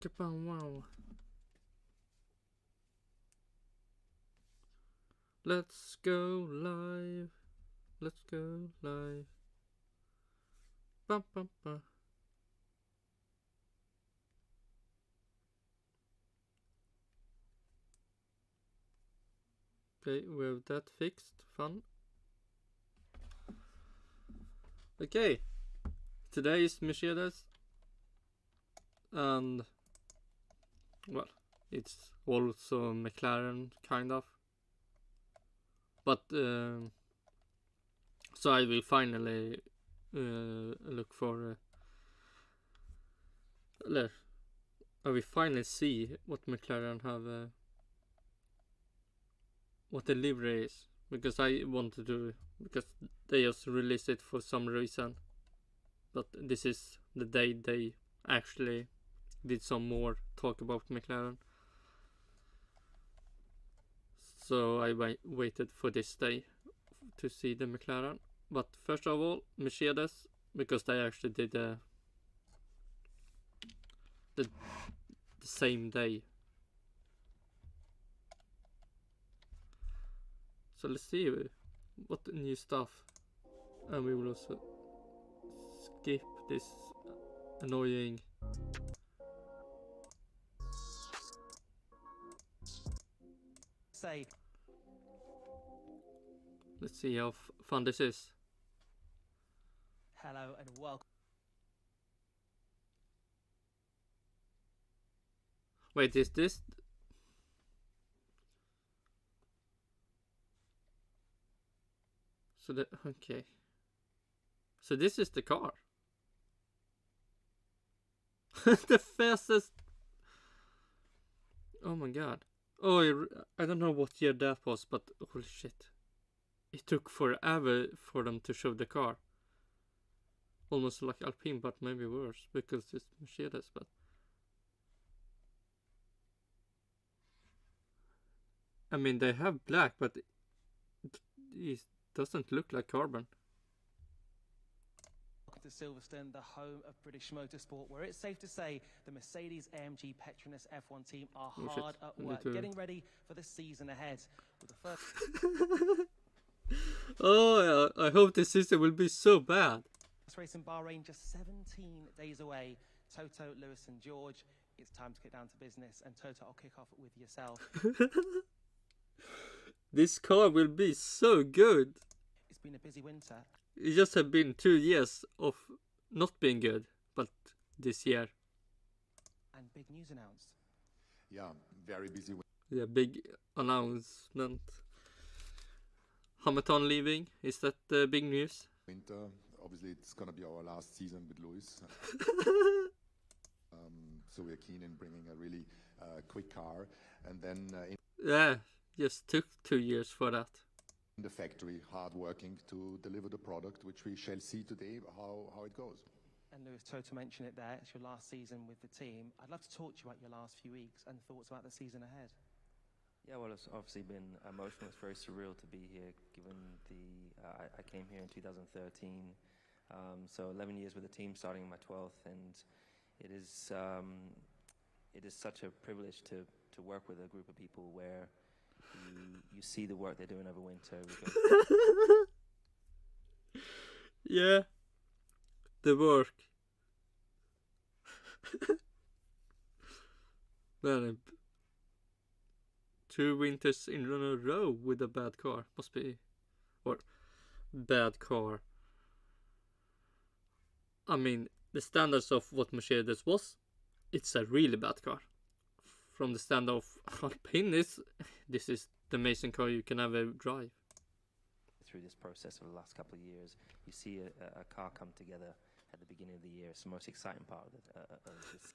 Wow. Let's go live. Let's go live. Bum, bum, bum. Okay, we have that fixed. Fun. Okay. Today is Mercedes. And, well, it's also Mclaren, kind of. But, so I will finally look for... I will finally see what McLaren have... what the livery is. Because I wanted to... Because they just released it for some reason. But this is the day they actually did some more talk about McLaren. So I waited for this day to see the McLaren. But first of all, Mercedes, because they actually did the same day. So let's see what new stuff. And we will also skip this annoying say. Let's see how fun this is. Hello and welcome. Wait, is this? So okay. So this is the car. The fastest. Oh my god. Oh, I don't know what year that was, but holy shit. It took forever for them to show the car. Almost like Alpine, but maybe worse, because it's Mercedes, but... I mean, they have black, but it doesn't look like carbon. Welcome to Silverstone, the home of British motorsport, where it's safe to say the Mercedes-AMG Petronas F1 team are hard at work, getting ready for the season ahead. With the first... Oh, I hope this season will be so bad. First race in Bahrain just 17 days away. Toto, Lewis and George, it's time to get down to business. And Toto, I'll kick off with yourself. This car will be so good. It's been a busy winter. It just have been 2 years of not being good, but this year. And big news announced. Yeah, very busy. Yeah, big announcement. Hamilton leaving, is that the big news? Winter, obviously it's going to be our last season with Lewis. So we're keen in bringing a really quick car. And then yeah, just took 2 years for that. In the factory, hard working to deliver the product, which we shall see today how it goes. And Lewis, Toto mentioned it there, it's your last season with the team. I'd love to talk to you about your last few weeks and thoughts about the season ahead. Yeah, well, it's obviously been emotional. It's very surreal to be here, given I came here in 2013. So 11 years with the team, starting my 12th, and it is such a privilege to work with a group of people where you see the work they're doing over winter. Yeah, the work. Man, 2 winters in a row with a bad car. Must be... Or bad car. I mean, the standards of what Mercedes was, it's a really bad car. From the standard of Alpine, this is the amazing car you can ever drive. Through this process of the last couple of years, you see a car come together at the beginning of the year. It's the most exciting part of this.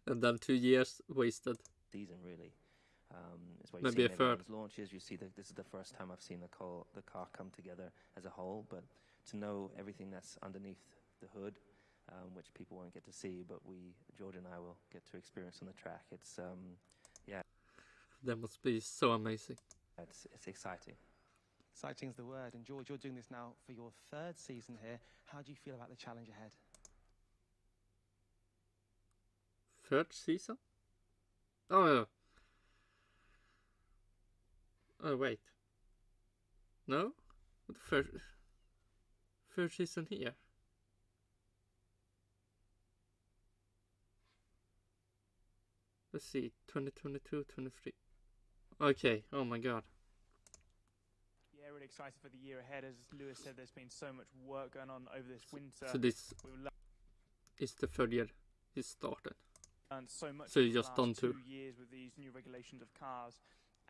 And then 2 years wasted. Season, really. It's where Maybe a third. Launches, you see that this is the first time I've seen the car come together as a whole, but to know everything that's underneath the hood, which people won't get to see, but George and I will get to experience on the track. It's yeah. That must be so amazing. It's exciting. Exciting is the word. And George, you're doing this now for your 3rd season here. How do you feel about the challenge ahead? third season? Oh, yeah. Oh, wait. No? The third season here. Let's see, 2022, 23. Okay, oh my god. Yeah, really excited for the year ahead. As Lewis said, there's been so much work going on over this winter. So this is the third year he started. And so much So in you the just last done 2 two. years with these new regulations of cars.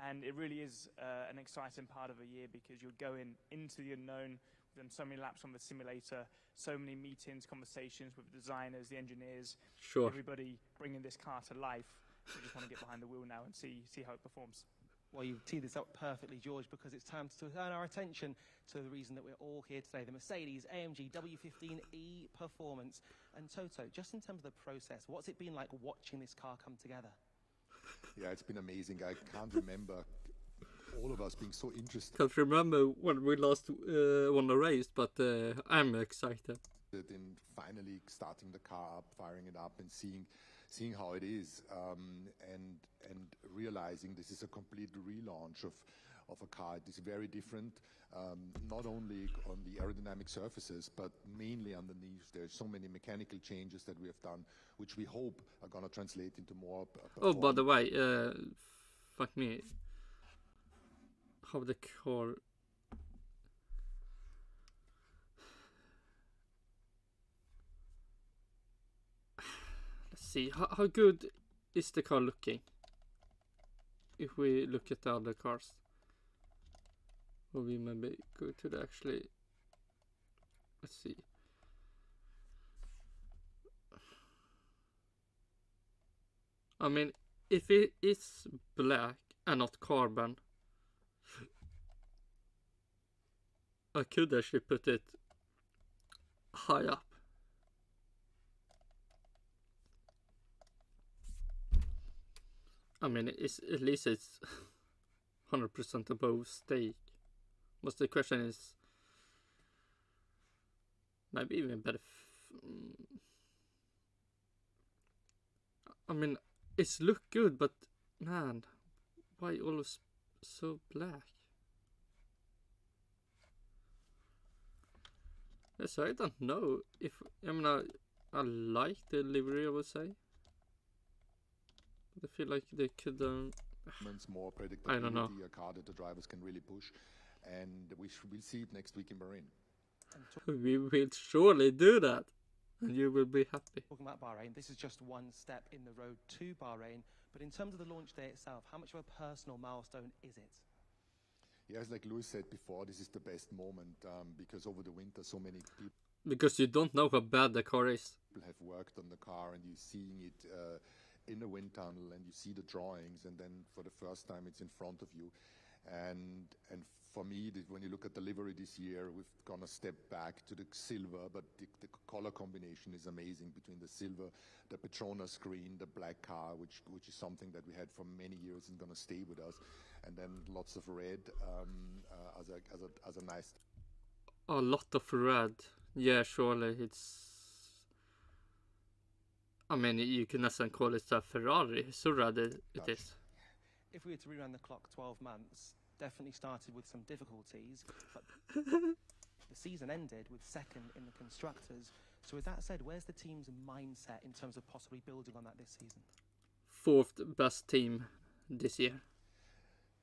And it really is an exciting part of a year because you're going into the unknown. We've done so many laps on the simulator, so many meetings, conversations with the designers, the engineers, Sure. everybody bringing this car to life. We just want to get behind the wheel now and see how it performs. Well, you teed this up perfectly, George, because it's time to turn our attention to the reason that we're all here today, the Mercedes-AMG W15 Performance. And Toto, just in terms of the process, what's it been like watching this car come together? Yeah, it's been amazing. I can't remember all of us being so interested Can't remember when we last won the race, but I'm excited. in finally starting the car up, firing it up, and seeing how it is, and realizing this is a complete relaunch of a car. It is very different, not only on the aerodynamic surfaces, but mainly underneath. There's so many mechanical changes that we have done, which we hope are going to translate into more Oh, by the way, fuck me. How the car... Let's see, how good is the car looking? If we look at the other cars. Or we maybe go to the actually... Let's see. I mean, if it is black and not carbon, I could actually put it high up. I mean, at least it's 100% above stake. But the question is, maybe even better. I mean, it's look good, but man, why always so black? Yes, I don't know if I mean I like the livery, I would say. But I feel like they could. more I don't know. predictability, a car that the drivers can really push, and we'll see it next week in Bahrain. We will surely do that, and you will be happy. Talking about Bahrain, this is just one step in the road to Bahrain. But in terms of the launch day itself, how much of a personal milestone is it? Yes, like Lewis said before, this is the best moment because over the winter so many people Because you don't know how bad the car is. have worked on the car, and you're seeing it in the wind tunnel, and you see the drawings, and then for the first time it's in front of you. And for me, when you look at the livery this year, we've gone a step back to the silver, but the color combination is amazing between the silver, the Petronas green, the black car, which is something that we had for many years and going to stay with us, and then lots of red as a nice. A lot of red. Yeah, surely it's. I mean, you can necessarily call it a Ferrari. So red it is. If we were to rerun the clock 12 months, definitely started with some difficulties, but the season ended with second in the constructors. So with that said, where's the team's mindset in terms of possibly building on that this season? Fourth best team this year.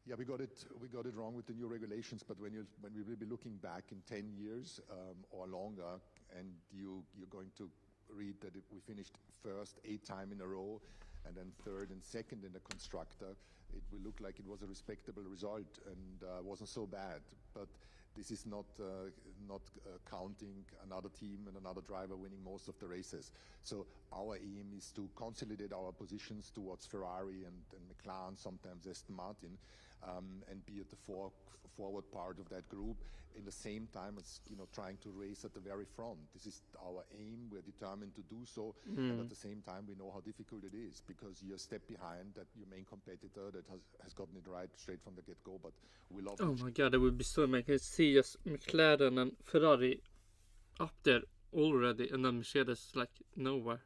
Yeah, we got it wrong with the new regulations. But when we will be looking back in 10 years or longer, and you're going to read that we finished first 8 times in a row, and then third and second in the constructor, it will look like it was a respectable result and wasn't so bad. But this is not counting another team and another driver winning most of the races. So our aim is to consolidate our positions towards Ferrari and Mclaren, sometimes Aston Martin, and be at the forward part of that group. In the same time as trying to race at the very front. This is our aim. We're determined to do so, and at the same time we know how difficult it is because you're a step behind that your main competitor that has gotten it right straight from the get-go. But we love. Oh my god, it would be so amazing to see just McLaren and Ferrari up there already, and then Mercedes like nowhere.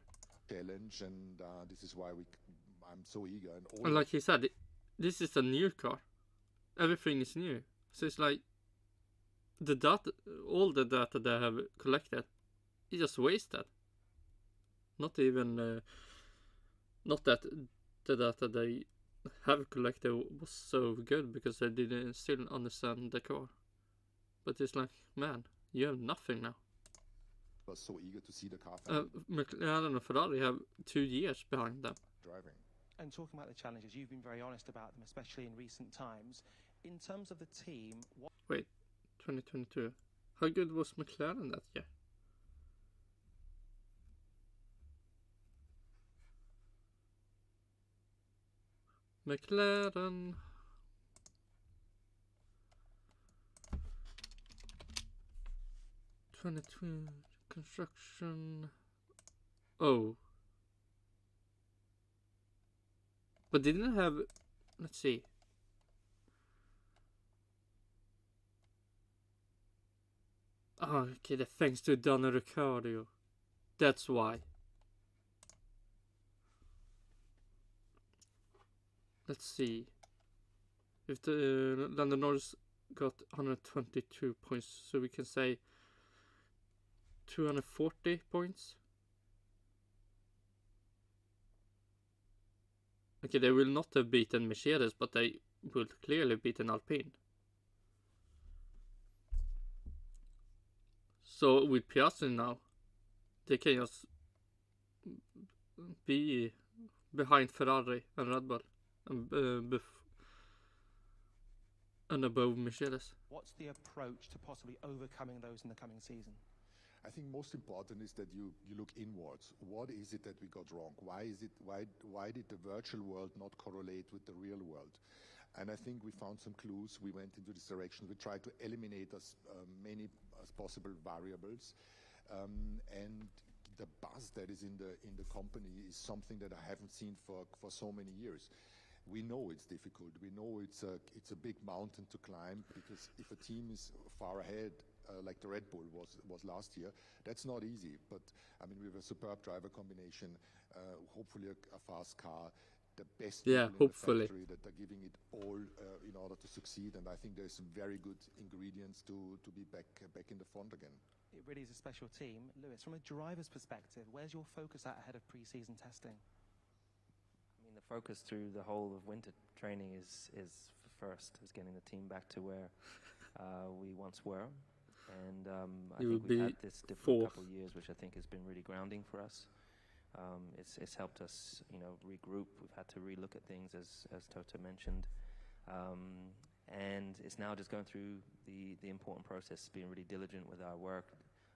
challenge, and this is why I'm so eager. And all And like he said, this is a new car. Everything is new. So it's like the data, all the data they have collected, is just wasted. Not even, not that the data they have collected was so good because they didn't still understand the car. But it's like, man, you have nothing now. was so eager to see the car McLaren and Ferrari have 2 years behind them. driving. And talking about the challenges, you've been very honest about them, especially in recent times. In terms of the team, what 2022. How good was McLaren that year? McLaren. Construction. Oh. But didn't have. Let's see. Oh, okay, thanks to Daniel Ricciardo. That's why. Let's see. If the Lando Norris got 122 points, so we can say 240 points. Okay, they will not have beaten Mercedes, but they will clearly beaten Alpine. So with Piastri now, they can just be behind Ferrari and Red Bull and above Mercedes. what's the approach to possibly overcoming those in the coming season? I think most important is that you look inwards. What is it that we got wrong? Why did the virtual world not correlate with the real world? And I think we found some clues. We went into this direction. We tried to eliminate as many as possible variables, and the buzz that is in the company is something that I haven't seen for so many years. We know it's difficult. We know it's a big mountain to climb, because if a team is far ahead, like the Red Bull was last year, that's not easy. But I mean, we have a superb driver combination, hopefully a fast car, the best people in hopefully. the factory that are giving it all in order to succeed. And I think there's some very good ingredients to be back in the front again. It really is a special team. Lewis, from a driver's perspective, where's your focus at ahead of pre-season testing? I mean, the focus through the whole of winter training is first is getting the team back to where we once were, and I think we've had this difficult couple of years, which I think has been really grounding for us. It's helped us, regroup. We've had to relook at things, as Toto mentioned, and it's now just going through the important process, being really diligent with our work,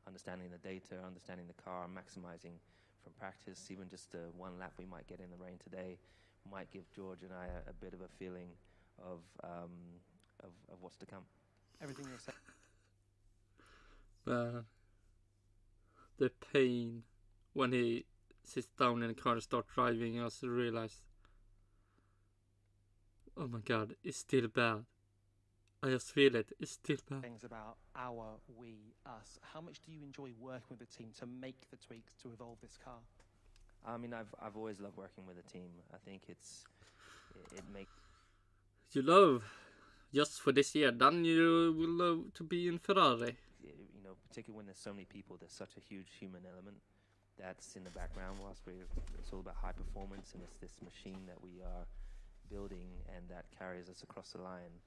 understanding the data, understanding the car, maximizing from practice. Even just the one lap we might get in the rain today might give George and I a bit of a feeling of what's to come. Everything you're saying. The pain when he sits down in the car and starts driving, I also realize, oh my god, it's still bad. I just feel it. It's still bad. Things about our, we, us. How much do you enjoy working with the team to make the tweaks to evolve this car? I mean, I've always loved working with a team. I think it makes You love just for this year, then you will love to be in Ferrari. Particularly when there's so many people, there's such a huge human element that's in the background. Whilst it's all about high performance, and it's this machine that we are building and that carries us across the line.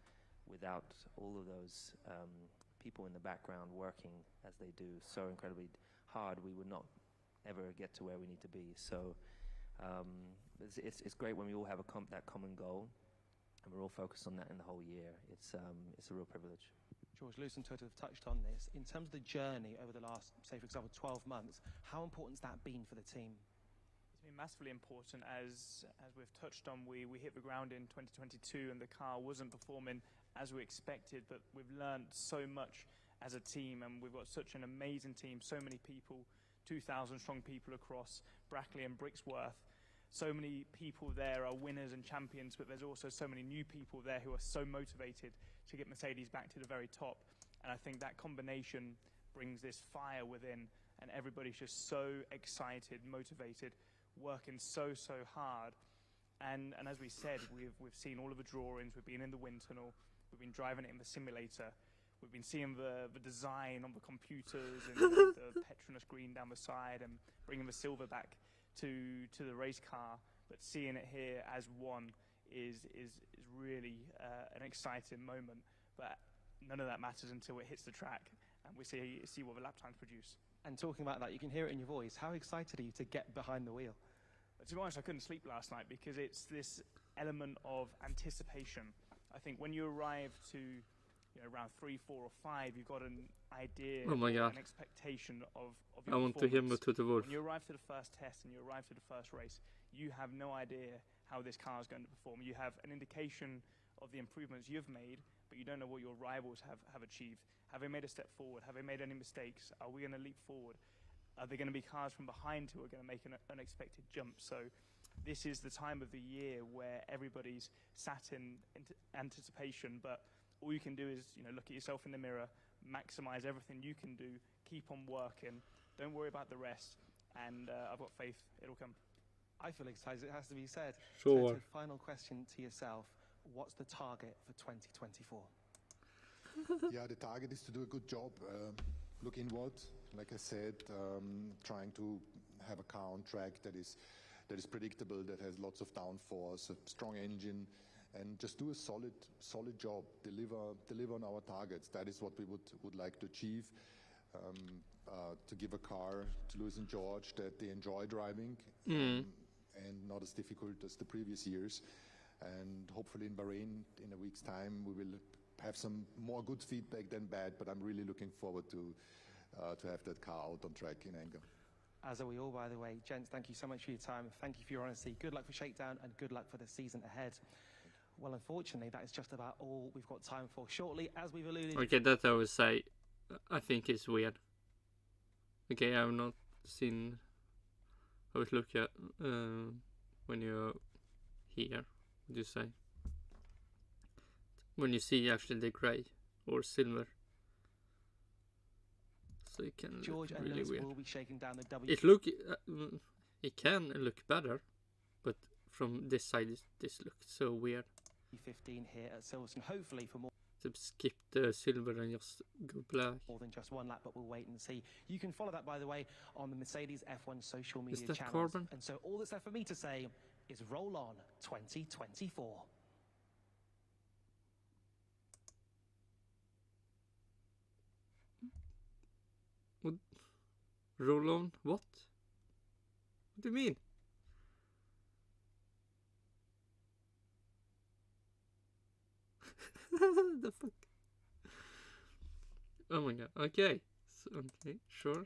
Without all of those people in the background working as they do so incredibly hard, we would not ever get to where we need to be. So it's great when we all have that common goal, and we're all focused on that in the whole year. It's a real privilege. George, Lewis and Toto have touched on this. In terms of the journey over the last, say, for example, 12 months, how important has that been for the team? It's been massively important. As we've touched on, we hit the ground in 2022 and the car wasn't performing as we expected, but we've learned so much as a team, and we've got such an amazing team, so many people, 2,000 strong people across Brackley and Brixworth. So many people there are winners and champions, but there's also so many new people there who are so motivated to get Mercedes back to the very top. And I think that combination brings this fire within, and everybody's just so excited, motivated working so hard. And as we said, we've seen all of the drawings. We've been in the wind tunnel. We've been driving it in the simulator. We've been seeing the design on the computers and the Petronas green down the side and bringing the silver back to the race car. But seeing it here as one is really an exciting moment. But none of that matters until it hits the track and we see what the lap times produce. And talking about that, you can hear it in your voice. How excited are you to get behind the wheel? To be honest, I couldn't sleep last night because it's this element of anticipation. I think when you arrive to around 3, 4, or 5, you've got an idea, Oh my God. an expectation of your I want to hear me performance. to the wolf. When you arrive to the first test and you arrive to the first race, you have no idea how this car is going to perform. You have an indication of the improvements you've made, but you don't know what your rivals have achieved. Have they made a step forward? Have they made any mistakes? Are we going to leap forward? Are there going to be cars from behind who are going to make an unexpected jump? So this is the time of the year where everybody's sat in anticipation, but all you can do is look at yourself in the mirror, maximize everything you can do, keep on working, don't worry about the rest, and I've got faith it'll come. I feel excited, it has to be said. Sure. So, final question to yourself. What's the target for 2024? Yeah, the target is to do a good job. Look inward, like I said, trying to have a car on track that is predictable, that has lots of downforce, a strong engine, and just do a solid job. Deliver on our targets. That is what we would like to achieve. To give a car to Lewis and George that they enjoy driving, and not as difficult as the previous years. And hopefully in Bahrain, in a week's time, we will have some more good feedback than bad, but I'm really looking forward to have that car out on track in anger. As are we all, by the way. Gents, thank you so much for your time. Thank you for your honesty. Good luck for Shakedown and good luck for the season ahead. Well, unfortunately, that is just about all we've got time for. Shortly, as we've alluded... Okay, that I would say, I think is weird. Okay, I have not seen how it look at when you're here. What do you say? When you see actually the grey or silver. So it can George look and really Lewis weird. will be shaking down the W15. It can look better, but from this side this looks so weird. Here at Silverstone, hopefully for more To skip the silver and just go black. than just one lap, but we'll wait and see. You can follow that, by the way, on the Mercedes F1 social media that channels. carbon? And so all that's left for me to say is roll on 2024. Roll on? What? What do you mean? The fuck? Oh my god. Okay. So, okay, sure.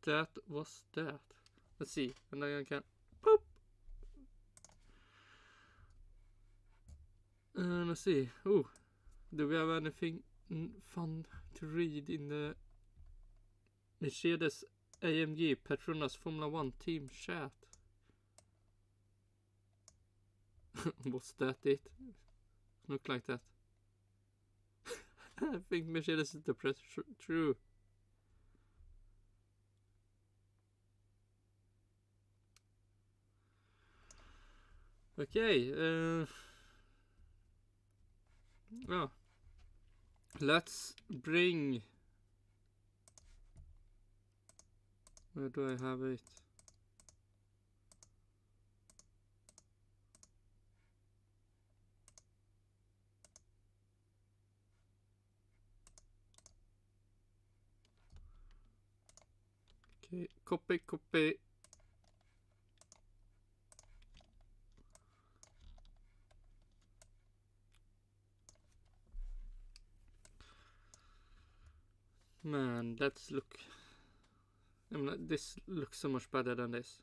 That was that. Let's see. And then I can... Boop! Let's see. Oh. Do we have anything fun to read in the Mercedes AMG Petronas Formula 1 team chat? Was that it? Look like that. I think Mercedes is the press. True. Okay. Oh. Let's bring... Where do I have it? Okay, copy. Man, let's look. This looks so much better than this.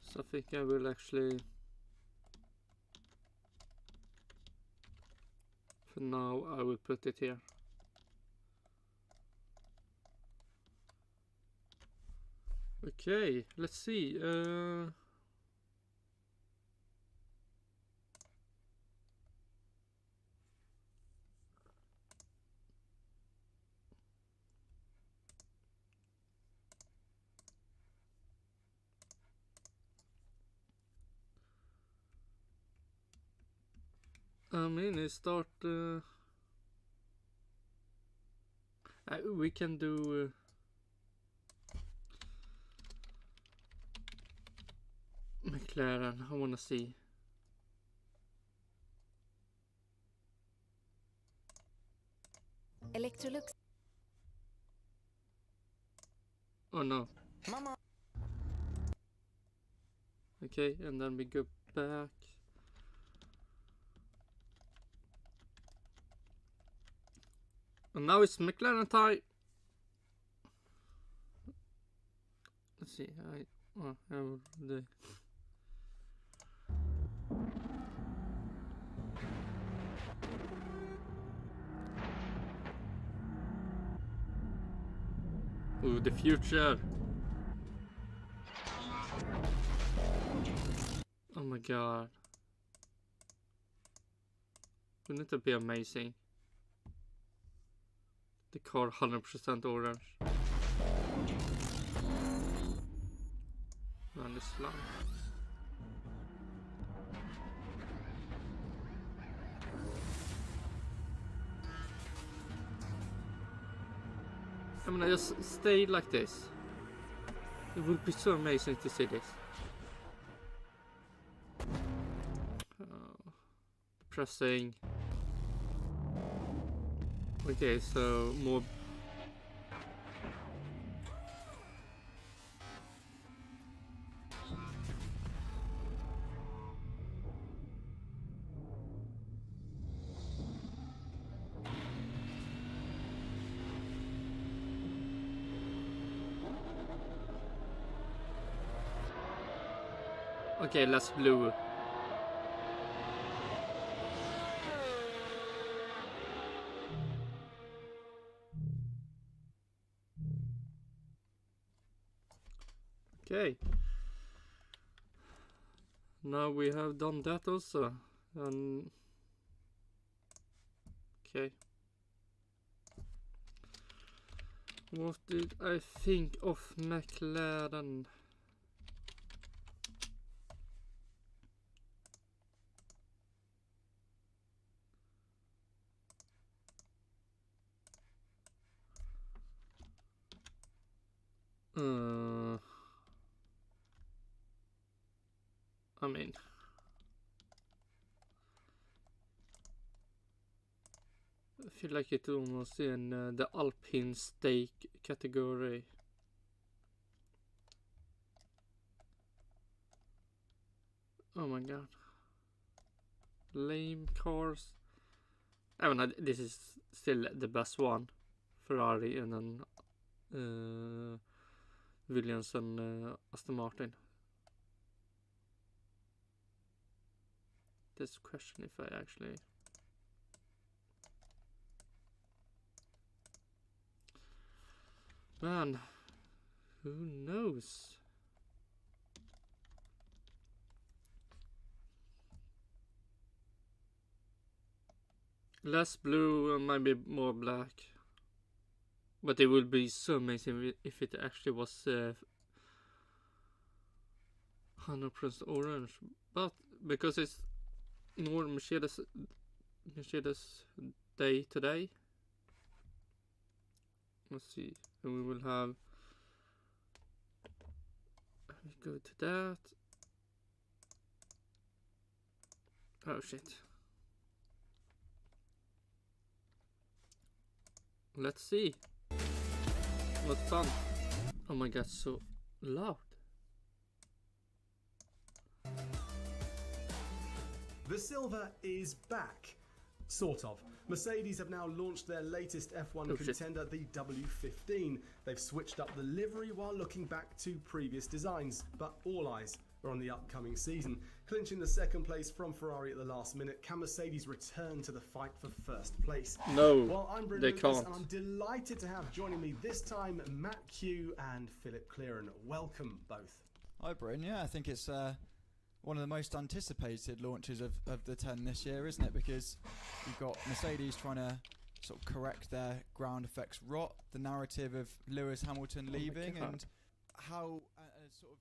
So I think I will actually... For now, I will put it here. Okay, let's see. I mean, it start. We can do. McLaren. I wanna see. Electrolux. Oh no. Mama. Okay, and then we go back. And now it's McLaren time. Let's see. How the. Ooh, the future. Oh my god. Wouldn't it be amazing? The car 100% orange. And the slime. I mean, I just stay like this. It would be so amazing to see this. Pressing. Okay, so more. Okay, less blue. Okay. Now we have done that also. Okay. What did I think of McLaren? I mean, I feel like it's almost in the Alpine steak category. Oh my god. Lame cars. I mean, this is still the best one. Ferrari and then Williams and Aston Martin. This question if I actually. Man, who knows? Less blue and maybe more black. But it would be so amazing if it actually was 100% orange. But because it's more Mercedes day today. Let's see. And we will have. Let me go to that. Oh shit. Let's see. What fun. Oh my god, so loud. The silver is back. Sort of. Mercedes have now launched their latest F1 contender, the W15. They've switched up the livery while looking back to previous designs, but all eyes are on the upcoming season. Clinching the second place from Ferrari at the last minute, can Mercedes return to the fight for first place? No, well, I'm Bruno they Lucas, can't. and I'm delighted to have joining me this time Matt Q and Philip Clearon. Welcome both. Hi, Bryn. Yeah, I think it's one of the most anticipated launches of the 10 this year, isn't it? Because you've got Mercedes trying to sort of correct their ground effects rot, the narrative of Lewis Hamilton leaving, and how sort of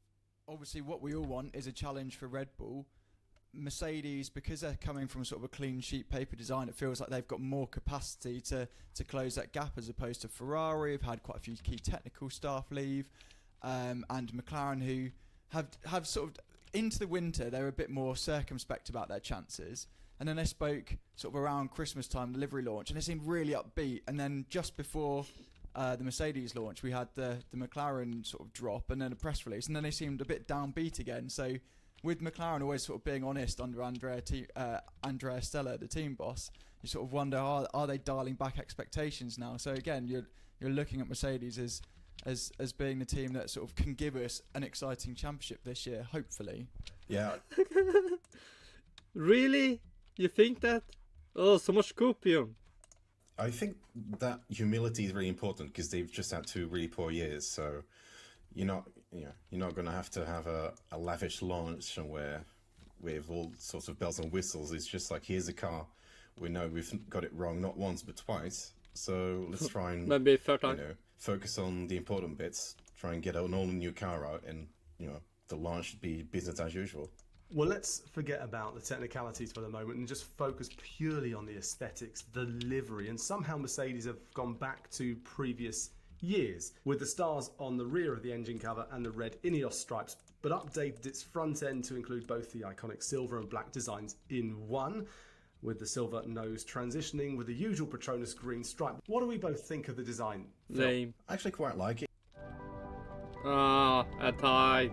obviously what we all want is a challenge for Red Bull, Mercedes, because they're coming from sort of a clean sheet paper design, it feels like they've got more capacity to close that gap as opposed to Ferrari, who've had quite a few key technical staff leave, and McLaren, who have sort of into the winter, they were a bit more circumspect about their chances. And then they spoke sort of around Christmas time, the livery launch, and they seemed really upbeat. And then just before the Mercedes launch, we had the McLaren sort of drop and then a press release, and then they seemed a bit downbeat again. So with McLaren always sort of being honest under Andrea Stella, the team boss, you sort of wonder, are they dialing back expectations now? So again, you're looking at Mercedes as being the team that sort of can give us an exciting championship this year, hopefully. Yeah. Really? You think that? Oh, so much copium. I think that humility is really important because they've just had 2 really poor years. So you're not going to have a lavish launch somewhere with all sorts of bells and whistles. It's just like, here's a car. We know we've got it wrong not once but twice. So let's try and maybe third time. Focus on the important bits. Try and get an all new car out, and the launch should be business as usual. Well, let's forget about the technicalities for the moment and just focus purely on the aesthetics, the livery. And somehow Mercedes have gone back to previous years with the stars on the rear of the engine cover and the red Ineos stripes, but updated its front end to include both the iconic silver and black designs in one, with the silver nose transitioning with the usual Petronas green stripe. What do we both think of the design? Lame. I actually quite like it. A tie.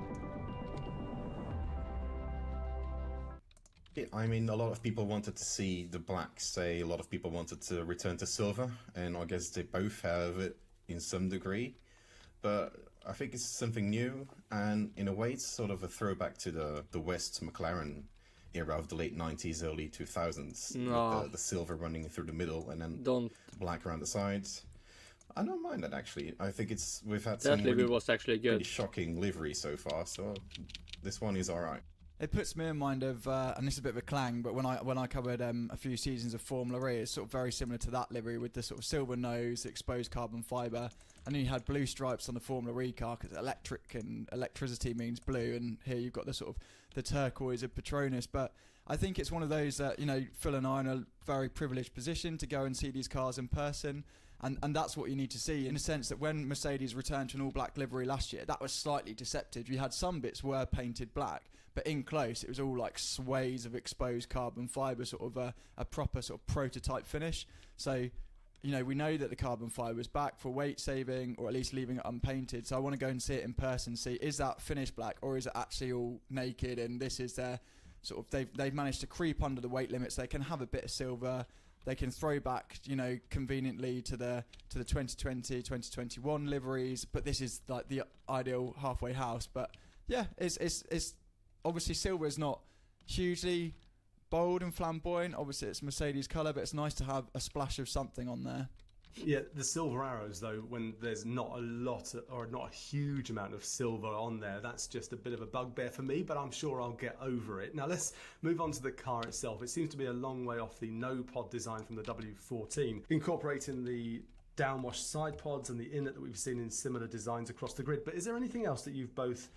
I mean, a lot of people wanted to see the black stay, a lot of people wanted to return to silver, and I guess they both have it in some degree. But I think it's something new, and in a way it's sort of a throwback to the West McLaren era of the late 90s, early 2000s. No. With the silver running through the middle and then Don't. black around the sides. I don't mind that, actually. I think we've had That some livery really, was actually really good. shocking livery so far, so this one is alright. It puts me in mind of, and this is a bit of a clang, but when I covered a few seasons of Formula E, it's sort of very similar to that livery with the sort of silver nose, exposed carbon fibre, and then you had blue stripes on the Formula E car because electric and electricity means blue, and here you've got the sort of the turquoise of Petronas. But I think it's one of those that, Phil and I are in a very privileged position to go and see these cars in person. And that's what you need to see, in the sense that when Mercedes returned to an all-black livery last year, that was slightly deceptive. You had some bits were painted black, but in close, it was all like sways of exposed carbon fibre, sort of a proper sort of prototype finish. So, we know that the carbon fibre is back for weight saving, or at least leaving it unpainted. So I want to go and see it in person, see, is that finished black, or is it actually all naked, and this is their sort of, they've managed to creep under the weight limits. They can have a bit of silver. They can throw back, conveniently to the 2020, 2021 liveries, but this is like the ideal halfway house. But yeah, it's obviously silver is not hugely bold and flamboyant. Obviously, it's Mercedes colour, but it's nice to have a splash of something on there. Yeah, the silver arrows, though, when there's not a lot or not a huge amount of silver on there, that's just a bit of a bugbear for me, but I'm sure I'll get over it. Now, let's move on to the car itself. It seems to be a long way off the no-pod design from the W14, incorporating the downwash side pods and the inlet that we've seen in similar designs across the grid. But is there anything else that you've both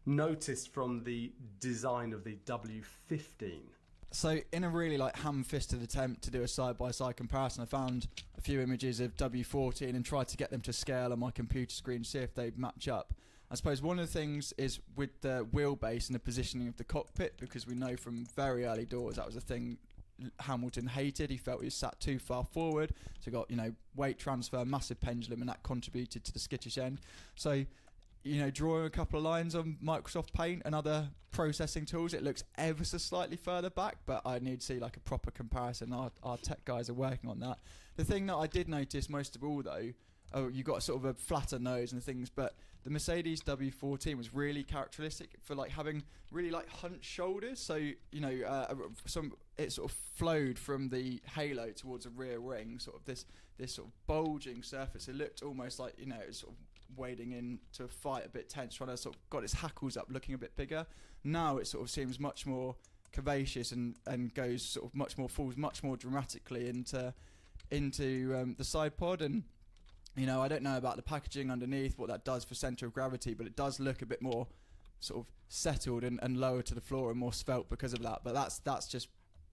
noticed from the design of the W15? So in a really ham-fisted attempt to do a side-by-side comparison, I found a few images of W14 and tried to get them to scale on my computer screen to see if they match up. I suppose one of the things is with the wheelbase and the positioning of the cockpit, because we know from very early doors that was a thing Hamilton hated. He felt he was sat too far forward, so got weight transfer, massive pendulum, and that contributed to the skittish end. So drawing a couple of lines on Microsoft Paint and other processing tools, it looks ever so slightly further back, but I need to see a proper comparison. Our tech guys are working on that. The thing that I did notice most of all, though, you got sort of a flatter nose and things, but the Mercedes W14 was really characteristic for having really hunched shoulders. So it sort of flowed from the halo towards a rear ring, sort of this sort of bulging surface. It looked almost like it was sort of wading into a fight a bit tense, trying to sort of got its hackles up, looking a bit bigger. Now it sort of seems much more curvaceous and goes sort of falls much more dramatically into the side pod. And I don't know about the packaging underneath, what that does for centre of gravity, but it does look a bit more sort of settled and lower to the floor and more svelte because of that. But that's just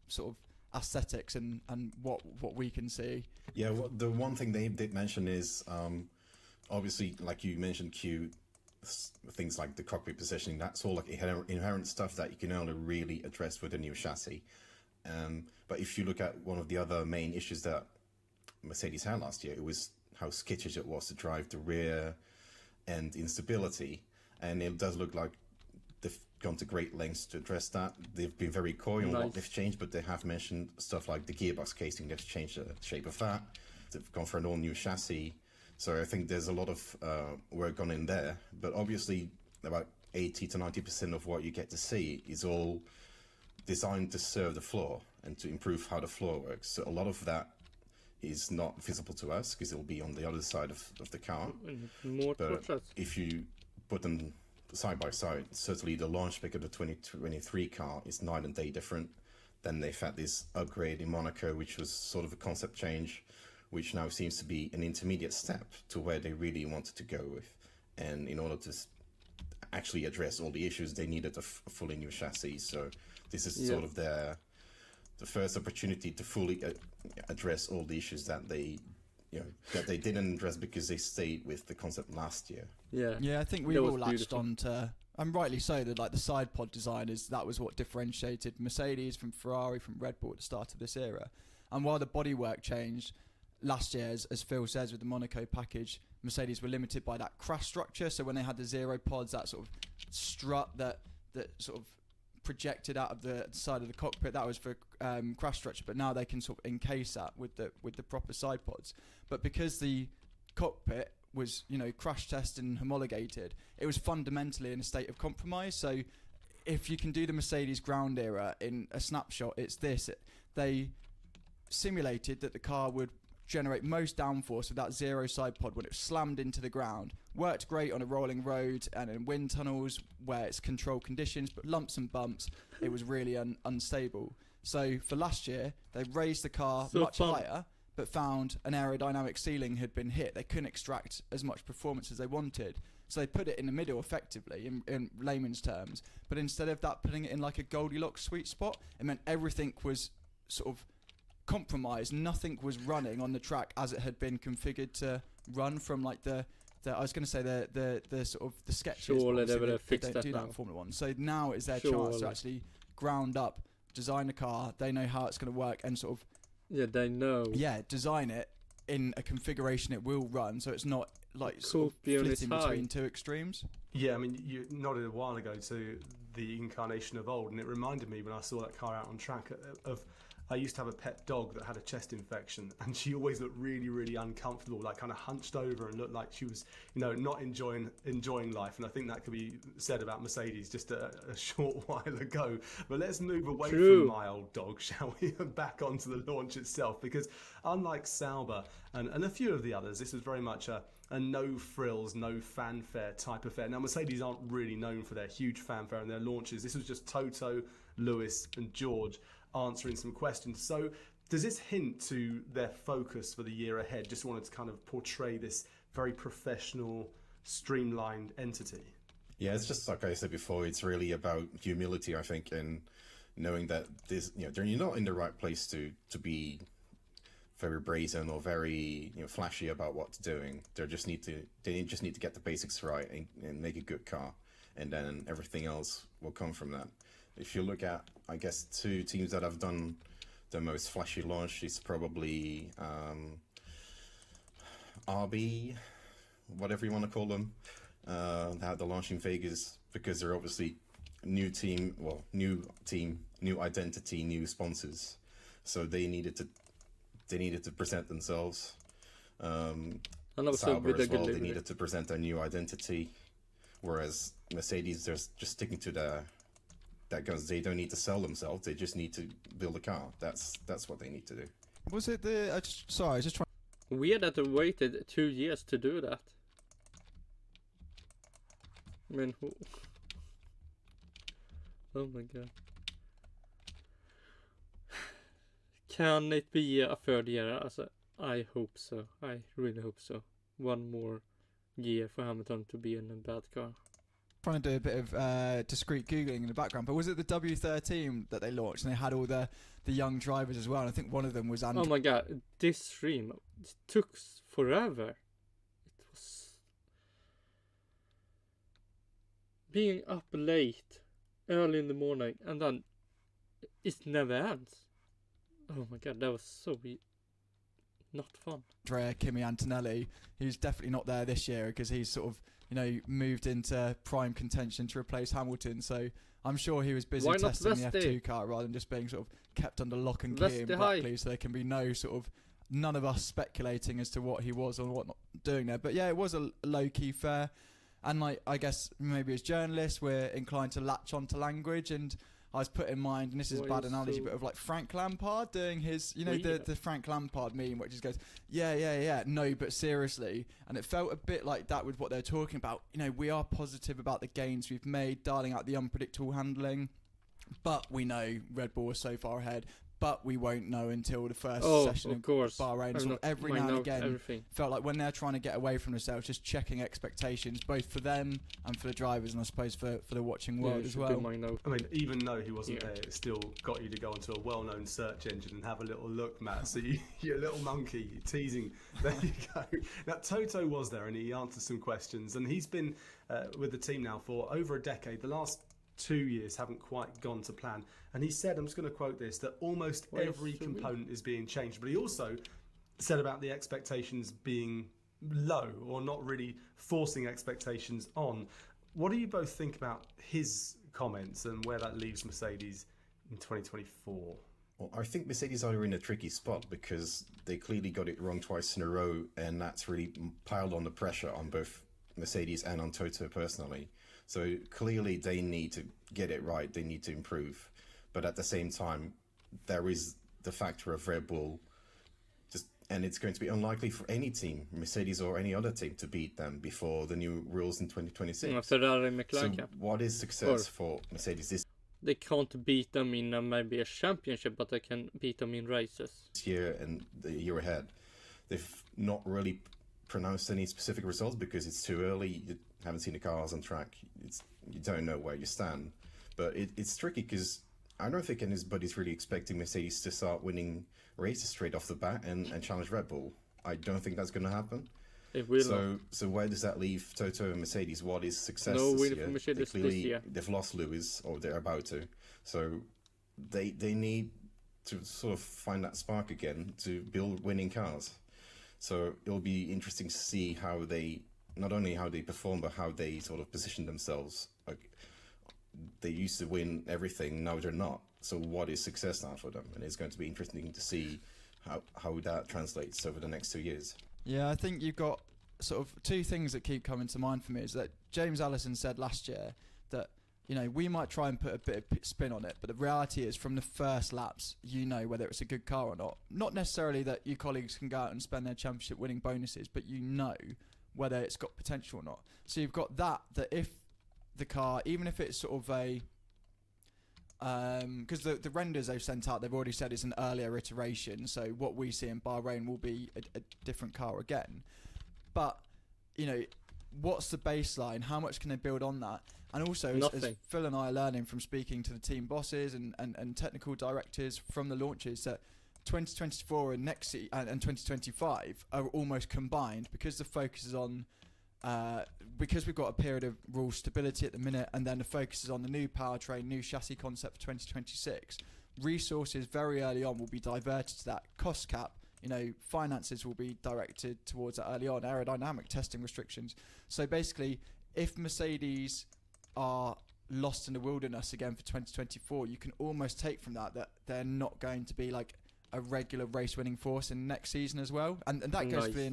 sort of aesthetics and what we can see. Yeah, the one thing they did mention is obviously, like you mentioned, Q, things like the cockpit positioning, that's all like inherent stuff that you can only really address with a new chassis. But if you look at one of the other main issues that Mercedes had last year, it was how skittish it was to drive the rear end instability, and it does look like they've gone to great lengths to address that. They've been very coy on what they've changed, but they have mentioned stuff like the gearbox casing. They've changed the shape of that. They've gone for an all-new chassis. So I think there's a lot of work gone in there. But obviously, about 80 to 90% of what you get to see is all designed to serve the floor and to improve how the floor works. So a lot of that is not visible to us because it'll be on the other side of the car. But if you put them side by side, certainly the launch spec of the 2023 car is night and day different. Then they've had this upgrade in Monaco, which was sort of a concept change, which now seems to be an intermediate step to where they really wanted to go with. And in order to actually address all the issues, they needed a fully new chassis. So this is sort of the first opportunity to fully address all the issues that they didn't address because they stayed with the concept last year. Yeah, I think we all latched on to, and rightly so, that like the side pod design that was what differentiated Mercedes from Ferrari, from Red Bull at the start of this era. And while the bodywork changed last year, as Phil says, with the Monaco package, Mercedes were limited by that crash structure. So when they had the zero pods, that sort of strut that sort of projected out of the side of the cockpit, that was for crash structure. But now they can sort of encase that with the proper side pods. But because the cockpit was, crash tested and homologated, it was fundamentally in a state of compromise. So if you can do the Mercedes ground era in a snapshot, it's this. They simulated that the car would generate most downforce with that zero side pod when it slammed into the ground. Worked great on a rolling road and in wind tunnels where it's controlled conditions, but lumps and bumps, it was really unstable. So for last year, they raised the car much higher, but found an aerodynamic ceiling had been hit. They couldn't extract as much performance as they wanted. So they put it in the middle effectively, in layman's terms. But instead of that, putting it in like a Goldilocks sweet spot, it meant everything was sort of compromised. Nothing was running on the track as it had been configured to run from like the I was going to say the sort of the sketches. Surely they would have they fixed don't that do now. that in Formula 1. So now is their chance to actually ground up, design a car. They know how it's going to work and sort of they know. Design it in a configuration it will run, so it's not like sort of flitting between two extremes. Yeah, I mean, you nodded a while ago to the incarnation of old, and it reminded me when I saw that car out on track of I used to have a pet dog that had a chest infection, and she always looked really, really uncomfortable, like kind of hunched over and looked like she was, not enjoying life. And I think that could be said about Mercedes just a short while ago. But let's move away from my old dog, shall we, and back onto the launch itself, because unlike Sauber and a few of the others, this was very much a no frills, no fanfare type affair. Now, Mercedes aren't really known for their huge fanfare and their launches. This was just Toto, Lewis and George answering some questions. So does this hint to their focus for the year ahead? Just wanted to kind of portray this very professional, streamlined entity. Yeah, it's just like I said before, it's really about humility, I think, and knowing that this, you're not in the right place to be very brazen or very flashy about what's doing. They just need to get the basics right and make a good car, and then everything else will come from that. If you look at, I guess, two teams that have done the most flashy launch, is probably RB, whatever you want to call them. They had the launch in Vegas because they're obviously new team, new identity, new sponsors. So they needed to present themselves. And also Sauber as well, they needed to present their new identity. Whereas Mercedes, they're just sticking to that guns. They don't need to sell themselves. They just need to build a car. That's what they need to do. Was it I was just trying. Weird that they waited 2 years to do that. I mean, oh my god. Can it be a third year? I hope so. I really hope so. One more year for Hamilton to be in a bad car. trying to do a bit of discreet Googling in the background, but was it the W13 that they launched and they had all the young drivers as well? And I think one of them was Andrew. Oh my god, this stream took forever. It was being up late, early in the morning, and then it never ends. Oh my god, that was so not fun. Andrea Kimi Antonelli, who's definitely not there this year because he's sort of, moved into prime contention to replace Hamilton. So I'm sure he was busy testing the F2 car rather than just being sort of kept under lock and key in Brackley. So there can be none of us speculating as to what he was or what not doing there. But yeah, it was a low-key fair. And I guess maybe as journalists, we're inclined to latch onto language. And I was put in mind, and this is a bad analogy, but of like Frank Lampard doing his, the Frank Lampard meme, which just goes, yeah, no, but seriously. And it felt a bit like that with what they're talking about. We are positive about the gains we've made, dialing out the unpredictable handling, but we know Red Bull is so far ahead. But we won't know until the first session of Bahrain. Sort of every now and again, felt like when they're trying to get away from themselves, just checking expectations, both for them and for the drivers, and I suppose for the watching world as well. I mean, even though he wasn't there, it still got you to go onto a well-known search engine and have a little look, Matt. So you're a little monkey, you're teasing. There you go. Now, Toto was there, and he answered some questions, and he's been with the team now for over a decade. The last 2 years haven't quite gone to plan, and he said, I'm just going to quote this, that almost every component is being changed, but he also said about the expectations being low or not really forcing expectations on. What do you both think about his comments and where that leaves Mercedes in 2024? Well, I think Mercedes are in a tricky spot because they clearly got it wrong twice in a row, and that's really piled on the pressure on both Mercedes and on Toto personally. So clearly they need to get it right, they need to improve. But at the same time, there is the factor of Red Bull, and it's going to be unlikely for any team, Mercedes or any other team, to beat them before the new rules in 2026. Ferrari, Mclaren. So what is success for Mercedes this They can't beat them in maybe a championship, but they can beat them in races. year and the year ahead? They've not really pronounced any specific results because it's too early. You haven't seen the cars on track. You don't know where you stand. But it's tricky because I don't think anybody's really expecting Mercedes to start winning races straight off the bat and challenge Red Bull. I don't think that's going to happen. It will. So where does that leave Toto and Mercedes? What is success No this win year? for Mercedes this year. They've lost Lewis, or they're about to. So they need to sort of find that spark again to build winning cars. So it'll be interesting to see how they, not only how they perform, but how they sort of position themselves. Like, they used to win everything, now they're not. So what is success now for them? And it's going to be interesting to see how that translates over the next 2 years. Yeah, I think you've got sort of two things that keep coming to mind for me. Is that James Allison said last year that, we might try and put a bit of spin on it, but the reality is from the first laps, whether it's a good car or not. Not necessarily that your colleagues can go out and spend their championship winning bonuses, but whether it's got potential or not. So you've got that if the car, even if it's sort of a... because the renders they've sent out, they've already said it's an earlier iteration, so what we see in Bahrain will be a different car again. But, what's the baseline? How much can they build on that? And also, as Phil and I are learning from speaking to the team bosses and technical directors from the launches, that 2024 and next and 2025 are almost combined because the focus is on because we've got a period of rule stability at the minute, and then the focus is on the new powertrain, new chassis concept for 2026. Resources very early on will be diverted to that. Cost cap, finances will be directed towards that early on. Aerodynamic testing restrictions. So basically, if Mercedes are lost in the wilderness again for 2024, you can almost take from that they're not going to be like a regular race-winning force in next season as well, and that goes for the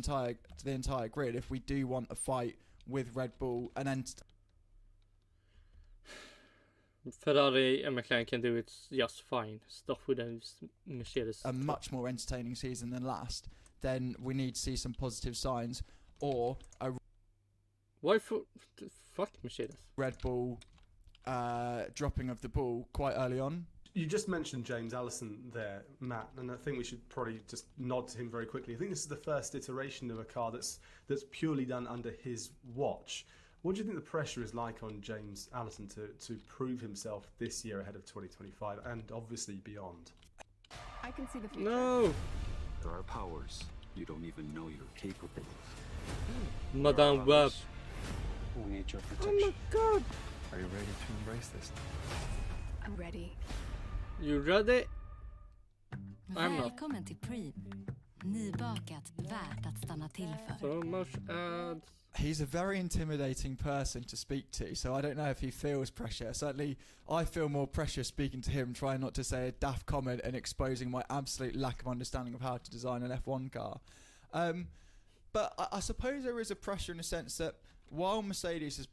entire grid. If we do want a fight with Red Bull, and then Ferrari and McLaren can do it just fine. Stuff with Mercedes. A much more entertaining season than last. Then we need to see some positive signs, or a fuck Mercedes. Red Bull dropping of the ball quite early on. You just mentioned James Allison there, Matt, and I think we should probably just nod to him very quickly. I think this is the first iteration of a car that's purely done under his watch. What do you think the pressure is like on James Allison to prove himself this year ahead of 2025 and obviously beyond? I can see the future. No! There are powers you don't even know you're capable of. Madame Web. We need your Oh protection. my god! Are you ready to embrace this? I'm ready. You ready? I'm not. Välkommen till Preem. Nybakat, värt att stanna till för. So much ads. He's a very intimidating person to speak to, so I don't know if he feels pressure. Certainly, I feel more pressure speaking to him, trying not to say a daft comment and exposing my absolute lack of understanding of how to design an F1 car. But I suppose there is a pressure in the sense that while Mercedes has,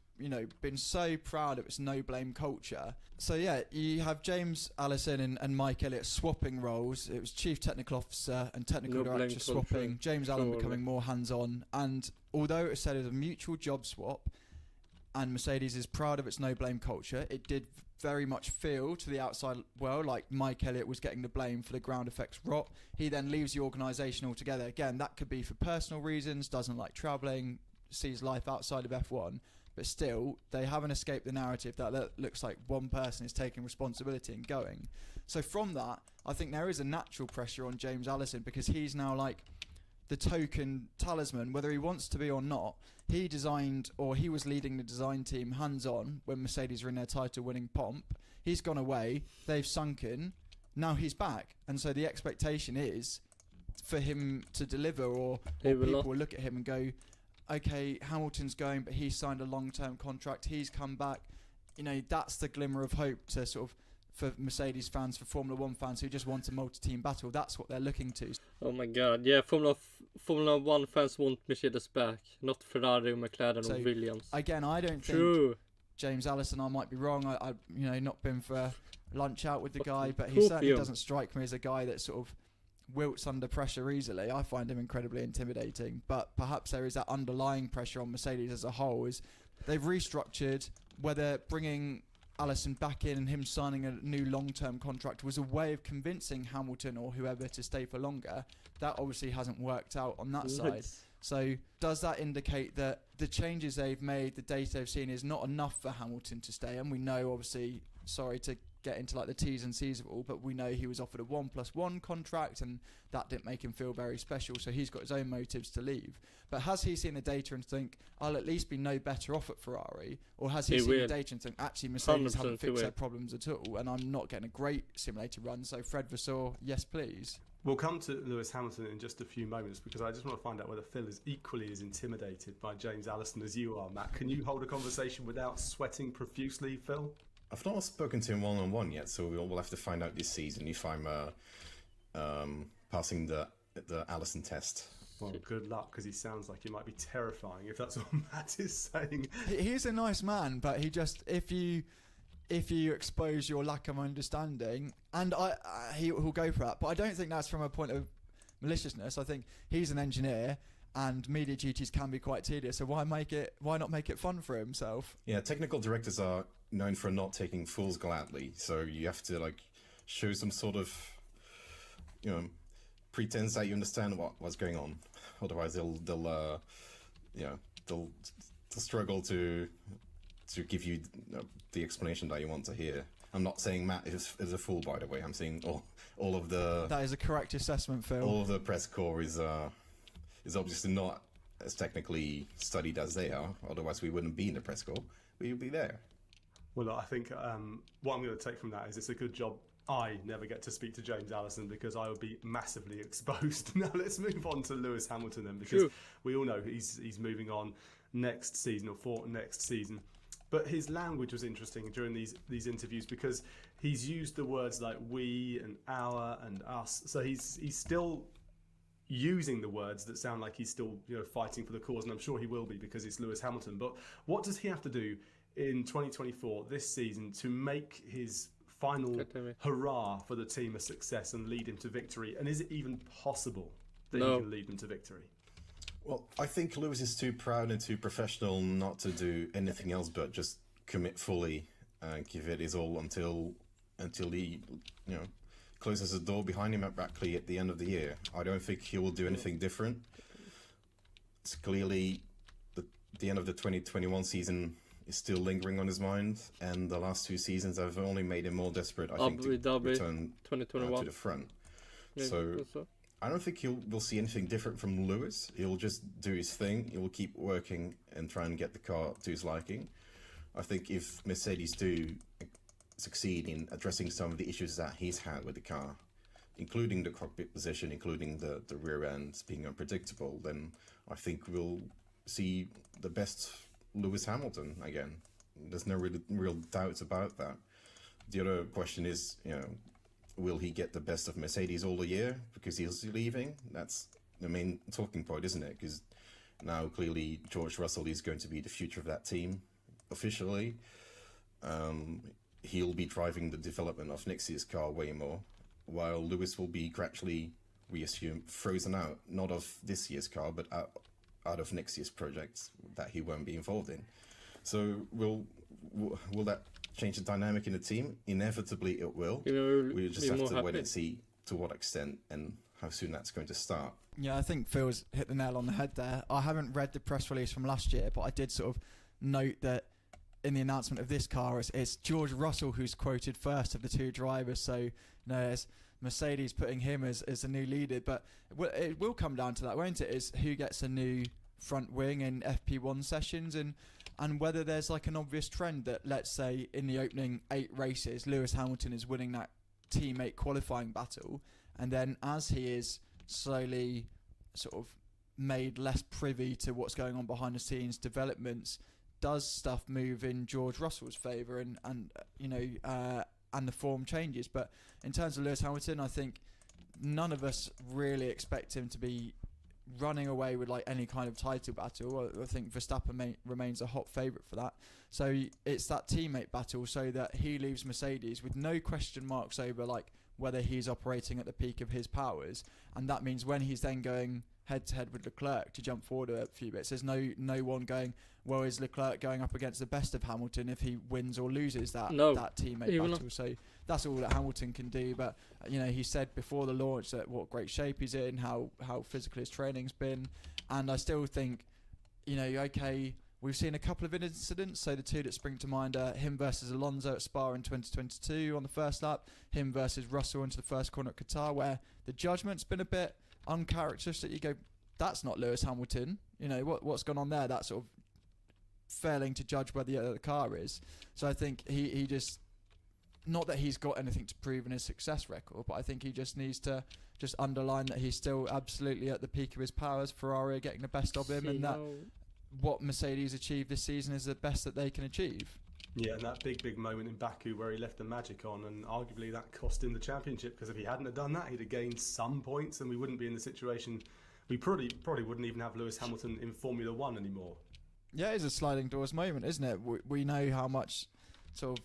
been so proud of its no-blame culture, so yeah, you have James Allison and Mike Elliott swapping roles. It was chief technical officer and technical director swapping. James Allen becoming more hands-on, and although it was said as a mutual job swap, and Mercedes is proud of its no-blame culture, it did very much feel to the outside world like Mike Elliott was getting the blame for the ground effects rot. He then leaves the organisation altogether. Again, that could be for personal reasons, doesn't like travelling, sees life outside of F1, but still, they haven't escaped the narrative that looks like one person is taking responsibility and going. So from that, I think there is a natural pressure on James Allison because he's now like the token talisman, whether he wants to be or not. He designed, or he was leading the design team hands-on when Mercedes were in their title-winning pomp. He's gone away, they've sunken, now he's back. And so the expectation is for him to deliver, or people will look at him and go, okay, Hamilton's going, but he signed a long-term contract, he's come back. That's the glimmer of hope to sort of, for Mercedes fans, for Formula 1 fans who just want a multi-team battle. That's what they're looking to. Oh my god, yeah, Formula 1 fans want Mercedes back, not Ferrari or McLaren or Williams. Again, I don't think James Allison, I might be wrong, I've not been for a lunch out with the guy, but he certainly doesn't strike me as a guy that sort of wilts under pressure easily. I find him incredibly intimidating, but perhaps there is that underlying pressure on Mercedes as a whole. Is they've restructured, whether bringing Allison back in and him signing a new long-term contract was a way of convincing Hamilton or whoever to stay for longer. That obviously hasn't worked out on that side. So does that indicate that the changes they've made, the data they've seen, is not enough for Hamilton to stay? And we know, obviously, sorry to get into like the T's and C's of it all, but we know he was offered a 1+1 contract and that didn't make him feel very special, so he's got his own motives to leave. But has he seen the data and think, I'll at least be no better off at Ferrari? Or has he seen the data and think, actually Mercedes haven't fixed their problems at all and I'm not getting a great simulator run, so Fred Vasseur, yes please. We'll come to Lewis Hamilton in just a few moments because I just want to find out whether Phil is equally as intimidated by James Allison as you are, Matt. Can you hold a conversation without sweating profusely, Phil? I've not spoken to him one-on-one yet, so we'll have to find out this season if I'm passing the Allison test. Well, good luck, because he sounds like he might be terrifying, if that's what Matt is saying. He's a nice man, but he just, if you expose your lack of understanding, and he'll go for that. But I don't think that's from a point of maliciousness. I think he's an engineer, and media duties can be quite tedious. So why not make it fun for himself? Yeah, technical directors are known for not taking fools gladly. So you have to show some sort of pretense that you understand what's going on. Otherwise, they'll struggle to give you the explanation that you want to hear. I'm not saying Matt is a fool, by the way. I'm saying all of the... That is a correct assessment, Phil. All of the press corps is obviously not as technically studied as they are. Otherwise, we wouldn't be in the press corps. We'd be there. Well, I think what I'm going to take from that is it's a good job I never get to speak to James Allison because I would be massively exposed. Now let's move on to Lewis Hamilton then, because we all know he's moving on next season or for next season. But his language was interesting during these interviews because he's used the words like we and our and us. So he's still using the words that sound like he's still fighting for the cause, and I'm sure he will be because it's Lewis Hamilton. But what does he have to do in 2024 this season to make his final hurrah for the team a success and lead him to victory? And is it even possible that he can lead them to victory? Well, I think Lewis is too proud and too professional not to do anything else but just commit fully and give it his all until he closes the door behind him at Brackley at the end of the year. I don't think he will do anything different. It's clearly the end of the 2021 season is still lingering on his mind, and the last 2 seasons have only made him more desperate, I think, to return 2021 to the front. Yeah, So I don't think we'll see anything different from Lewis. He'll just do his thing. He'll keep working and try and get the car to his liking. I think if Mercedes do succeed in addressing some of the issues that he's had with the car, including the cockpit position, including the rear ends being unpredictable, then I think we'll see the best Lewis Hamilton again. There's no real doubts about that. The other question is, will he get the best of Mercedes all the year because he's leaving? That's the main talking point, isn't it? Because now clearly George Russell is going to be the future of that team officially. He'll be driving the development of next year's car way more, while Lewis will be gradually, we assume, frozen out, not of this year's car, but out of next year's projects that he won't be involved in. So will that change the dynamic in the team? Inevitably it will. We just have to wait and see to what extent and how soon that's going to start. Yeah, I think Phil's hit the nail on the head there. I haven't read the press release from last year, but I did sort of note that in the announcement of this car, it's George Russell who's quoted first of the 2 drivers. So, it's Mercedes putting him as a new leader. But it will come down to that, won't it? Is who gets a new front wing in FP1 sessions, and whether there's like an obvious trend that, let's say, in the opening 8 races, Lewis Hamilton is winning that teammate qualifying battle, and then as he is slowly sort of made less privy to what's going on behind the scenes developments, does stuff move in George Russell's favour, and the form changes. But in terms of Lewis Hamilton, I think none of us really expect him to be running away with like any kind of title battle. I think Verstappen remains a hot favourite for that. So it's that teammate battle, so that he leaves Mercedes with no question marks over like whether he's operating at the peak of his powers, and that means when he's then going head to head with Leclerc to jump forward a few bits, there's no one going, well, is Leclerc going up against the best of Hamilton if he wins or loses that teammate battle? So that's all that Hamilton can do. But he said before the launch that what great shape he's in, how physical his training's been, and I still think, okay, we've seen a couple of incidents. So the 2 that spring to mind are him versus Alonso at Spa in 2022 on the first lap, him versus Russell into the first corner at Qatar, where the judgment's been a bit uncharacteristic. You go, that's not Lewis Hamilton. What's gone on there? That sort of failing to judge where the car is. So I think he just, not that he's got anything to prove in his success record, but I think he just needs to just underline that he's still absolutely at the peak of his powers. Ferrari are getting the best of him, and that what Mercedes achieved this season is the best that they can achieve. Yeah, and that big moment in Baku where he left the magic on, and arguably that cost him the championship, because if he hadn't have done that, he'd have gained some points, and we wouldn't be in the situation. We probably wouldn't even have Lewis Hamilton in Formula One anymore. Yeah, it's a sliding doors moment, isn't it? We know how much sort of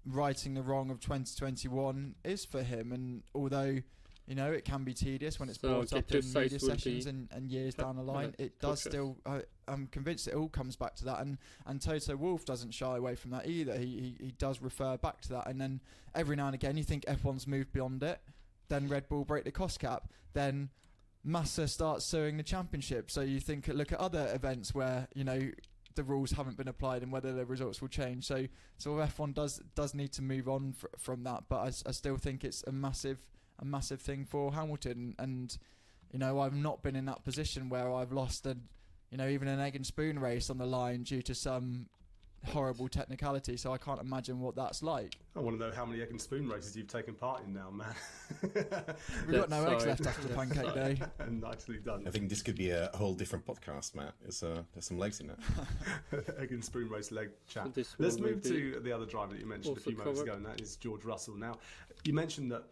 righting the wrong of 2021 is for him, and although it can be tedious when it's brought up in media sessions and years down the line, it does still. I'm convinced it all comes back to that, and Toto Wolff doesn't shy away from that either. He does refer back to that, and then every now and again you think F1's moved beyond it, then Red Bull break the cost cap, then Massa starts suing the championship. So you think, look at other events where the rules haven't been applied and whether the results will change. So F1 does need to move on from that, but I still think it's a massive thing for Hamilton. And I've not been in that position where I've lost even an egg and spoon race on the line due to some horrible technicality, so I can't imagine what that's like. I want to know how many egg and spoon races you've taken part in now, man. We've got no eggs left after Pancake Day. Nicely done. I think this could be a whole different podcast, Matt. There's some legs in it. Egg and spoon race leg chat. Let's move to the other driver that you mentioned a few moments ago, and that is George Russell. Now, you mentioned that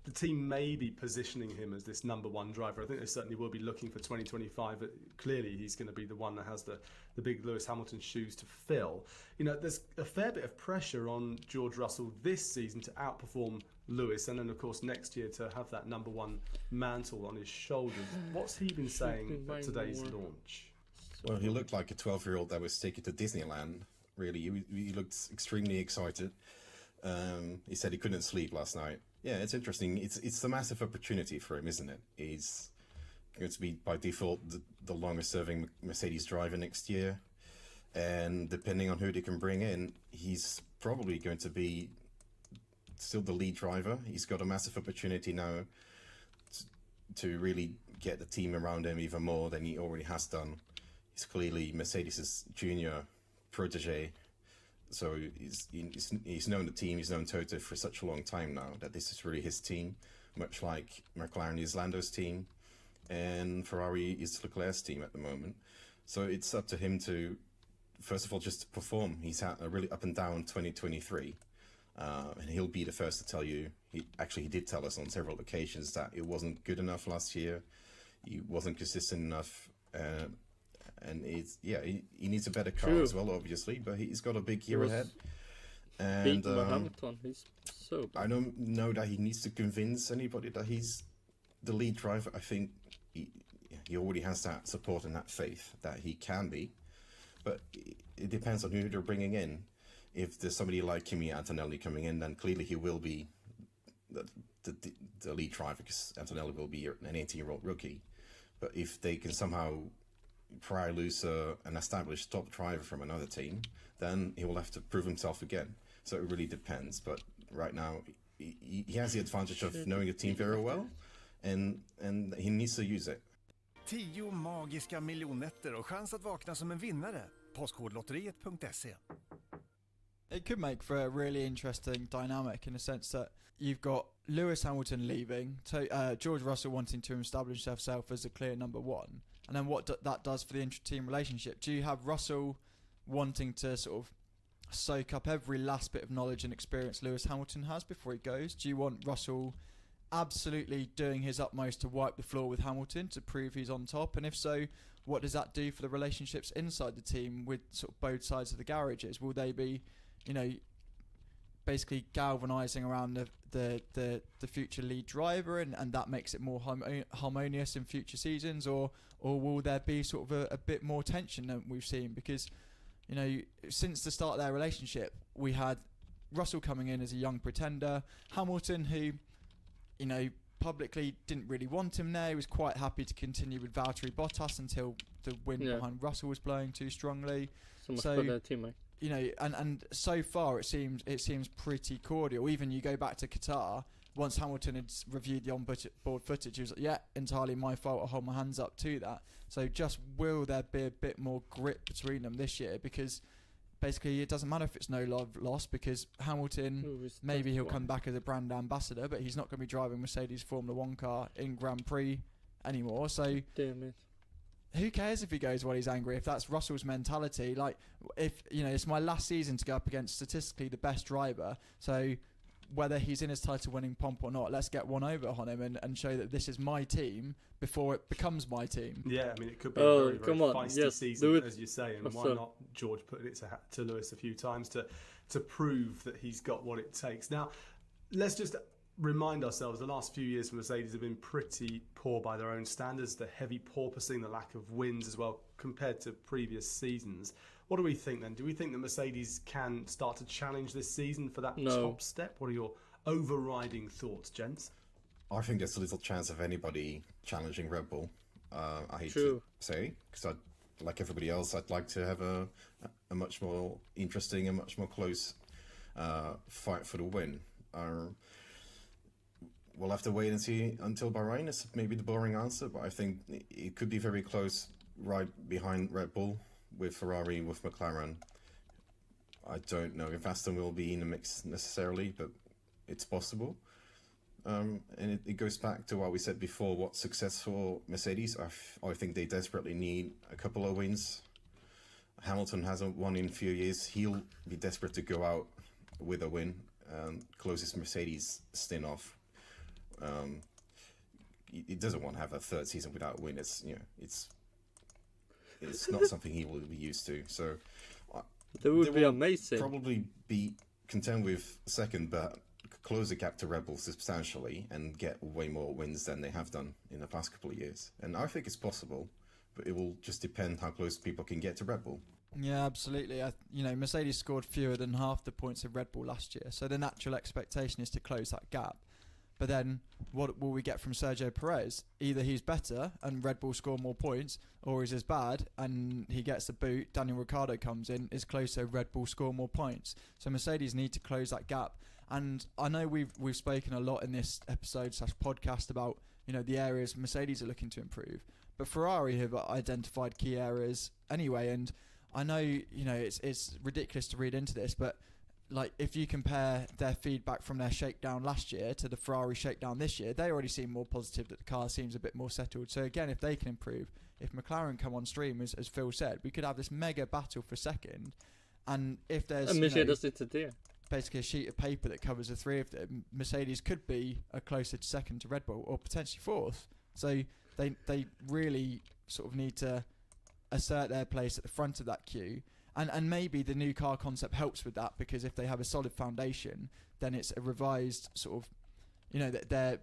the team may be positioning him as this number one driver. I think they certainly will be looking for 2025. But clearly, he's going to be the one that has the big Lewis Hamilton shoes to fill. There's a fair bit of pressure on George Russell this season to outperform Lewis, and then, of course, next year to have that number one mantle on his shoulders. What's he been saying at today's launch? Well, he looked like a 12-year-old that was taken to Disneyland, really. He looked extremely excited. He said he couldn't sleep last night. Yeah, it's interesting. It's a massive opportunity for him, isn't it? He's going to be by default the longest serving Mercedes driver next year. And depending on who they can bring in, he's probably going to be still the lead driver. He's got a massive opportunity now to really get the team around him even more than he already has done. He's clearly Mercedes' junior protege. So he's known the team, he's known Toto for such a long time now that this is really his team, much like Mclaren is Lando's team and Ferrari is Leclerc's team at the moment. So it's up to him to, first of all, just to perform. He's had a really up and down 2023, and he'll be the first to tell you, he did tell us on several occasions that it wasn't good enough last year, he wasn't consistent enough, and he needs a better car as well, obviously, but he's got a big year ahead. And Hamilton, he's so bad. I don't know that he needs to convince anybody that he's the lead driver. I think he already has that support and that faith that he can be, but it depends on who they're bringing in. If there's somebody like Kimi Antonelli coming in, then clearly he will be the lead driver, because Antonelli will be an 18-year-old rookie. But if they can somehow pry loose an established top driver from another team, then he will have to prove himself again. So it really depends. But right now, he has the advantage of knowing the team very well, and he needs to use it. 10 magiska miljonätter och chans att vakna som en vinnare. Postkodlotteriet.se. It could make for a really interesting dynamic in the sense that you've got Lewis Hamilton leaving, George Russell wanting to establish himself as a clear number one, and then what that does for the intra-team relationship. Do you have Russell wanting to sort of soak up every last bit of knowledge and experience Lewis Hamilton has before he goes? Do you want Russell absolutely doing his utmost to wipe the floor with Hamilton to prove he's on top? And if so, what does that do for the relationships inside the team with sort of both sides of the garages? Will they be, basically galvanising around the future lead driver, and that makes it more harmonious in future seasons, or will there be sort of a bit more tension than we've seen? Because since the start of their relationship, we had Russell coming in as a young pretender, Hamilton who publicly didn't really want him there. He was quite happy to continue with Valtteri Bottas until the wind behind Russell was blowing too strongly. So much for their teammate. And so far it seems pretty cordial. Even you go back to Qatar, once Hamilton had reviewed the on-board footage, he was like, yeah, entirely my fault, I'll hold my hands up to that. So just will there be a bit more grit between them this year? Because basically it doesn't matter if it's no love lost, because Hamilton, maybe he'll come back as a brand ambassador, but he's not going to be driving Mercedes Formula 1 car in Grand Prix anymore. So damn it. Who cares if he goes while he's angry? If that's Russell's mentality, like, if it's my last season to go up against statistically the best driver, so whether he's in his title winning pomp or not, let's get one over on him and show that this is my team before it becomes my team. Yeah, I mean, it could be a very feisty season, as you say, and why not George putting it to Lewis a few times to prove that he's got what it takes. Now, let's just remind ourselves, the last few years for Mercedes have been pretty poor by their own standards. The heavy porpoising, the lack of wins as well compared to previous seasons. What do we think then? Do we think that Mercedes can start to challenge this season for that top step? What are your overriding thoughts, gents? I think there's a little chance of anybody challenging Red Bull. I hate to say, because like everybody else, I'd like to have a much more interesting and much more close fight for the win. We'll have to wait and see until Bahrain. It's maybe the boring answer, but I think it could be very close, right behind Red Bull, with Ferrari, with McLaren. I don't know if Aston will be in the mix necessarily, but it's possible. And it goes back to what we said before, what's success for Mercedes. I think they desperately need a couple of wins. Hamilton hasn't won in a few years. He'll be desperate to go out with a win and close his Mercedes stint off. He doesn't want to have a third season without a win. It's not something he will be used to. So that would be amazing. Probably be content with second, but close the gap to Red Bull substantially and get way more wins than they have done in the past couple of years. And I think it's possible, but it will just depend how close people can get to Red Bull. Yeah, absolutely. Mercedes scored fewer than half the points of Red Bull last year, so the natural expectation is to close that gap. But then what will we get from Sergio Perez? Either he's better and Red Bull score more points, or he's as bad and he gets the boot, Daniel Ricciardo comes in, is closer, Red Bull score more points. So Mercedes need to close that gap. And I know we've spoken a lot in this episode/podcast about, you know, the areas Mercedes are looking to improve. But Ferrari have identified key areas anyway, and I know, you know, it's ridiculous to read into this, but like if you compare their feedback from their shakedown last year to the Ferrari shakedown this year, they already seem more positive that the car seems a bit more settled. So again, if they can improve, if McLaren come on stream, as Phil said, we could have this mega battle for second. And if there's basically a sheet of paper that covers the three of them, Mercedes could be a closer to second to Red Bull, or potentially fourth. So they really sort of need to assert their place at the front of that queue. And maybe the new car concept helps with that, because if they have a solid foundation, then it's a revised sort of, you know, they're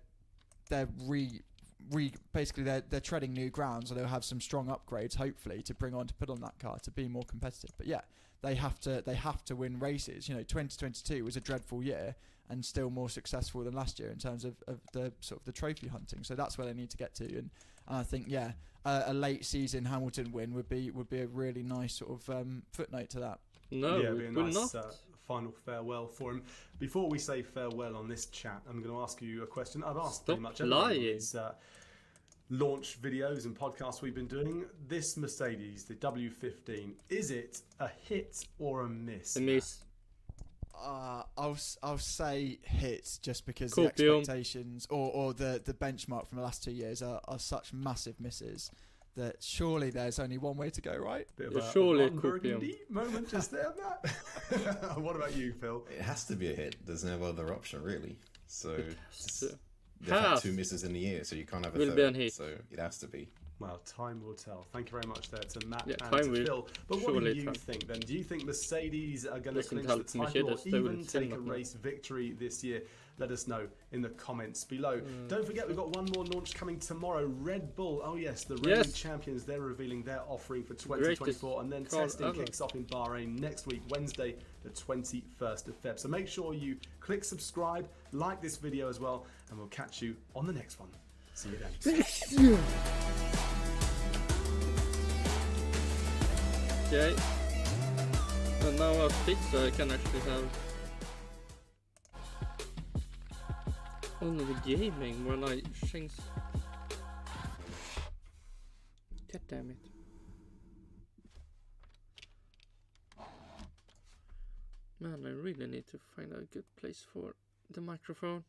basically they're treading new ground, so they'll have some strong upgrades hopefully to put on that car to be more competitive. But yeah, they have to win races. You know, 2022 was a dreadful year and still more successful than last year in terms of the sort of the trophy hunting. So that's where they need to get to, and I think a late season Hamilton win would be a really nice sort of footnote to that. No, yeah, it'd be a nice final farewell for him. Before we say farewell on this chat, I'm going to ask you a question. I've asked pretty much everyone these launch videos and podcasts we've been doing. This Mercedes, the W15, is it a hit or a miss? A miss. I'll say hit, just because the expectations or the benchmark from the last 2 years are such massive misses that surely there's only one way to go, right? Bit of a Burgundy moment just there, Matt. What about you, Phil? It has to be a hit. There's no other option, really. So they've had 2 misses in the year, so you can't have a third. So it has to be. Well, time will tell. Thank you very much there to Matt and to Phil. But what do you think then? Do you think Mercedes are going to clinch the title or even take a race victory this year? Let us know in the comments below. Don't forget, we've got one more launch coming tomorrow. Red Bull, oh yes, the reigning champions, they're revealing their offering for 2024. And then testing kicks off in Bahrain next week, Wednesday, the 21st of Feb. So make sure you click subscribe, like this video as well, and we'll catch you on the next one. See you then. Okay, and now I've fixed so I can actually have only the gaming when I change. God damn it. Man, I really need to find a good place for the microphone.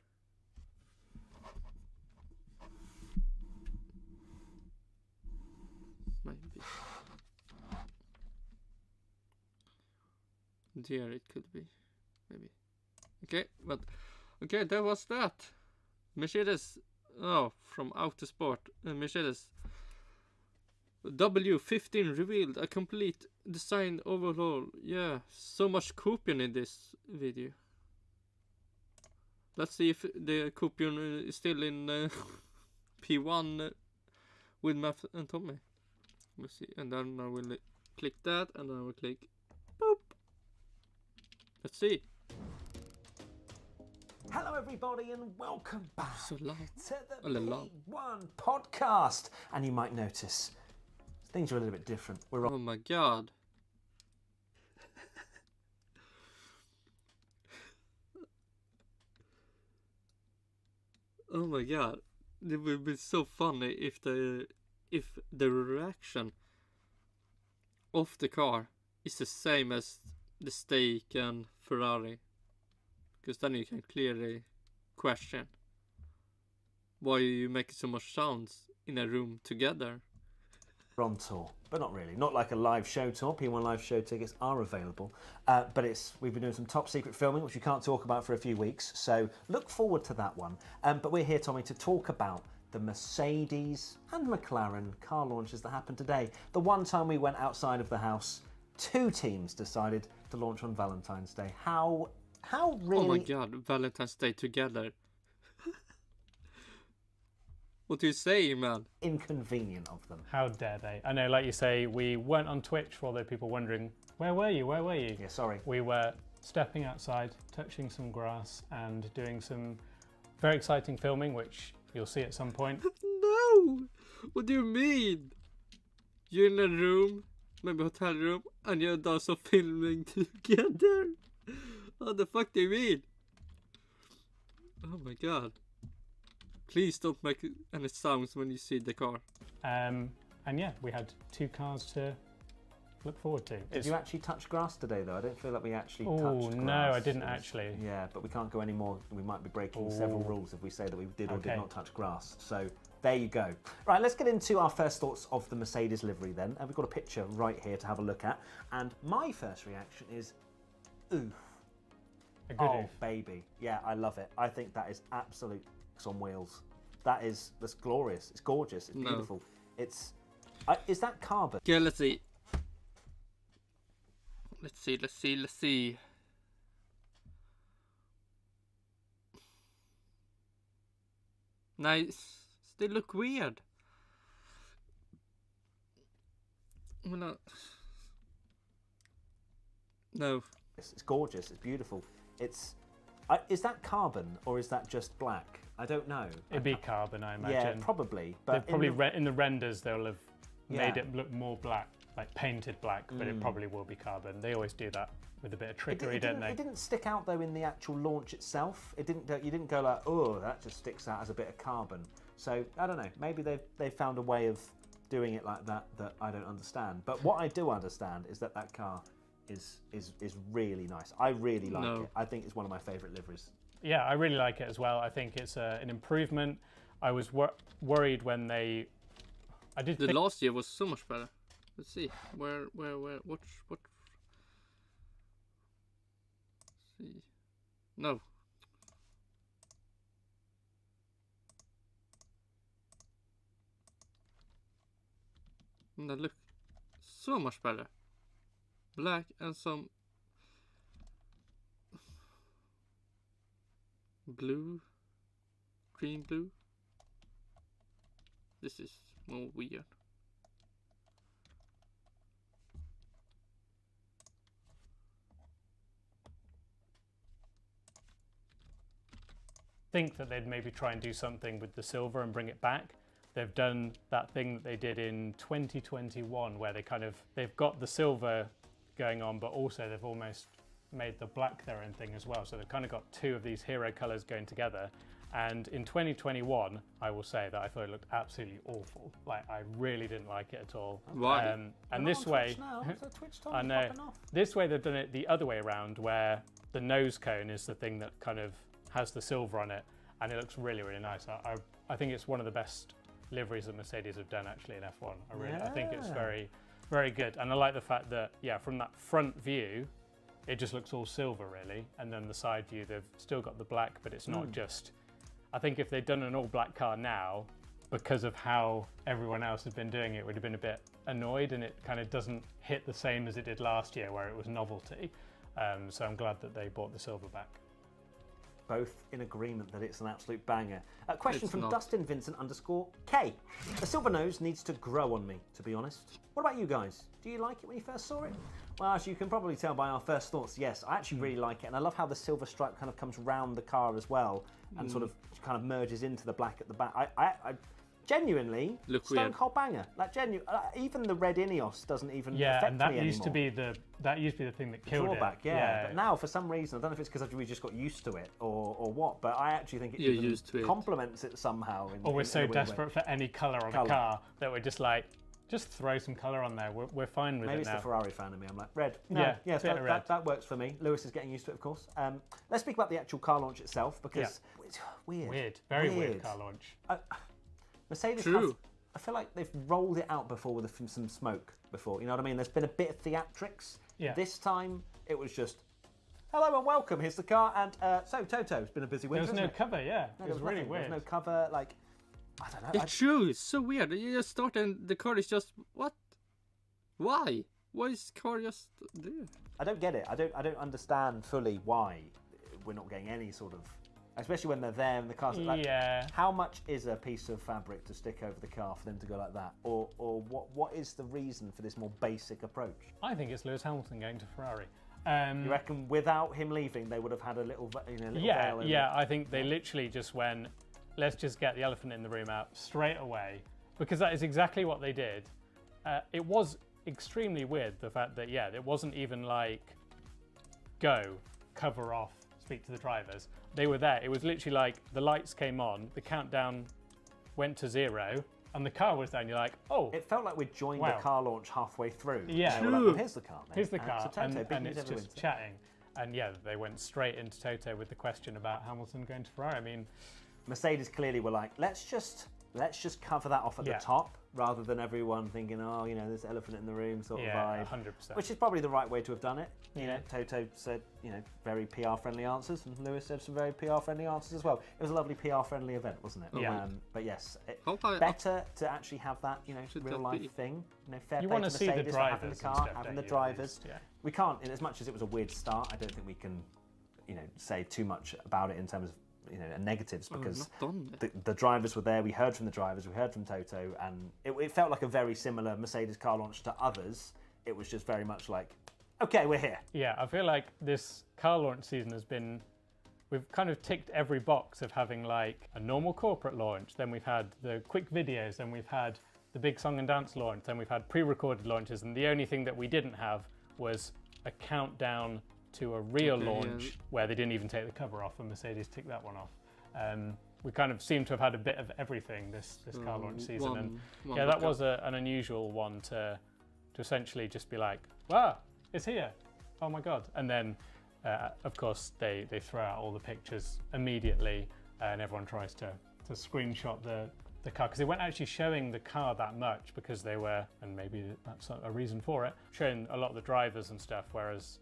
Might be. There it could be, maybe. Okay, but okay, that was that. Mercedes, from Autosport, Mercedes W15 revealed a complete design overhaul. Yeah, so much coupon in this video. Let's see if the coupon is still in P1 with Matt and Tommy. We'll see, and then I will click that, and then I will click boop. Let's see. Hello everybody and welcome back to the P1 podcast. And you might notice things are a little bit different. Oh my god. Oh my god. It would be so funny if the reaction of the car is the same as the Stake and Ferrari, because then you can clearly question why you make so much sounds in a room together. We're on tour, but not really. Not like a live show tour. P1 live show tickets are available, but we've been doing some top secret filming, which we can't talk about for a few weeks. So look forward to that one. But we're here, Tommy, to talk about the Mercedes and McLaren car launches that happened today. The one time we went outside of the house, 2 teams decided to launch on Valentine's Day. How really? Oh my god, Valentine's Day together. What do you say, man? Inconvenient of them. How dare they? I know, like you say, we weren't on Twitch for all those people wondering, where were you? Where were you? Yeah, sorry. We were stepping outside, touching some grass and doing some Very exciting filming, which you'll see at some point. No! What do you mean? You're in a room, maybe a hotel room, and you're also filming together? What the fuck do you mean? Oh my god. Please don't make any sounds when you see the car. And yeah, we had 2 cars to look forward to. Did you actually touch grass today, though? I don't feel like we actually touched grass. Oh, no, I didn't actually. Yeah, but we can't go any more. We might be breaking several rules if we say that we did or did not touch grass. So there you go. Right, let's get into our first thoughts of the Mercedes livery then. And we've got a picture right here to have a look at. And my first reaction is, oof. A good oof. Baby. Yeah, I love it. I think that is absolute on wheels. That's glorious. It's gorgeous. It's beautiful. It's... is that carbon? Yeah, let's see. Let's see. Nice. They look weird. No. It's gorgeous. It's beautiful. It's... is that carbon or is that just black? I don't know. It'd be carbon, I imagine. Yeah, probably. But in the renders, they'll have made it look more black, like painted black, but it probably will be carbon. They always do that with a bit of trickery, don't they? It didn't stick out though in the actual launch itself. It didn't. You didn't go like, oh, that just sticks out as a bit of carbon. So I don't know. Maybe they found a way of doing it like that I don't understand. But what I do understand is that car is really nice. I really like it. I think it's one of my favourite liveries. Yeah, I really like it as well. I think it's an improvement. I was worried when they... The last year was so much better. Let's see. What? See. No. That look so much better. Black and some blue, green blue. This is more weird. Think that they'd maybe try and do something with the silver and bring it back. They've done that thing that they did in 2021 where they've got the silver going on, but also they've almost made the black their own thing as well. So they've kind of got 2 of these hero colors going together. And in 2021, I will say that I thought it looked absolutely awful. Like, I really didn't like it at all. Why? And this way, I know, this way they've done it the other way around, where the nose cone is the thing that kind of has the silver on it, and it looks really, really nice. I think it's one of the best liveries that Mercedes have done actually in F1. I think it's very, very good. And I like the fact that, from that front view, it just looks all silver really. And then the side view, they've still got the black, but it's not just... I think if they'd done an all black car now, because of how everyone else has been doing it, would have been a bit annoyed, and it kind of doesn't hit the same as it did last year where it was novelty. So I'm glad that they brought the silver back. Both in agreement that it's an absolute banger. A question from Dustin Vincent _K. The silver nose needs to grow on me, to be honest. What about you guys? Do you like it when you first saw it? Well, as you can probably tell by our first thoughts, yes, I actually really like it, and I love how the silver stripe kind of comes round the car as well, and sort of merges into the black at the back. I genuinely stone cold banger. Like even the red Ineos doesn't even affect and that me used anymore. That used to be the thing that killed drawback, it. Yeah. But now for some reason, I don't know if it's because we just got used to it or what, but I actually think it complements it somehow. Or we're so desperate for any colour on a car that we're just like, just throw some colour on there. We're fine with it now. Maybe it's the Ferrari fan in me. I'm like, red. Yes, that works for me. Lewis is getting used to it, of course. Let's speak about the actual car launch itself, because it's weird. Very weird car launch. Mercedes have, I feel like they've rolled it out before with some smoke before. You know what I mean? There's been a bit of theatrics. Yeah. This time it was just, hello and welcome. Here's the car. And so Toto, it's been a busy winter. There was no cover. Yeah, it was really weird. There's no cover. Like, I don't know. It's true. It's so weird. You just start and the car is just what? Why? Why is the car just there? I don't get it. I don't understand fully why we're not getting any sort of. Especially when they're there and the car's like, how much is a piece of fabric to stick over the car for them to go like that? Or what is the reason for this more basic approach? I think it's Lewis Hamilton going to Ferrari. You reckon without him leaving, they would have had a little, little yeah, veil over yeah. it? I think they literally just went, let's just get the elephant in the room out straight away, because that is exactly what they did. It was extremely weird, the fact that, it wasn't even like, go, cover off, speak to the drivers. They were there. It was literally like the lights came on, the countdown went to 0, and the car was there, and you're like, oh. It felt like we'd joined the car launch halfway through. Yeah. Like, well, here's the car, mate. Here's the car, So Toto, and it's just chatting. And they went straight into Toto with the question about Hamilton going to Ferrari. I mean, Mercedes clearly were like, let's just cover that off at the top, rather than everyone thinking, oh, there's elephant in the room sort of vibe. 100%. Which is probably the right way to have done it. Toto said, very PR-friendly answers, and Lewis said some very PR-friendly answers as well. It was a lovely PR-friendly event, wasn't it? Yeah. But yes, better to actually have that, real-life thing. Fair you play want to to see Mercedes the for having drivers the car, and stuff, having don't the you, drivers. at least, We can't, as much as it was a weird start, I don't think we can, say too much about it in terms of negatives, because the drivers were there. We heard from the drivers, we heard from Toto, and it felt like a very similar Mercedes car launch to others. It was just very much like, okay, we're here. Yeah, I feel like this car launch season has been, we've kind of ticked every box of having like a normal corporate launch, then we've had the quick videos, then we've had the big song and dance launch, then we've had pre-recorded launches, and the only thing that we didn't have was a countdown to a real launch where they didn't even take the cover off, and Mercedes ticked that one off. We kind of seem to have had a bit of everything this car launch season, and that was an unusual one to essentially just be like, wow, it's here, oh my god. And then of course they throw out all the pictures immediately, and everyone tries to screenshot the car, because they weren't actually showing the car that much, because they were, and maybe that's a reason for it, showing a lot of the drivers and stuff, whereas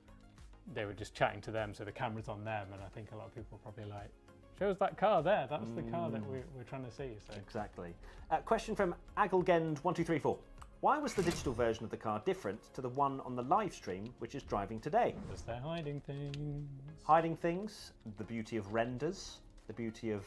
they were just chatting to them, so the camera's on them, and I think a lot of people are probably like, show us that car there, that's the car that we're trying to see. So. Exactly. Question from Agelgend1234. Why was the digital version of the car different to the one on the live stream, which is driving today? Because they're hiding things. Hiding things, the beauty of renders, the beauty of...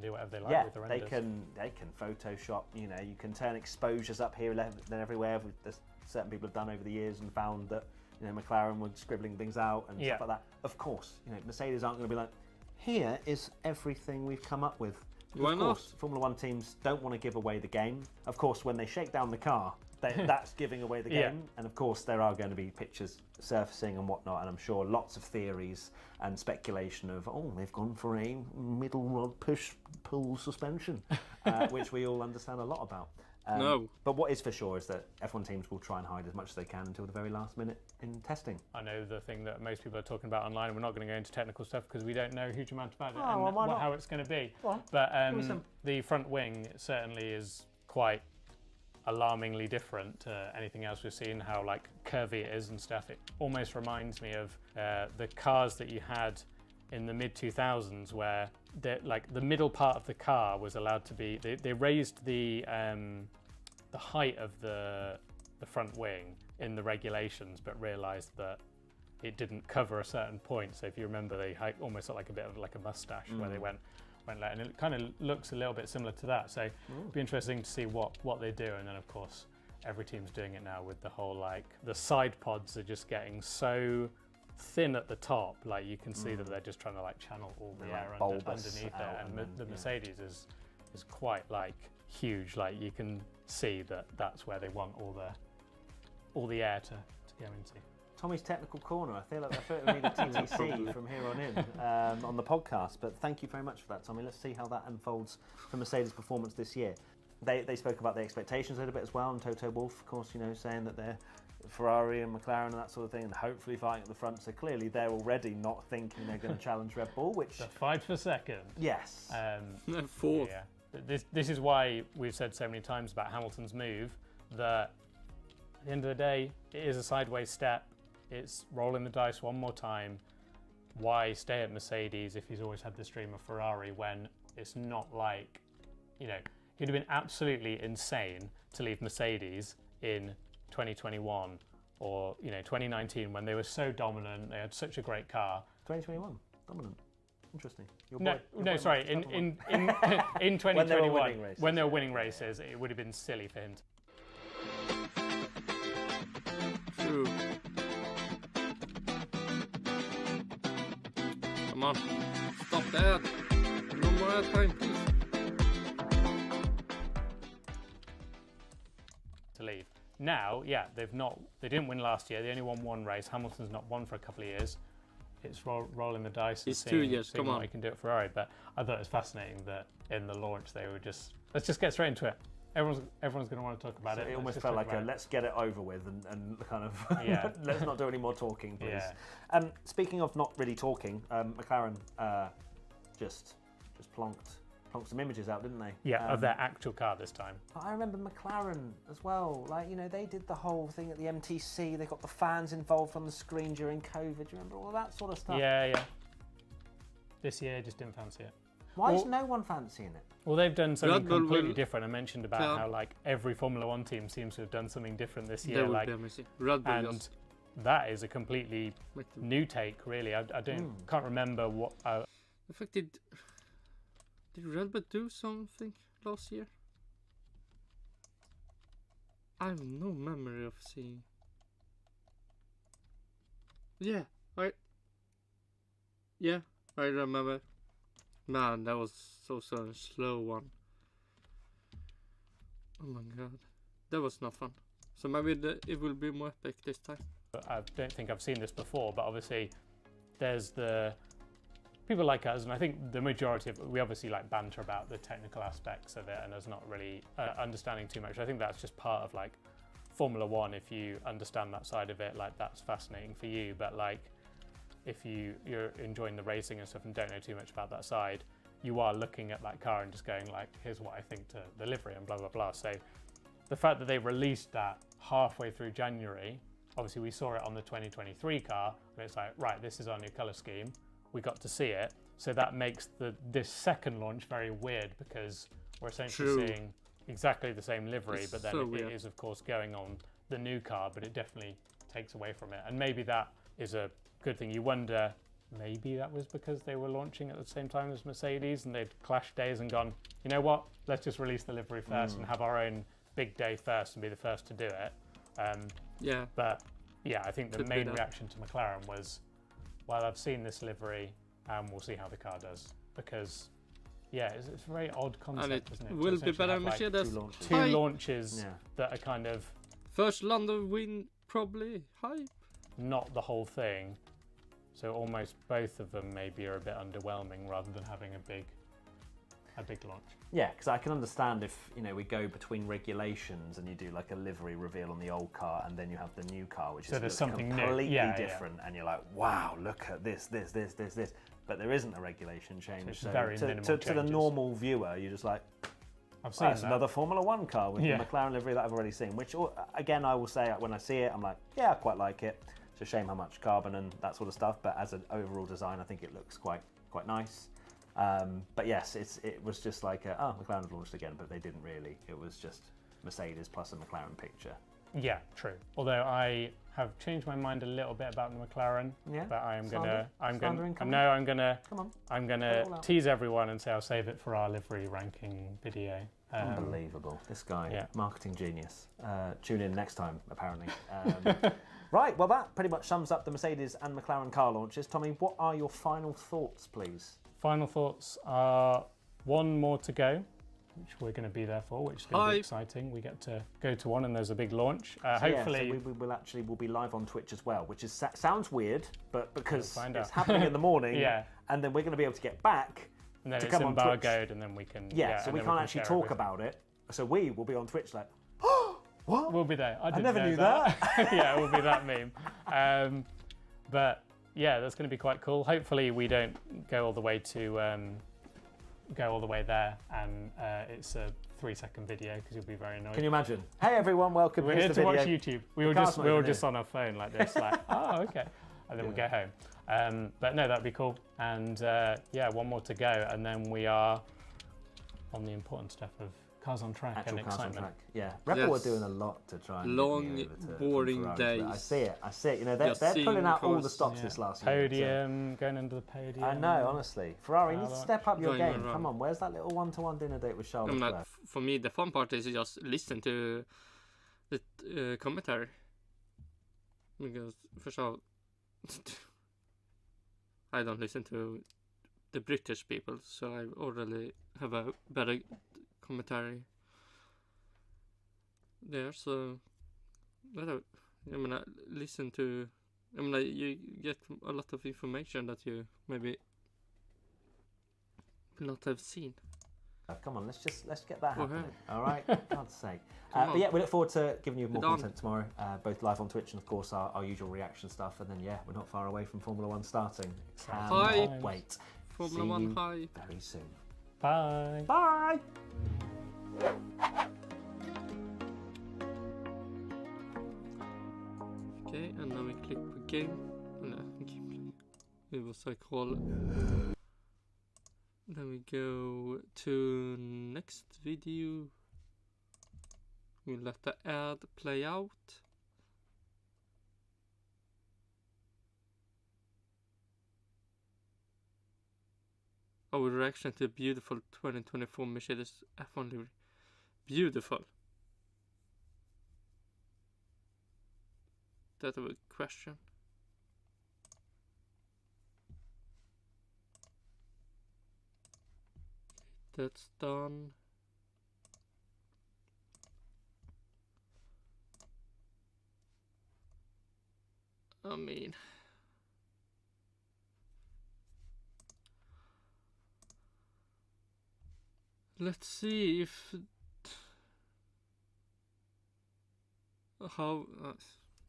do whatever they like with the renders. They can Photoshop, you can turn exposures up here and everywhere. There's certain people have done over the years and found that McLaren were scribbling things out and stuff like that. Of course, Mercedes aren't going to be like, here is everything we've come up with. Why of course, not? Formula One teams don't want to give away the game. Of course, when they shake down the car, that's giving away the game. And of course, there are going to be pictures surfacing and whatnot, and I'm sure lots of theories and speculation of, they've gone for a middle rod push-pull suspension, which we all understand a lot about. No. But what is for sure is that F1 teams will try and hide as much as they can until the very last minute in testing. I know the thing that most people are talking about online, and we're not going to go into technical stuff because we don't know a huge amount about it and how it's going to be. But the front wing certainly is quite alarmingly different to anything else we've seen, how like curvy it is and stuff. It almost reminds me of the cars that you had in the mid-2000s, where the middle part of the car was allowed to be, they raised the height of the front wing in the regulations, but realised that it didn't cover a certain point. So if you remember, they almost looked like a bit of like a mustache where they went there, and it kind of looks a little bit similar to that. So it'd be interesting to see what they do. And then of course every team's doing it now with the whole the side pods are just getting so thin at the top, like you can see that they're just trying to channel all the air underneath it, and the Mercedes is quite huge. You can see that's where they want all the air to go into. Tommy's technical corner. I feel like we need a TTC from here on in on the podcast. But thank you very much for that, Tommy. Let's see how that unfolds for Mercedes' performance this year. They spoke about the expectations a little bit as well, and Toto Wolff, of course, saying that they're Ferrari and McLaren and that sort of thing, and hopefully fighting at the front. So clearly they're already not thinking they're going to challenge Red Bull, which... The fight for second. Yes. Fourth. Yeah. This is why we've said so many times about Hamilton's move, that at the end of the day, it is a sideways step. It's rolling the dice one more time. Why stay at Mercedes if he's always had this dream of Ferrari, when it's not like, it'd have been absolutely insane to leave Mercedes in 2021 or 2019 when they were so dominant, they had such a great car. 2021 dominant, interesting. Sorry, in 2021 when they were winning races, it would have been silly for him to... True. on. Stop that. No more time, please. To leave. Now, yeah, they didn't win last year. They only won one race. Hamilton's not won for a couple of years. It's rolling the dice and It's seeing, 2 years, seeing come what on. he can do at Ferrari. But I thought it was fascinating that in the launch they were just, let's just get straight into it. Everyone's going to want to talk about So it. it almost felt like let's get it over with and kind of Yeah. let's not do any more talking, please. Yeah. Speaking of not really talking, McLaren just plonked some images out, didn't they? Yeah, of their actual car this time. I remember McLaren as well. Like, you know, they did the whole thing at the MTC. They got the fans involved on the screen during COVID. Do you remember all that sort of stuff? Yeah. This year, just didn't fancy it. Why is no one fancying it? Well, they've done something Red Bull completely will- different. I mentioned about how like every Formula One team seems to have done something different this year. That would like, be amazing. Red Bull and just that is a completely make them- new take, really. I can't remember what. In fact, did Red Bull do something last year? I have no memory of seeing. Yeah, I remember. Man, that was so a slow one. Oh my god, that was not fun. So maybe it will be more epic this time. I don't think I've seen this before, but obviously there's the people like us, and I think the majority of we obviously like banter about the technical aspects of it, and us not really understanding too much. I think that's just part of like Formula One. If you understand that side of it, like that's fascinating for you. But like if you're enjoying the racing and stuff and don't know too much about that side, you are looking at that car and just going like, here's what I think to the livery and blah blah blah. So the fact that they released that halfway through January, obviously we saw it on the 2023 car, and it's like, right, this is our new colour scheme. We got to see it, so that makes this second launch very weird because we're essentially seeing exactly the same livery, It's but then so it weird. is of course going on the new car, but it definitely takes away from it, and maybe that is a good thing. You wonder, maybe that was because they were launching at the same time as Mercedes and they'd clashed days and gone, you know what, let's just release the livery first and have our own big day first and be the first to do it. Yeah. But yeah, I think the Could be main that. reaction to McLaren was, well, I've seen this livery and we'll see how the car does. Because, yeah, it's a very odd concept, And it isn't it? to will be essentially better have, like, Mercedes. two Hype. launches Yeah. that are kind of First Lando win, probably. Hype. not the whole thing. So almost both of them maybe are a bit underwhelming rather than having a big launch. Yeah, because I can understand if, you know, we go between regulations and you do like a livery reveal on the old car and then you have the new car, which So is there's looks something new. completely Yeah, yeah. different, and you're like, wow, look at this. But there isn't a regulation change. it's So very to minimal the changes. normal viewer, you're just like, I've oh, seen it's that. another Formula One car with Yeah. the McLaren livery that I've already seen, which, again, I will say when I see it, I'm like, yeah, I quite like it. It's a shame how much carbon and that sort of stuff, but as an overall design, I think it looks quite nice. But yes, it was just like, McLaren have launched again, but they didn't really. It was just Mercedes plus a McLaren picture. Yeah, true. Although I have changed my mind a little bit about the McLaren. Yeah. But I'm Slander? Slandering gonna coming? Come on. I'm Go gonna all out. tease everyone and say I'll save it for our livery ranking video. Unbelievable. This guy, yeah. marketing genius. Tune in next time, apparently. Right, well, that pretty much sums up the Mercedes and McLaren car launches. Tommy, what are your final thoughts, please? Final thoughts are one more to go, which we're going to be there for, which is going to be Hype. exciting. We get to go to one and there's a big launch. So Hopefully, we'll be live on Twitch as well, which is sounds weird, but because We'll find it's out. happening in the morning, Yeah. and then we're going to be able to get back and then to it's come on Twitch. embargoed, and then we can. Yeah, so and we then can't can actually share talk everything. about it. So we will be on Twitch like, what? We'll be there. I didn't never know knew that. Yeah, we'll be that meme. But yeah, that's going to be quite cool. Hopefully, we don't go all the way there, and it's a 3-second video because you'll be very annoyed. Can you imagine? Hey everyone, welcome. We're Here's here the to watch video. YouTube. We The were car's just not we were even just on our phone like this, like oh okay, and then we go home. But no, that'd be cool. And yeah, one more to go, and then we are on the important stuff of cars on track Actual and cars on excitement. track. Yeah, Red Bull are Yes. doing a lot to try and Long, get me over to boring Ferrari, days. but I see it. You know, they're Just pulling seeing out all the cars. stops Yeah. this last year. Podium, going under the podium. I know, honestly. Ferrari needs to step up your Going game. around. Come on, where's that little one-to-one dinner date with Charles I'm Leclerc? not, for me, the fun part is just listen to the commentary. Because, first of all, I don't listen to the British people, so I already have a better commentary there. So I mean, listen to. I mean, you get a lot of information that you maybe not have seen. Come on, let's get that happening. All right, God's sake. Come But yeah, we look forward to giving you more Get on. content tomorrow, both live on Twitch and of course our usual reaction stuff. And then yeah, we're not far away from Formula 1 starting. Hi. Wait. Formula See 1 you hi. very soon. Bye. Bye. Okay, and now we click på game. No, gameplay. It was I call. Then we go to next video. We let the ad play out. Our reaction to beautiful 2024 Mercedes F1 livery. Beautiful. That was a question. That's done. I mean, let's see if how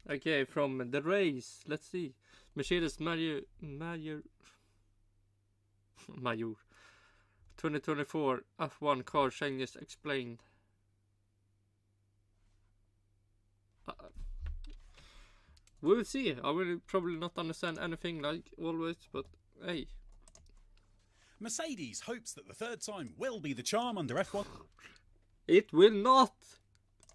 okay, from the race, let's see. Mercedes Major 2024 F1 car changes explained. We'll see. I will probably not understand anything like always, but hey. Mercedes hopes that the third time will be the charm under F1. It will not.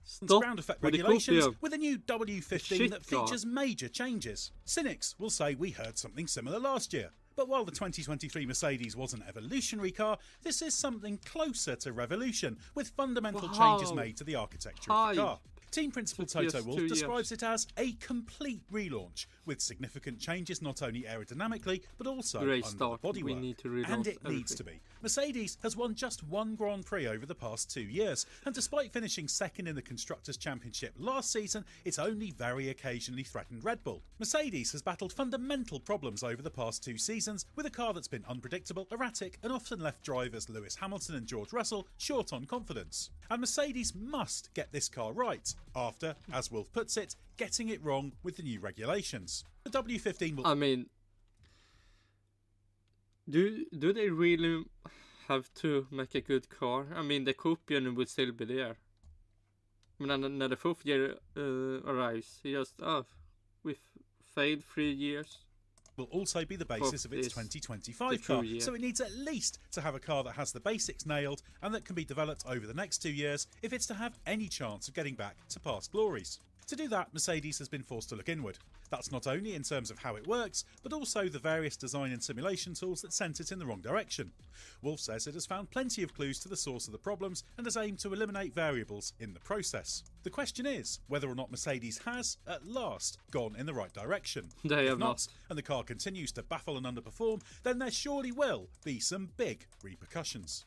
Stop ground effect with regulations the with a new W15 that features major changes. Cynics will say we heard something similar last year. But while the 2023 Mercedes was an evolutionary car, this is something closer to revolution, with fundamental changes made to the architecture of the car. Team principal Toto Wolff describes it as a complete relaunch, with significant changes not only aerodynamically, but also under the bodywork. And it needs to be. Mercedes has won just one Grand Prix over the past 2 years, and despite finishing second in the Constructors' Championship last season, it's only very occasionally threatened Red Bull. Mercedes has battled fundamental problems over the past 2 seasons, with a car that's been unpredictable, erratic, and often left drivers Lewis Hamilton and George Russell short on confidence. And Mercedes must get this car right, after, as Wolff puts it, getting it wrong with the new regulations. The W15 will... I mean, do they really have to make a good car? I mean, the Copian will still be there. I mean, när the 4th year arrives, he just, we've failed 3 years. Will also be the basis of its 2025 car, so it needs at least to have a car that has the basics nailed and that can be developed over the next 2 years if it's to have any chance of getting back to past glories. To do that, Mercedes has been forced to look inward. That's not only in terms of how it works, but also the various design and simulation tools that sent it in the wrong direction. Wolff says it has found plenty of clues to the source of the problems and has aimed to eliminate variables in the process. The question is whether or not Mercedes has, at last, gone in the right direction. They have If not, and the car continues to baffle and underperform, then there surely will be some big repercussions.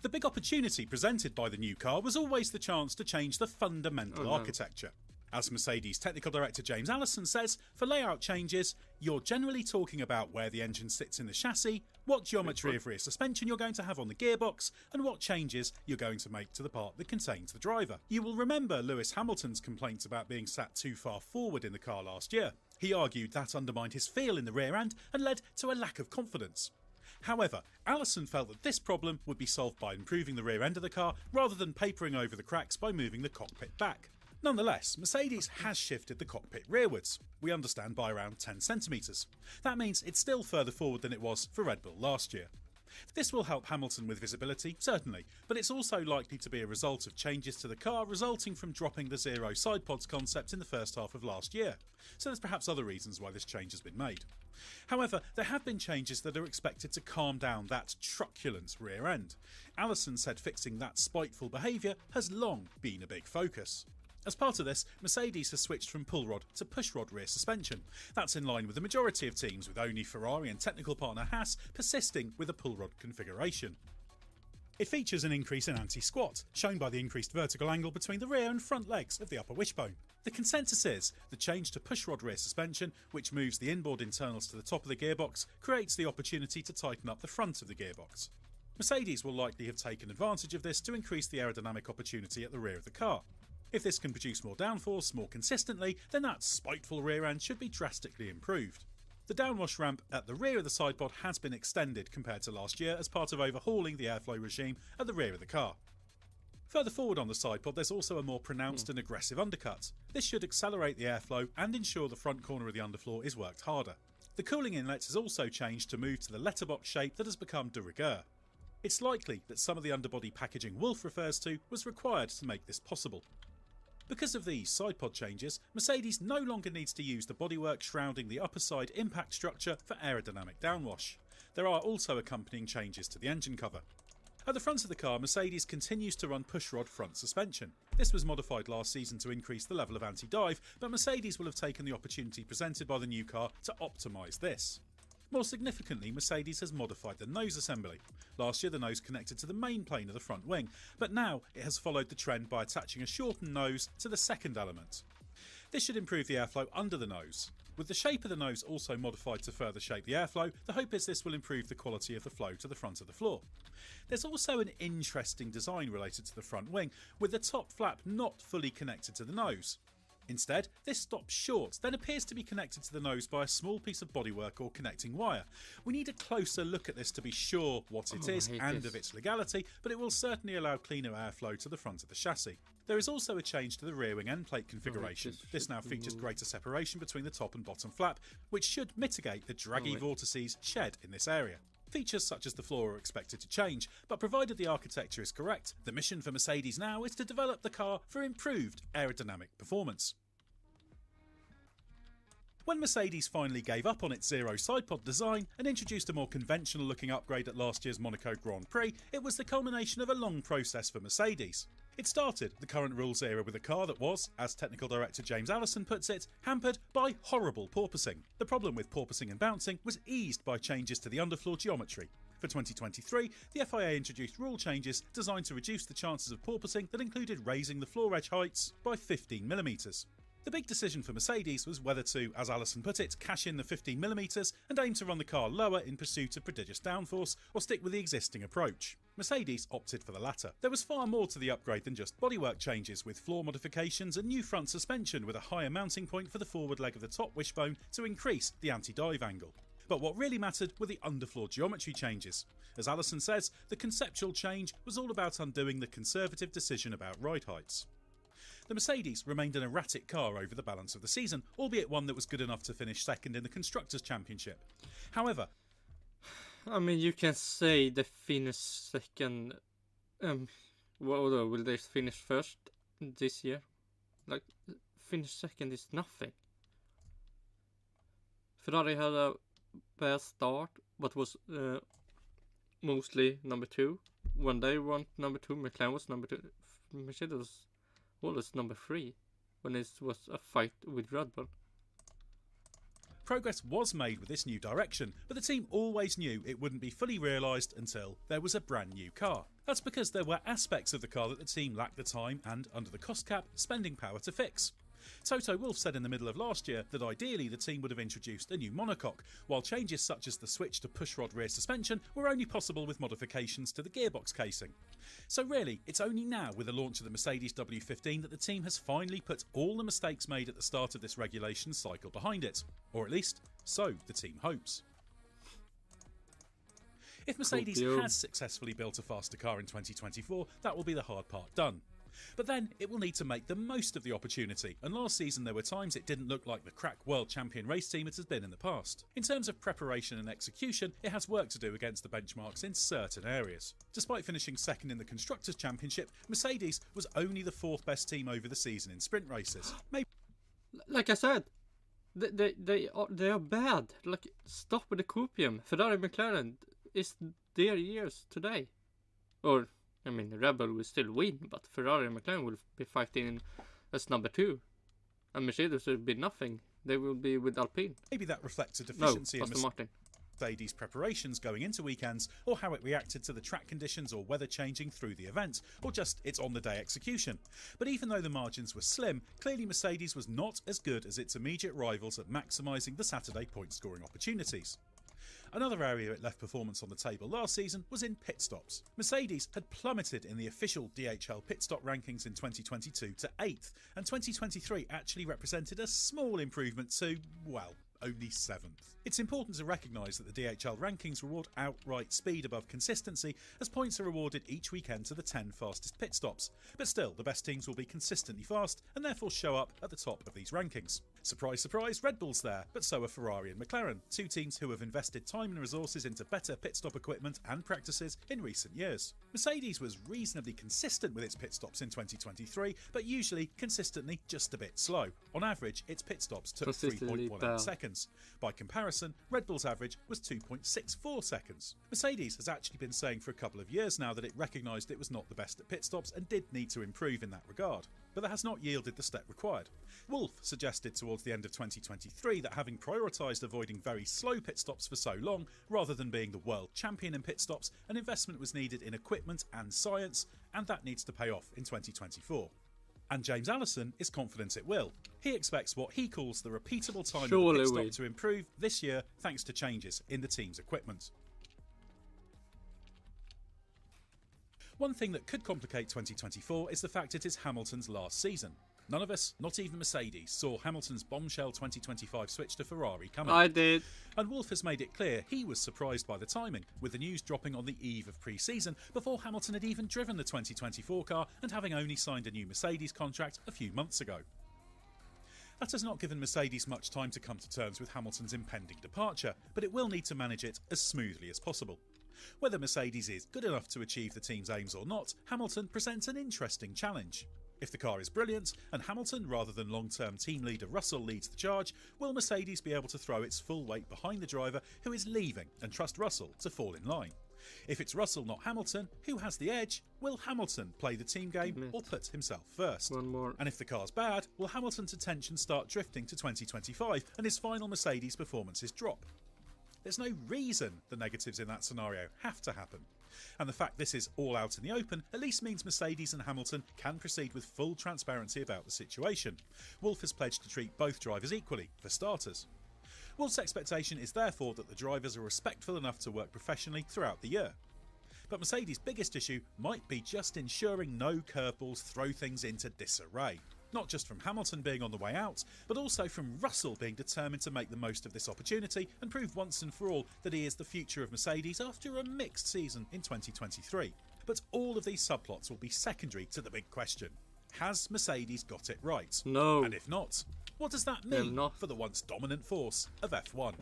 The big opportunity presented by the new car was always the chance to change the fundamental architecture. As Mercedes technical director James Allison says, for layout changes, you're generally talking about where the engine sits in the chassis, what geometry of rear suspension you're going to have on the gearbox, and what changes you're going to make to the part that contains the driver. You will remember Lewis Hamilton's complaints about being sat too far forward in the car last year. He argued that undermined his feel in the rear end and led to a lack of confidence. However, Allison felt that this problem would be solved by improving the rear end of the car rather than papering over the cracks by moving the cockpit back. Nonetheless, Mercedes has shifted the cockpit rearwards, we understand by around 10 centimetres. That means it's still further forward than it was for Red Bull last year. This will help Hamilton with visibility, certainly, but it's also likely to be a result of changes to the car resulting from dropping the zero side pods concept in the first half of last year. So there's perhaps other reasons why this change has been made. However, there have been changes that are expected to calm down that truculent rear end. Allison said fixing that spiteful behaviour has long been a big focus. As part of this, Mercedes has switched from pull rod to push rod rear suspension. That's in line with the majority of teams, with only Ferrari and technical partner Haas persisting with a pull rod configuration. It features an increase in anti-squat, shown by the increased vertical angle between the rear and front legs of the upper wishbone. The consensus is the change to push rod rear suspension, which moves the inboard internals to the top of the gearbox, creates the opportunity to tighten up the front of the gearbox. Mercedes will likely have taken advantage of this to increase the aerodynamic opportunity at the rear of the car. If this can produce more downforce more consistently, then that spiteful rear end should be drastically improved. The downwash ramp at the rear of the sidepod has been extended compared to last year as part of overhauling the airflow regime at the rear of the car. Further forward on the sidepod, there's also a more pronounced and aggressive undercut. This should accelerate the airflow and ensure the front corner of the underfloor is worked harder. The cooling inlet has also changed to move to the letterbox shape that has become de rigueur. It's likely that some of the underbody packaging Wolf refers to was required to make this possible. Because of these sidepod changes, Mercedes no longer needs to use the bodywork shrouding the upper side impact structure for aerodynamic downwash. There are also accompanying changes to the engine cover. At the front of the car, Mercedes continues to run pushrod front suspension. This was modified last season to increase the level of anti-dive, but Mercedes will have taken the opportunity presented by the new car to optimise this. More significantly, Mercedes has modified the nose assembly. Last year the nose connected to the main plane of the front wing, but now it has followed the trend by attaching a shortened nose to the second element. This should improve the airflow under the nose. With the shape of the nose also modified to further shape the airflow, the hope is this will improve the quality of the flow to the front of the floor. There's also an interesting design related to the front wing, with the top flap not fully connected to the nose. Instead, this stops short, then appears to be connected to the nose by a small piece of bodywork or connecting wire. We need a closer look at this to be sure what it is and of its legality, but it will certainly allow cleaner airflow to the front of the chassis. There is also a change to the rear wing end plate configuration. This now features greater separation between the top and bottom flap, which should mitigate the draggy vortices shed in this area. Features such as the floor are expected to change, but provided the architecture is correct, the mission for Mercedes now is to develop the car for improved aerodynamic performance. When Mercedes finally gave up on its zero sidepod design and introduced a more conventional looking upgrade at last year's Monaco Grand Prix, it was the culmination of a long process for Mercedes. It started the current rules era with a car that was, as technical director James Allison puts it, hampered by horrible porpoising. The problem with porpoising and bouncing was eased by changes to the underfloor geometry. For 2023, the FIA introduced rule changes designed to reduce the chances of porpoising that included raising the floor edge heights by 15mm. The big decision for Mercedes was whether to, as Allison put it, cash in the 15mm and aim to run the car lower in pursuit of prodigious downforce, or stick with the existing approach. Mercedes opted for the latter. There was far more to the upgrade than just bodywork changes, with floor modifications and new front suspension with a higher mounting point for the forward leg of the top wishbone to increase the anti-dive angle. But what really mattered were the underfloor geometry changes. As Allison says, the conceptual change was all about undoing the conservative decision about ride heights. The Mercedes remained an erratic car over the balance of the season, albeit one that was good enough to finish second in the Constructors' Championship. However, I mean, you can say they finished second. Well, will they finish first this year? Like, finish second is nothing. Ferrari had a bad start, but was mostly number 2. When they won number 2, McLaren was number 2. Mercedes was always number 3 when it was a fight with Red Bull. Progress was made with this new direction, but the team always knew it wouldn't be fully realised until there was a brand new car. That's because there were aspects of the car that the team lacked the time and, under the cost cap, spending power to fix. Toto Wolff said in the middle of last year that ideally the team would have introduced a new monocoque, while changes such as the switch to pushrod rear suspension were only possible with modifications to the gearbox casing. So really, it's only now with the launch of the Mercedes W15 that the team has finally put all the mistakes made at the start of this regulation cycle behind it. Or at least, so the team hopes. If Mercedes has successfully built a faster car in 2024, that will be the hard part done. But then it will need to make the most of the opportunity, and last season there were times it didn't look like the crack world champion race team it has been in the past. In terms of preparation and execution, it has work to do against the benchmarks in certain areas. Despite finishing second in the Constructors' Championship, Mercedes was only the 4th best team over the season in sprint races. Like I said, they are bad. Like, stop with the copium. Ferrari and McLaren is their years today. Or, I mean, Red Bull will still win, but Ferrari and McLaren will be fighting as number 2. And Mercedes will be nothing. They will be with Alpine. Maybe that reflects a deficiency in Aston Martin. Mercedes' preparations going into weekends, or how it reacted to the track conditions or weather changing through the event, or just its on-the-day execution. But even though the margins were slim, clearly Mercedes was not as good as its immediate rivals at maximising the Saturday point-scoring opportunities. Another area it left performance on the table last season was in pit stops. Mercedes had plummeted in the official DHL pit stop rankings in 2022 to 8th, and 2023 actually represented a small improvement to, well, only 7th. It's important to recognise that the DHL rankings reward outright speed above consistency, as points are awarded each weekend to the 10 fastest pit stops. But still, the best teams will be consistently fast and therefore show up at the top of these rankings. Surprise, surprise, Red Bull's there, but so are Ferrari and McLaren, 2 teams who have invested time and resources into better pit stop equipment and practices in recent years. Mercedes was reasonably consistent with its pit stops in 2023, but usually consistently just a bit slow. On average, its pit stops took 3.18 seconds. By comparison, Red Bull's average was 2.64 seconds. Mercedes has actually been saying for a couple of years now that it recognised it was not the best at pit stops and did need to improve in that regard, but that has not yielded the step required. Wolff suggested towards the end of 2023 that having prioritised avoiding very slow pit stops for so long, rather than being the world champion in pit stops, an investment was needed in equipment and science, and that needs to pay off in 2024. And James Allison is confident it will. He expects what he calls the repeatable time of the pit stop to improve this year thanks to changes in the team's equipment. One thing that could complicate 2024 is the fact it is Hamilton's last season. None of us, not even Mercedes, saw Hamilton's bombshell 2025 switch to Ferrari coming. I did. And Wolff has made it clear he was surprised by the timing, with the news dropping on the eve of pre-season before Hamilton had even driven the 2024 car and having only signed a new Mercedes contract a few months ago. That has not given Mercedes much time to come to terms with Hamilton's impending departure, but it will need to manage it as smoothly as possible. Whether Mercedes is good enough to achieve the team's aims or not, Hamilton presents an interesting challenge. If the car is brilliant, and Hamilton rather than long-term team leader Russell leads the charge, will Mercedes be able to throw its full weight behind the driver who is leaving and trust Russell to fall in line? If it's Russell, not Hamilton, who has the edge? Will Hamilton play the team game or put himself first? One more. And if the car's bad, will Hamilton's attention start drifting to 2025 and his final Mercedes performances drop? There's no reason the negatives in that scenario have to happen. And the fact this is all out in the open at least means Mercedes and Hamilton can proceed with full transparency about the situation. Wolff has pledged to treat both drivers equally, for starters. Wolff's expectation is therefore that the drivers are respectful enough to work professionally throughout the year. But Mercedes' biggest issue might be just ensuring no curveballs throw things into disarray. Not just from Hamilton being on the way out, but also from Russell being determined to make the most of this opportunity and prove once and for all that he is the future of Mercedes after a mixed season in 2023. But all of these subplots will be secondary to the big question. Has Mercedes got it right? No. And if not, what does that mean for the once dominant force of F1?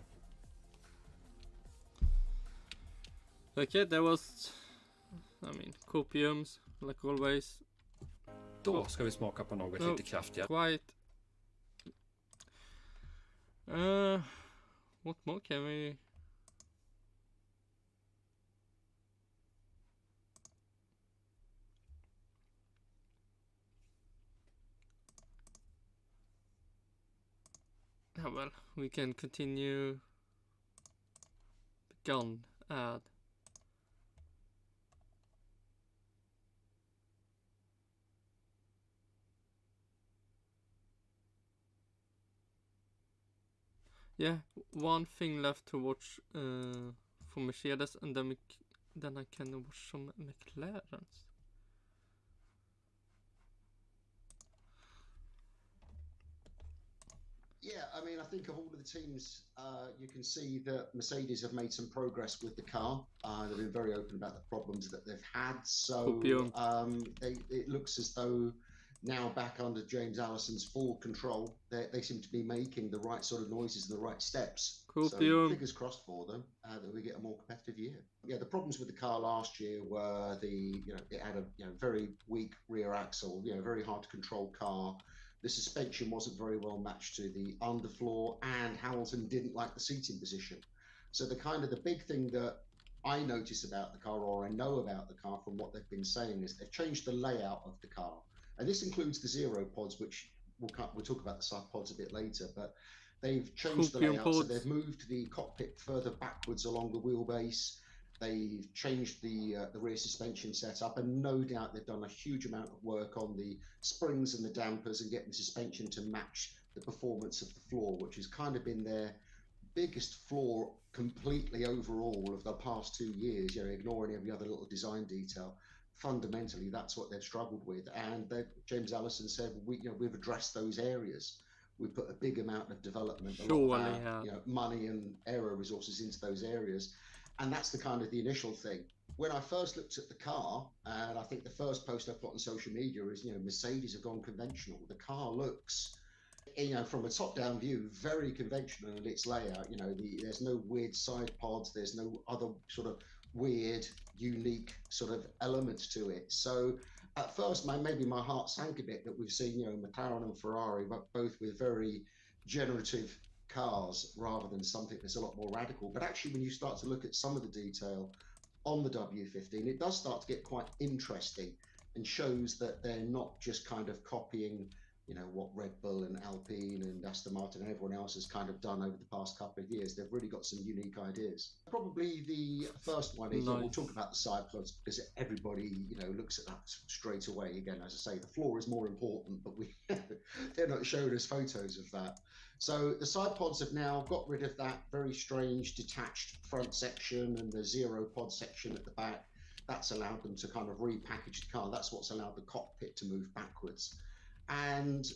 Okay, that was, copiums, like always. Då ska vi smaka på något lite kraftigare. Quite. What more can we... well, we can continue. Gun, add. Yeah, one thing left to watch for Mercedes, and then I can watch some McLarens. Yeah, I think of all of the teams, you can see that Mercedes have made some progress with the car. They've been very open about the problems that they've had. So it looks as though now back under James Allison's full control, they seem to be making the right sort of noises and the right steps. So fingers crossed for them that we get a more competitive year. Yeah, the problems with the car last year were it had a very weak rear axle, very hard to control car. The suspension wasn't very well matched to the underfloor, and Hamilton didn't like the seating position. So the big thing that I notice about the car, or I know about the car from what they've been saying, is they've changed the layout of the car. And this includes the zero pods, which we'll talk about the side pods a bit later, but they've changed the layout. So they've moved the cockpit further backwards along the wheelbase. They've changed the rear suspension setup, and no doubt they've done a huge amount of work on the springs and the dampers and getting the suspension to match the performance of the floor, which has kind of been their biggest flaw completely overall of the past 2 years, you know, ignoring every other little design detail. Fundamentally, that's what they've struggled with. And James Allison said, we've addressed those areas. We put a big amount of development, a lot of our, money and aero resources into those areas. And that's the kind of the initial thing. When I first looked at the car, and I think the first post I put on social media is, Mercedes have gone conventional. The car looks, from a top-down view, very conventional in its layout. There's no weird side pods. There's no other sort of weird, unique sort of elements to it. So at first, maybe my heart sank a bit that we've seen, McLaren and Ferrari, but both with very generative cars rather than something that's a lot more radical. But actually, when you start to look at some of the detail on the W15, it does start to get quite interesting and shows that they're not just kind of copying, what Red Bull and Alpine and Aston Martin and everyone else has kind of done over the past couple of years. They've really got some unique ideas. Probably the first one is, we'll talk about the side pods because everybody, looks at that straight away. Again, as I say, the floor is more important, but they're not showing us photos of that. So the side pods have now got rid of that very strange detached front section and the zero pod section at the back. That's allowed them to kind of repackage the car. That's what's allowed the cockpit to move backwards. And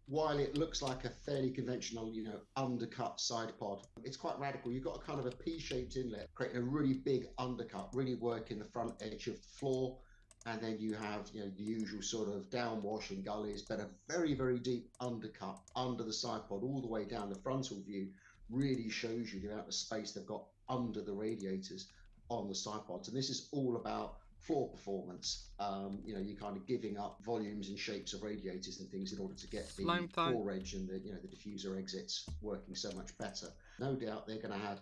while it looks like a fairly conventional, undercut side pod, it's quite radical. You've got a kind of a P-shaped inlet, creating a really big undercut, really working the front edge of the floor. And then you have, the usual sort of downwash and gullies, but a very, very deep undercut under the side pod, all the way down. The frontal view really shows you the amount of space they've got under the radiators on the side pods. And this is all about floor performance. You're kind of giving up volumes and shapes of radiators and things in order to get the floor edge and the diffuser exits working so much better. No doubt they're going to add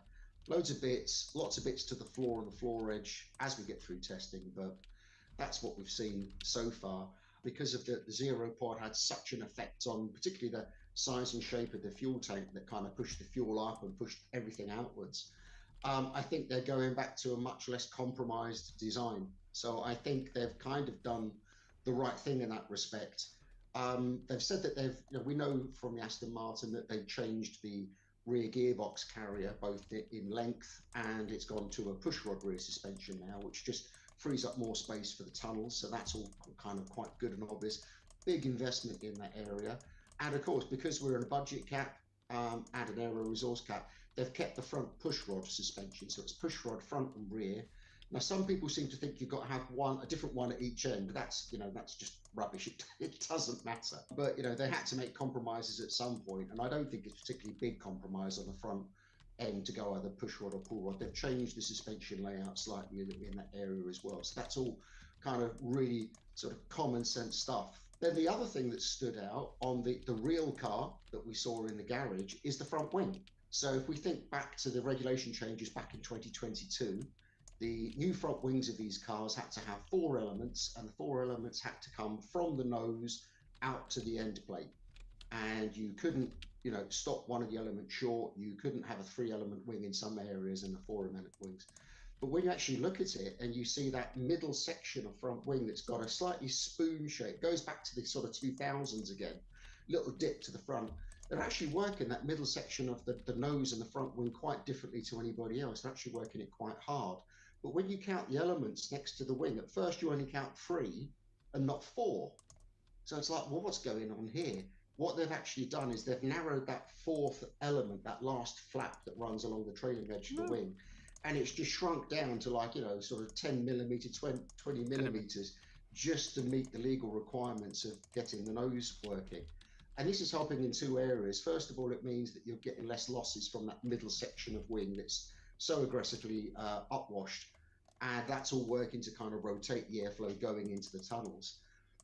loads of bits, lots of bits to the floor and the floor edge as we get through testing, but that's what we've seen so far. Because of the zero pod had such an effect on particularly the size and shape of the fuel tank that kind of pushed the fuel up and pushed everything outwards. I think they're going back to a much less compromised design. So I think they've kind of done the right thing in that respect. They've said that we know from the Aston Martin that they've changed the rear gearbox carrier, both in length, and it's gone to a pushrod rear suspension now, which just frees up more space for the tunnels. So that's all kind of quite good and obvious. Big investment in that area. And of course, because we're in a budget cap and an aero resource cap, they've kept the front pushrod suspension. So it's pushrod front and rear. Now, some people seem to think you've got to have a different one at each end. But that's just rubbish. It doesn't matter. But, they had to make compromises at some point. And I don't think it's a particularly big compromise on the front end to go either pushrod or pull rod. They've changed the suspension layout slightly in that area as well. So that's all kind of really sort of common sense stuff. Then the other thing that stood out on the real car that we saw in the garage is the front wing. So if we think back to the regulation changes back in 2022, the new front wings of these cars had to have 4 elements, and the 4 elements had to come from the nose out to the end plate. And you couldn't, stop one of the elements short. You couldn't have a 3-element wing in some areas and the 4-element wings. But when you actually look at it and you see that middle section of front wing that's got a slightly spoon shape, goes back to the sort of 2000s again, little dip to the front. They're actually working that middle section of the nose and the front wing quite differently to anybody else. They're actually working it quite hard. But when you count the elements next to the wing, at first you only count 3 and not 4. So it's like, well, what's going on here? What they've actually done is they've narrowed that 4th element, that last flap that runs along the trailing edge of the wing, and it's just shrunk down to like, sort of 10 millimeter, 20 millimeters, just to meet the legal requirements of getting the nose working. And this is helping in 2 areas. First of all, it means that you're getting less losses from that middle section of wing that's so aggressively upwashed, and that's all working to kind of rotate the airflow going into the tunnels.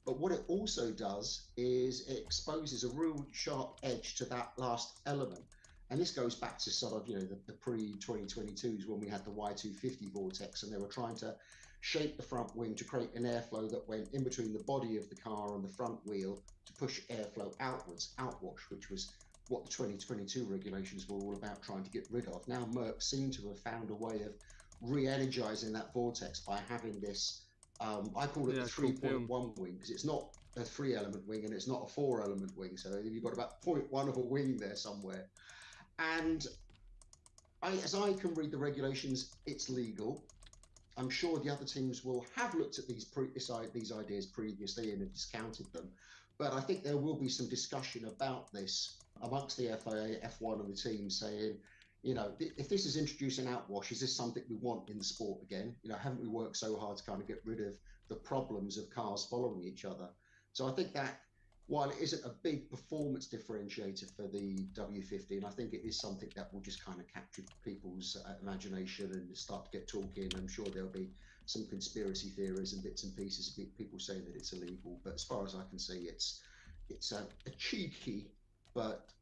But what it also does is it exposes a real sharp edge to that last element. And this goes back to sort of, the pre-2022s when we had the Y250 vortex, and they were trying to shape the front wing to create an airflow that went in between the body of the car and the front wheel to push airflow outwards, outwash, which was what the 2022 regulations were all about trying to get rid of. Now Merck seem to have found a way of re-energizing that vortex by having this, I call it the 3.1 wing, because it's not a 3-element wing and it's not a 4-element wing. So you've got about 0.1 of a wing there somewhere. And as I can read the regulations, it's legal. I'm sure the other teams will have looked at these ideas previously and have discounted them. But I think there will be some discussion about this amongst the FIA, F1 and the team saying, if this is introducing outwash, is this something we want in the sport again? Haven't we worked so hard to kind of get rid of the problems of cars following each other? So I think that while it isn't a big performance differentiator for the W15, I think it is something that will just kind of capture people's imagination and start to get talking. I'm sure there'll be some conspiracy theories and bits and pieces of people saying that it's illegal. But as far as I can see, it's a cheeky but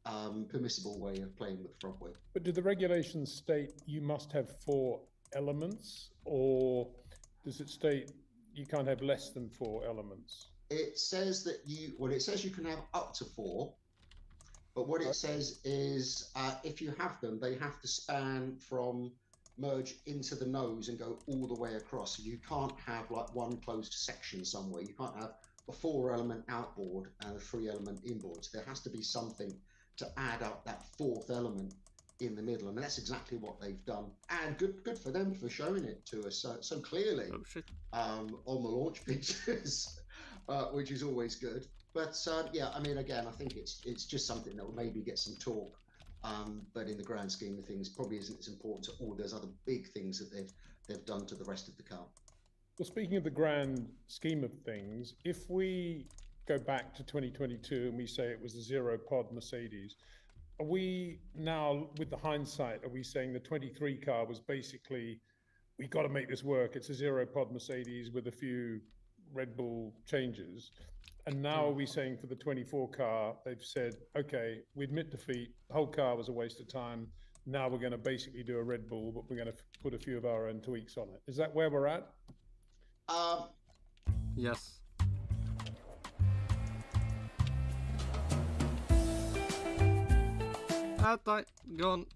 permissible way of playing with the front wing. But do the regulations state you must have 4 elements, or does it state you can't have less than 4 elements? It says that it says you can have up to 4, but what it says is if you have them, they have to span from merge into the nose and go all the way across. So you can't have like one closed section somewhere. You can't have a 4-element outboard and a 3-element inboard. So there has to be something to add up that 4th element in the middle, and that's exactly what they've done. And good for them for showing it to us so clearly on the launch pictures. Which is always good. But yeah, I mean, again, I think it's just something that will maybe get some talk, but in the grand scheme of things, probably isn't as important to all those other big things that they've done to the rest of the car. Well, speaking of the grand scheme of things, if we go back to 2022 and we say it was the 0-pod Mercedes, are we now, with the hindsight, are we saying the 23 car was basically, we got to make this work, it's a 0-pod Mercedes with a few Red Bull changes, and now are we saying for the 24 car they've said, okay, we admit defeat, the whole car was a waste of time, now we're going to basically do a Red Bull, but we're going to put a few of our own tweaks on it? Is that where we're at? Yes. Go on.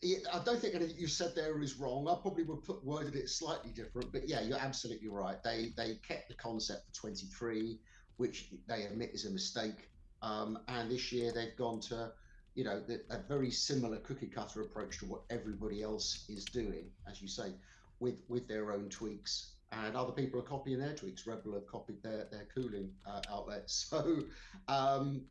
Yeah, I don't think anything you said there is wrong. I probably would worded it slightly different, but yeah, you're absolutely right. They kept the concept for 23, which they admit is a mistake. And this year they've gone to, a very similar cookie cutter approach to what everybody else is doing, as you say, with their own tweaks. And other people are copying their tweaks. Red Bull have copied their cooling outlets. So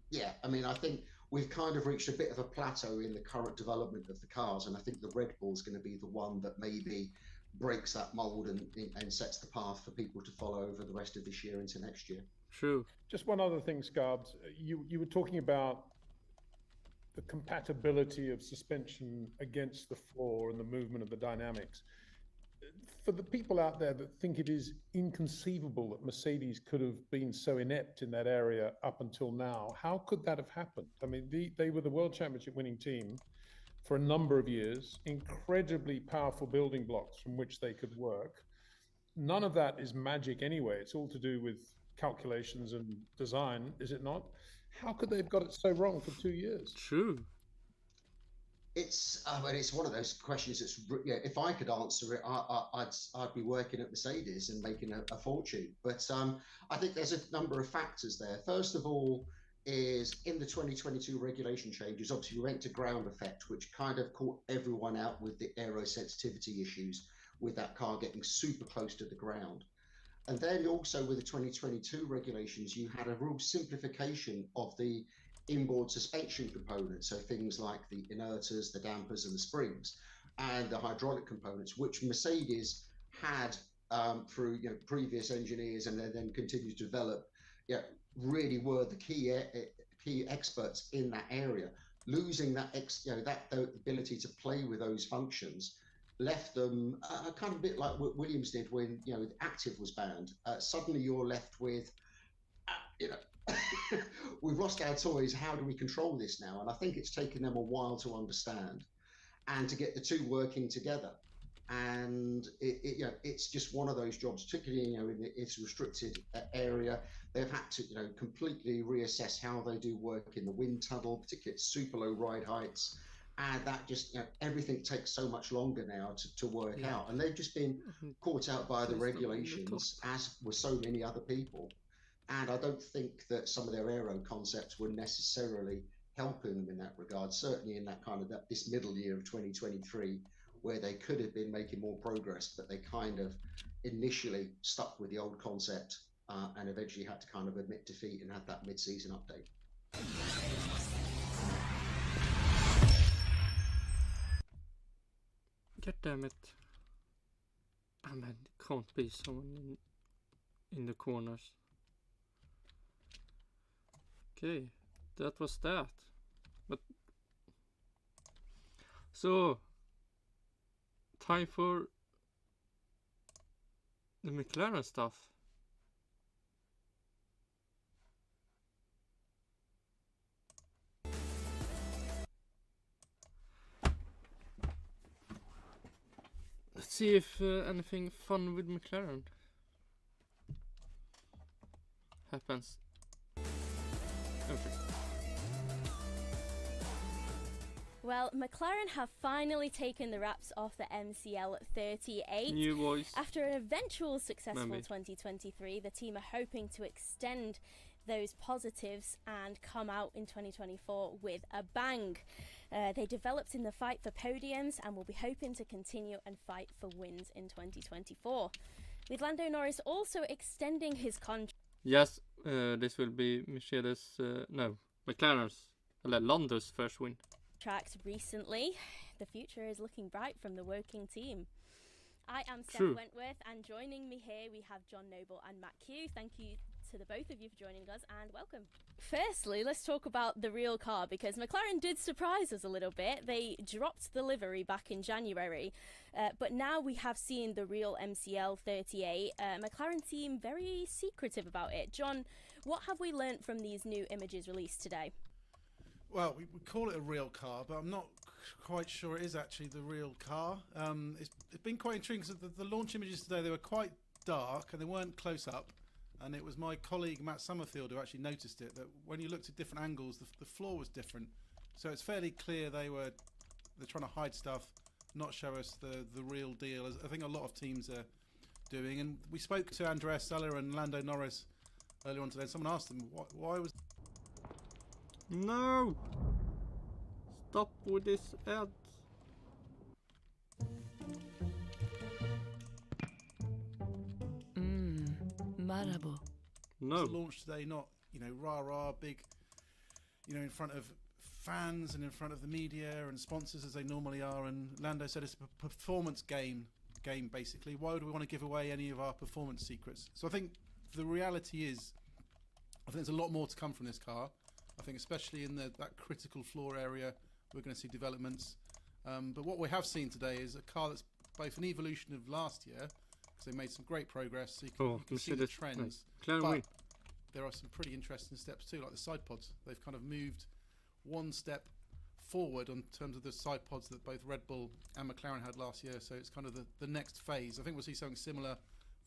yeah, I mean, I think we've kind of reached a bit of a plateau in the current development of the cars, and I think the Red Bull is going to be the one that maybe breaks that mold and sets the path for people to follow over the rest of this year into next year. True. Just one other thing, Scarbs. You were talking about the compatibility of suspension against the floor and the movement of the dynamics. For the people out there that think it is inconceivable that Mercedes could have been so inept in that area up until now, how could that have happened? I mean, they were the World Championship winning team for a number of years, incredibly powerful building blocks from which they could work. None of that is magic anyway. It's all to do with calculations and design, is it not? How could they have got it so wrong for 2 years? True. It's one of those questions that's, if I could answer it, I'd be working at Mercedes and making a fortune. But I think there's a number of factors there. First of all, is in the 2022 regulation changes, obviously we went to ground effect, which kind of caught everyone out with the aero sensitivity issues with that car getting super close to the ground. And then also with the 2022 regulations, you had a real simplification of the inboard suspension components, so things like the inerters, the dampers and the springs, and the hydraulic components, which Mercedes had through previous engineers and then continued to develop, really were the key experts in that area. Losing that ability to play with those functions left them kind of a bit like what Williams did when active was banned. Suddenly you're left with we've lost our toys. How do we control this now? And I think it's taken them a while to understand and to get the two working together. And it's just one of those jobs, particularly in its restricted area. They've had to completely reassess how they do work in the wind tunnel, particularly at super low ride heights, and that just everything takes so much longer now to work out. And they've just been caught out by the regulations, as were so many other people. And I don't think that some of their aero concepts were necessarily helping them in that regard. Certainly in that kind of this middle year of 2023. Where they could have been making more progress, but they kind of initially stuck with the old concept and eventually had to kind of admit defeat and had that mid-season update. God damn it. I mean, it can't be someone in the corners. Okay, that was that. But so time for the Mclaren stuff. Let's see if anything fun with Mclaren happens. Okay. Well, Mclaren have finally taken the wraps off the MCL38. New voice. After an eventual successful Maybe. 2023, the team are hoping to extend those positives and come out in 2024 with a bang. They developed in the fight for podiums and will be hoping to continue and fight for wins in 2024. With Lando Norris also extending his contract. Yes, this will be McLaren's, Lando's first win. Recently, the future is looking bright from the working team. I am Steph True. Wentworth, and joining me here we have John Noble and Matt Q. Thank you to the both of you for joining us, and welcome. Firstly, let's talk about the real car, because McLaren did surprise us a little bit. They dropped the livery back in January, but now we have seen the real MCL38. McLaren seem very secretive about it. John, what have we learnt from these new images released today? Well, we call it a real car, but I'm not quite sure it is actually the real car. It's been quite intriguing because the launch images today, they were quite dark and they weren't close up. And it was my colleague Matt Summerfield who actually noticed it, that when you looked at different angles, the floor was different. So it's fairly clear they're trying to hide stuff, not show us the real deal, as I think a lot of teams are doing. And we spoke to Andrea Sella and Lando Norris earlier on today, and someone asked them, why was... No! Stop with this ad. Marabo. No. Launch today, not, rah-rah, big, in front of fans and in front of the media and sponsors as they normally are. And Lando said it's a performance game basically. Why would we want to give away any of our performance secrets? So I think the reality is, I think there's a lot more to come from this car. I think especially in that critical floor area, we're going to see developments. But what we have seen today is a car that's both an evolution of last year, because they made some great progress, so you can see the trends. But there are some pretty interesting steps too, like the side pods. They've kind of moved one step forward in terms of the side pods that both Red Bull and McLaren had last year. So it's kind of the next phase. I think we'll see something similar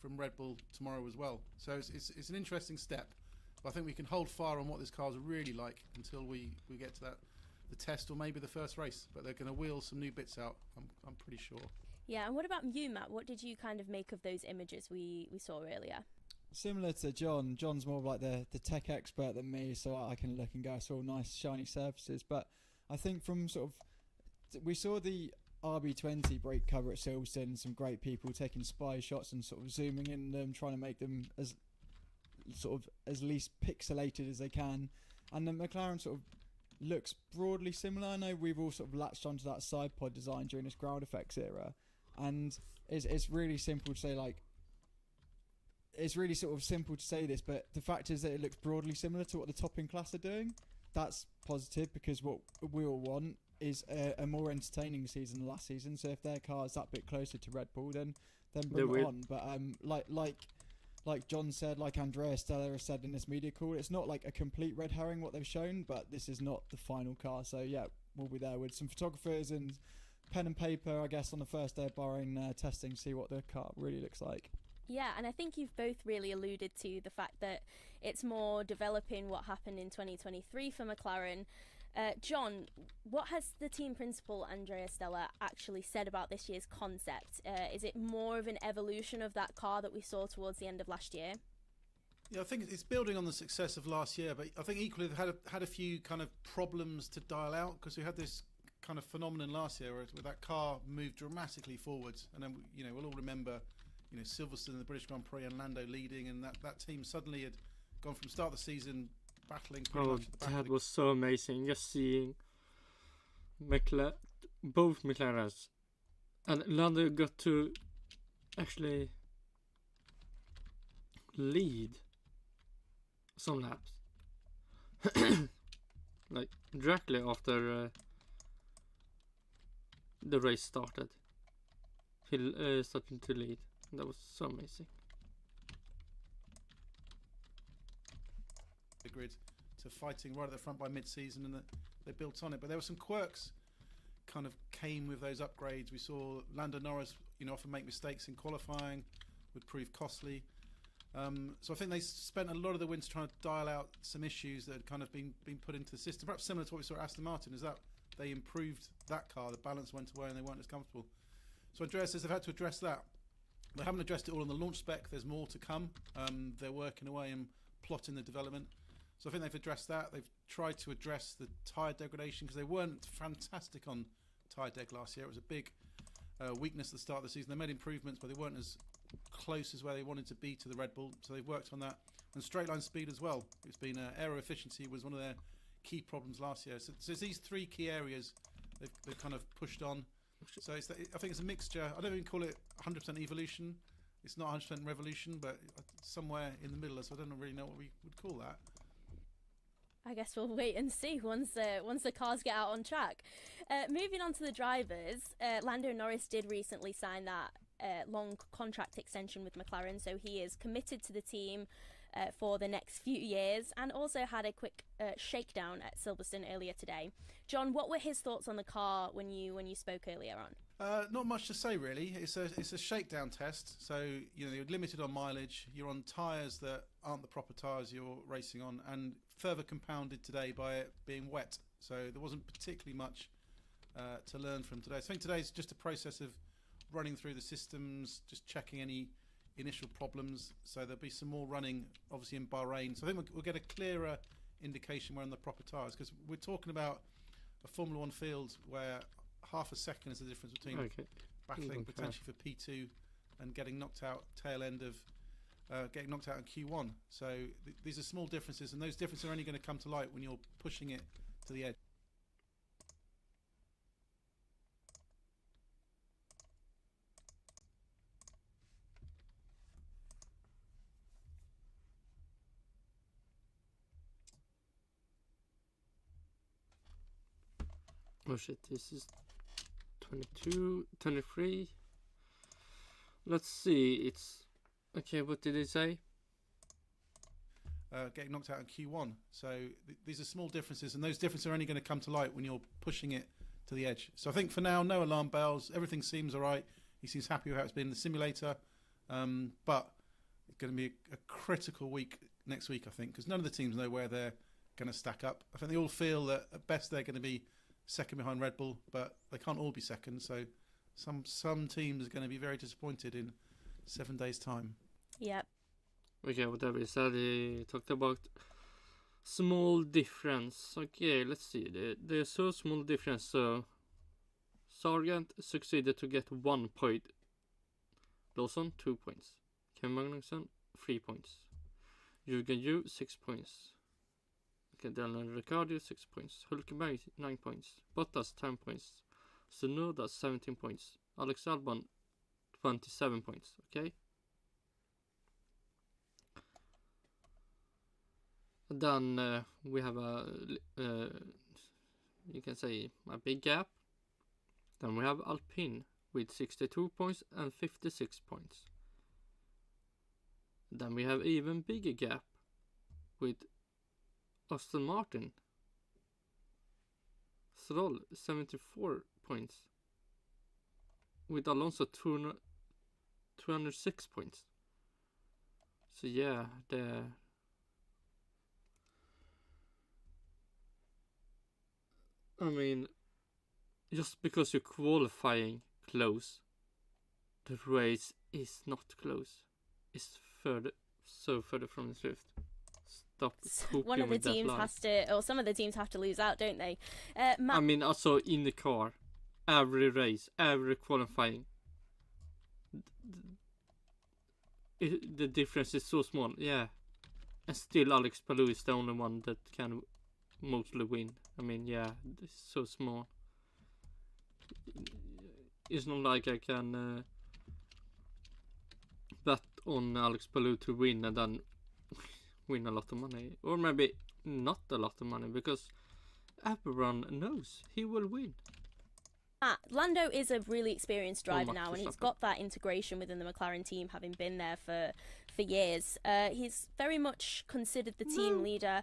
from Red Bull tomorrow as well. So it's an interesting step. But I think we can hold fire on what this car's really like until we get to the test or maybe the first race. But they're going to wheel some new bits out, I'm pretty sure. Yeah, and what about you, Matt? What did you kind of make of those images we saw earlier? Similar to John. John's more of like the tech expert than me, so I can look and go, I saw nice shiny surfaces. But I think from we saw the RB20 brake cover at Silverstone, some great people taking spy shots and sort of zooming in them, trying to make them as least pixelated as they can. And the McLaren sort of looks broadly similar. I know we've all sort of latched onto that side pod design during this ground effects era, and it's really simple to say, it's really sort of simple to say this, but the fact is that it looks broadly similar to what the top in class are doing. That's positive, because what we all want is a more entertaining season than last season. So if their car is that bit closer to Red Bull, then bring it on. But like like John said, like Andrea Stella has said in this media call, it's not like a complete red herring what they've shown, but this is not the final car. So yeah, we'll be there with some photographers and pen and paper, I guess, on the first day of Bahrain testing, see what the car really looks like. Yeah, and I think you've both really alluded to the fact that it's more developing what happened in 2023 for McLaren. John, what has the team principal, Andrea Stella, actually said about this year's concept? Is it more of an evolution of that car that we saw towards the end of last year? Yeah, I think it's building on the success of last year, but I think equally they've had a few kind of problems to dial out, because we had this kind of phenomenon last year where that car moved dramatically forwards, and then we'll all remember Silverstone in the British Grand Prix and Lando leading, and that team suddenly had gone from start of the season battling pretty much at the back. That was so amazing, just seeing both McLarens, and Lando got to actually lead some laps like directly after the race started. He started to lead. That was so amazing. The grid to fighting right at the front by mid-season, and they built on it. But there were some quirks kind of came with those upgrades. We saw Lando Norris, often make mistakes in qualifying, would prove costly. So I think they spent a lot of the winter trying to dial out some issues that had kind of been put into the system. Perhaps similar to what we saw at Aston Martin, is that they improved that car, the balance went away and they weren't as comfortable. So Andrea says they've had to address that. They haven't addressed it all in the launch spec. There's more to come. They're working away and plotting the development. So I think they've addressed that. They've tried to address the tyre degradation, because they weren't fantastic on tyre deg last year. It was a big weakness at the start of the season. They made improvements, but they weren't as close as where they wanted to be to the Red Bull. So they've worked on that. And straight line speed as well. It's been aero efficiency was one of their key problems last year. So it's these three key areas they've kind of pushed on. So I think it's a mixture. I don't even call it 100% evolution. It's not 100% revolution, but somewhere in the middle. So I don't really know what we would call that. I guess we'll wait and see once the cars get out on track. Moving on to the drivers, Lando Norris did recently sign that long contract extension with McLaren, so he is committed to the team for the next few years, and also had a quick shakedown at Silverstone earlier today. John, what were his thoughts on the car when you spoke earlier on? Not much to say really. It's a shakedown test, so you're limited on mileage. You're on tyres that aren't the proper tyres you're racing on, and further compounded today by it being wet. So there wasn't particularly much to learn from today. So I think today's just a process of running through the systems, just checking any initial problems. So there'll be some more running, obviously, in Bahrain. So I think we'll get a clearer indication we're on the proper tyres, because we're talking about a Formula 1 field where half a second is the difference between battling potentially for P2 and getting knocked out tail end of getting knocked out in Q1. So these are small differences, and those differences are only going to come to light when you're pushing it to the edge. Oh shit, this is 22, 23. Let's see, it's... Okay, what did it say? Getting knocked out in Q1. So these are small differences, and those differences are only going to come to light when you're pushing it to the edge. So I think for now, no alarm bells. Everything seems all right. He seems happy with how it's been in the simulator. But it's going to be a critical week next week, I think, because none of the teams know where they're going to stack up. I think they all feel that at best they're going to be second behind Red Bull, but they can't all be second. So some teams are going to be very disappointed in 7 days' time. Yep. Okay, whatever he said, he talked about small difference. Okay, let's see. There's so small difference. So Sargent succeeded to get 1 point. Lawson 2 points. Ken Magnusson 3 points. Jürgen Yu 6 points. Okay, Daniel Ricciardo 6 points. Hulkenberg 9 points. Bottas 10 points. Tsunoda 17 points. Alex Albon 27 points. Okay. Then we have a you can say a big gap. Then we have Alpine with 62 points and 56 points. Then we have even bigger gap with Aston Martin. Stroll 74 points. With Alonso 206 points. So yeah, I mean, just because you're qualifying close, the race is not close. It's further from the truth. Stop. One of the teams has to, or some of the teams have to lose out, don't they? Matt, I mean, also in the car, every race, every qualifying, the difference is so small. Yeah, and still Alex Palou is the only one that can mostly win. I mean, yeah, it's so small. It's not like I can bet on Alex Palou to win and then win a lot of money, or maybe not a lot of money, because everyone knows he will win. Lando is a really experienced driver now, and he's got that integration within the McLaren team, having been there for years. He's very much considered the team leader.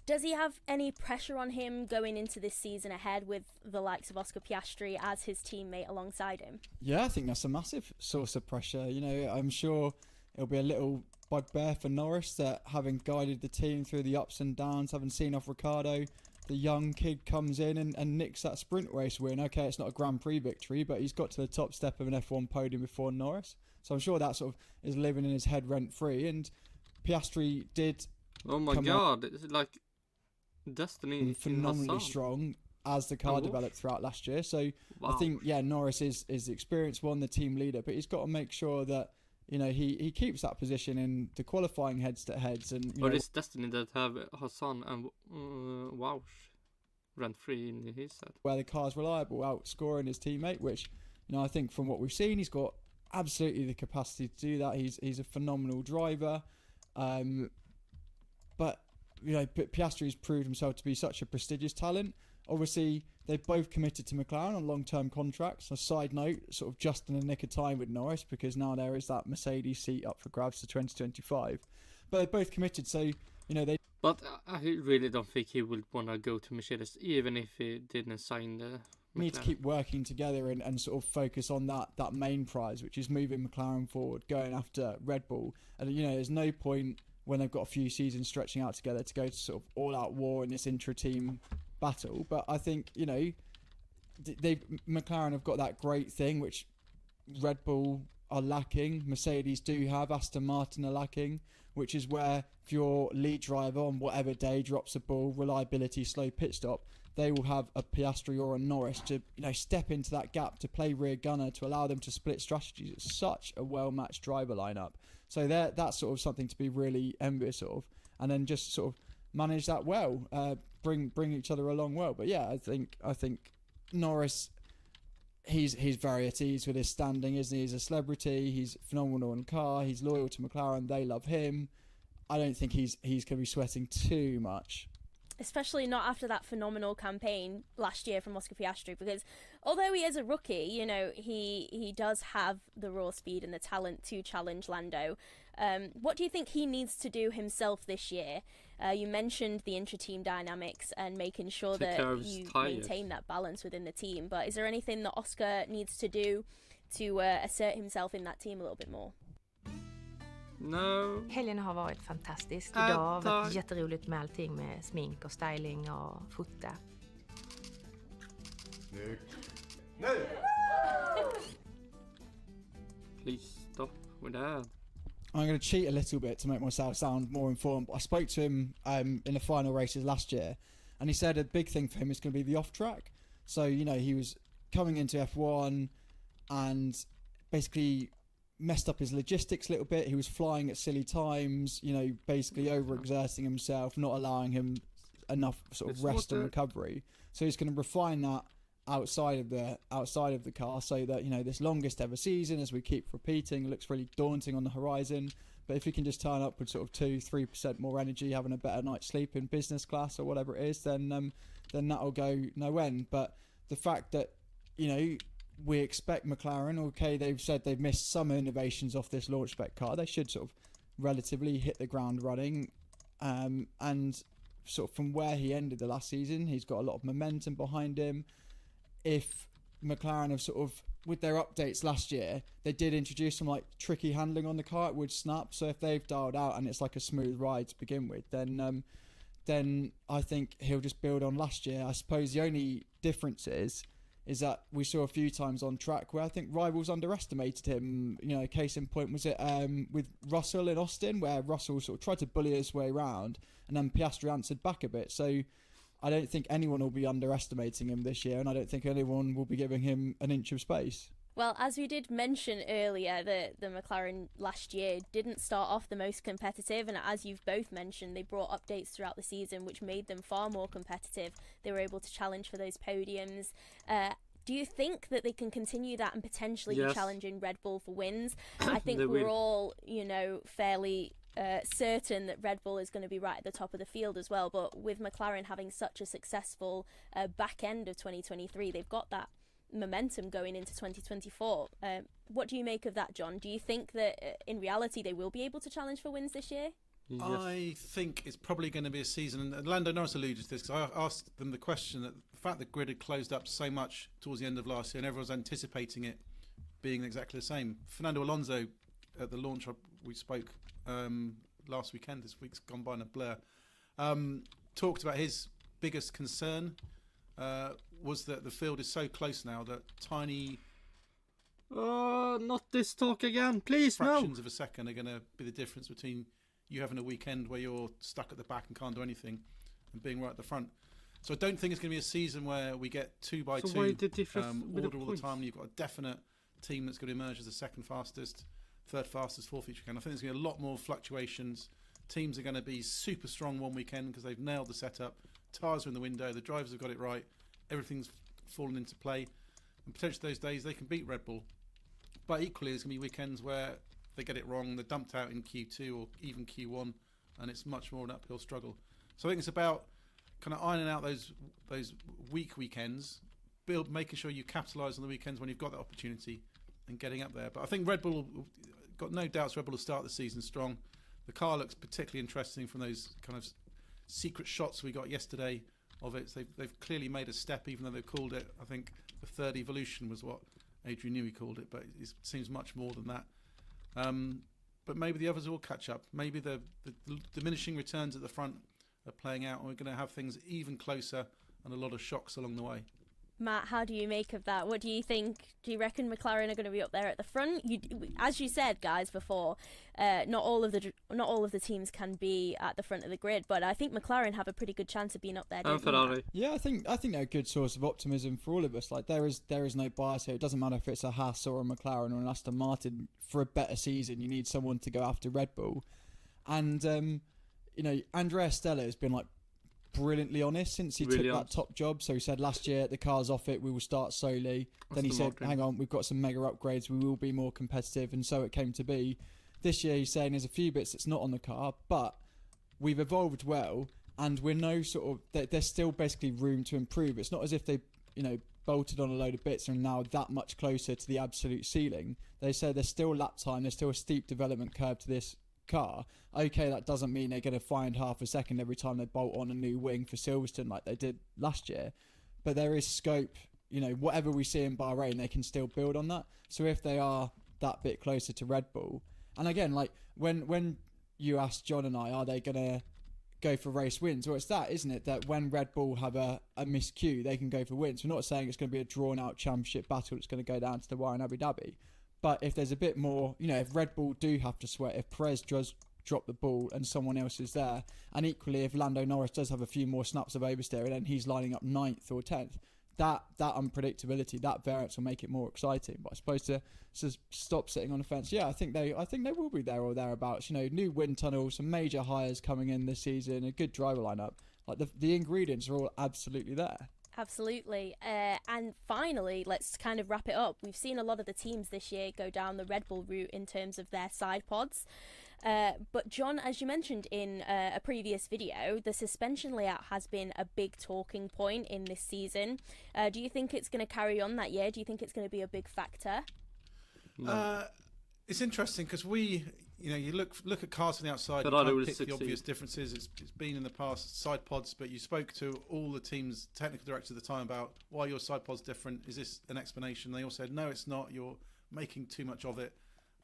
Does he have any pressure on him going into this season ahead with the likes of Oscar Piastri as his teammate alongside him? Yeah, I think that's a massive source of pressure. You know, I'm sure it'll be a little bugbear for Norris that, having guided the team through the ups and downs, having seen off Ricciardo, the young kid comes in and nicks that sprint race win. Okay, it's not a Grand Prix victory, but he's got to the top step of an F1 podium before Norris. So I'm sure that sort of is living in his head rent-free. And Piastri did... Oh my God, it's like destiny phenomenally strong as the car developed throughout last year. So I think, yeah, Norris is the experienced one, the team leader, but he's got to make sure that, you know, he keeps that position in the qualifying heads-to-heads. And but it's destiny that have Hassan and Walsh rent-free in his head, where the car's reliable, outscoring his teammate, which, you know, I think from what we've seen, he's got absolutely the capacity to do that. He's a phenomenal driver, but you know, Piastri's proved himself to be such a prestigious talent. Obviously, they've both committed to McLaren on long-term contracts. A side note, sort of just in the nick of time with Norris, because now there is that Mercedes seat up for grabs to 2025. But they're both committed, so, you know, they... But I really don't think he would want to go to Mercedes, even if he didn't sign the McLaren. Need to keep working together and sort of focus on that main prize, which is moving McLaren forward, going after Red Bull. And, you know, there's no point when they've got a few seasons stretching out together to go to sort of all-out war in this intra-team battle. But I think, you know, McLaren have got that great thing which Red Bull are lacking, Mercedes do have, Aston Martin are lacking, which is where if your lead driver on whatever day drops a ball, reliability, slow pit stop, they will have a Piastri or a Norris to, you know, step into that gap, to play rear gunner, to allow them to split strategies. It's such a well-matched driver lineup. So that's sort of something to be really envious of, and then just sort of manage that well, bring each other along well. But yeah, I think Norris, he's very at ease with his standing, isn't he? He's a celebrity. He's phenomenal in the car. He's loyal to McLaren. They love him. I don't think he's going to be sweating too much. Especially not after that phenomenal campaign last year from Oscar Piastri, because although he is a rookie, you know, he does have the raw speed and the talent to challenge Lando. What do you think he needs to do himself this year? You mentioned the intra-team dynamics and making sure that you maintain that balance within the team, but is there anything that Oscar needs to do to assert himself in that team a little bit more? No. Helgen har varit fantastisk. Idag har varit jätteroligt med allting med smink och styling och fota. No. Please stop with that. I'm going to cheat a little bit to make myself sound more informed. I spoke to him in the final races last year, and he said a big thing for him is going to be the off-track. So, you know, he was coming into F1 and basically messed up his logistics a little bit. He was flying at silly times, you know, basically overexerting himself, not allowing him enough sort of rest and recovery. So he's going to refine that outside of the car, so that, you know, this longest ever season, as we keep repeating, looks really daunting on the horizon. But if he can just turn up with sort of 2-3% more energy, having a better night's sleep in business class or whatever it is, then that'll go no end. But the fact that, you know, we expect McLaren, okay, they've said they've missed some innovations off this launch spec car, they should sort of relatively hit the ground running, and sort of from where he ended the last season, he's got a lot of momentum behind him. If McLaren have sort of, with their updates last year, they did introduce some like tricky handling on the car, it would snap. So if they've dialed out and it's like a smooth ride to begin with, then I think he'll just build on last year. I suppose the only difference is that we saw a few times on track where I think rivals underestimated him. You know, case in point was it with Russell in Austin, where Russell sort of tried to bully his way around and then Piastri answered back a bit. So I don't think anyone will be underestimating him this year, and I don't think anyone will be giving him an inch of space. Well, as we did mention earlier, the McLaren last year didn't start off the most competitive, and as you've both mentioned, they brought updates throughout the season which made them far more competitive. They were able to challenge for those podiums. Do you think that they can continue that and potentially be challenging Red Bull for wins? I think we're all, fairly certain that Red Bull is going to be right at the top of the field as well, but with McLaren having such a successful back end of 2023, they've got that momentum going into 2024. What do you make of that, John? Do you think that in reality they will be able to challenge for wins this year? Yes. I think it's probably going to be a season, and Lando Norris alluded to this, because I asked them the question that the fact that grid had closed up so much towards the end of last year and everyone's anticipating it being exactly the same. Fernando Alonso at the launch, we spoke last weekend, this week's gone by in a blur, talked about his biggest concern was that the field is so close now that tiny not this talk again, please. Fractions of a second are going to be the difference between you having a weekend where you're stuck at the back and can't do anything and being right at the front. So I don't think it's going to be a season where we get 2 by 2 order all the time and you've got a definite team that's going to emerge as the second fastest, third fastest, fourth each weekend. I think there's going to be a lot more fluctuations. Teams are going to be super strong one weekend because they've nailed the setup. Tyres are in the window, the drivers have got it right, everything's fallen into play, and potentially those days they can beat Red Bull. But equally there's going to be weekends where they get it wrong, they're dumped out in Q2 or even Q1, and it's much more an uphill struggle. So I think it's about kind of ironing out those weak weekends, making sure you capitalise on the weekends when you've got that opportunity and getting up there. But I think Red Bull, got no doubts Red Bull will start the season strong. The car looks particularly interesting from those kind of secret shots we got yesterday of it. So they've clearly made a step, even though they've called it, I think, the third evolution was what Adrian Newey called it, but it seems much more than that. But maybe the others will catch up. Maybe the diminishing returns at the front are playing out, and we're going to have things even closer and a lot of shocks along the way. Matt, how do you make of that? What do you think? Do you reckon McLaren are going to be up there at the front? As you said, guys, before, not all of the teams can be at the front of the grid, but I think McLaren have a pretty good chance of being up there. Ferrari. Yeah, I think they're a good source of optimism for all of us. Like there is no bias here. It doesn't matter if it's a Haas or a McLaren or an Aston Martin. For a better season, you need someone to go after Red Bull, and Andrea Stella has been like brilliantly honest since he took that top job. So he said last year the car's off it, we will start slowly. Then he said, hang on, we've got some mega upgrades, we will be more competitive, and so it came to be. This year he's saying there's a few bits that's not on the car, but we've evolved well, and we're there's still basically room to improve. It's not as if they bolted on a load of bits and are now that much closer to the absolute ceiling. They say there's still lap time, there's still a steep development curve to this car. Okay, that doesn't mean they're going to find half a second every time they bolt on a new wing for Silverstone like they did last year, but there is scope. Whatever we see in Bahrain, they can still build on that. So if they are that bit closer to Red Bull, and again, like when you asked John and I, are they going to go for race wins? Well, it's that, isn't it, that when Red Bull have a miscue, they can go for wins. We're not saying it's going to be a drawn out championship battle that's going to go down to the wire in Abu Dhabi, but if there's a bit more, if Red Bull do have to sweat, if Perez does drop the ball and someone else is there, and equally if Lando Norris does have a few more snaps of oversteer and then he's lining up 9th or 10th, that unpredictability, that variance will make it more exciting. But I suppose to stop sitting on the fence, I think they will be there or thereabouts. New wind tunnel, some major hires coming in this season, a good driver lineup. Like the ingredients are all absolutely there. Absolutely. And finally, let's kind of wrap it up. We've seen a lot of the teams this year go down the Red Bull route in terms of their side pods. But John, as you mentioned in a previous video, the suspension layout has been a big talking point in this season. Do you think it's going to carry on that year? Do you think it's going to be a big factor? No. It's interesting because you look at cars from the outside, But you I can't will pick the succeed. obvious differences. It's been in the past side pods, but you spoke to all the team's technical directors at the time about why your side pod's different. Is this an explanation? They all said no, it's not. You're making too much of it.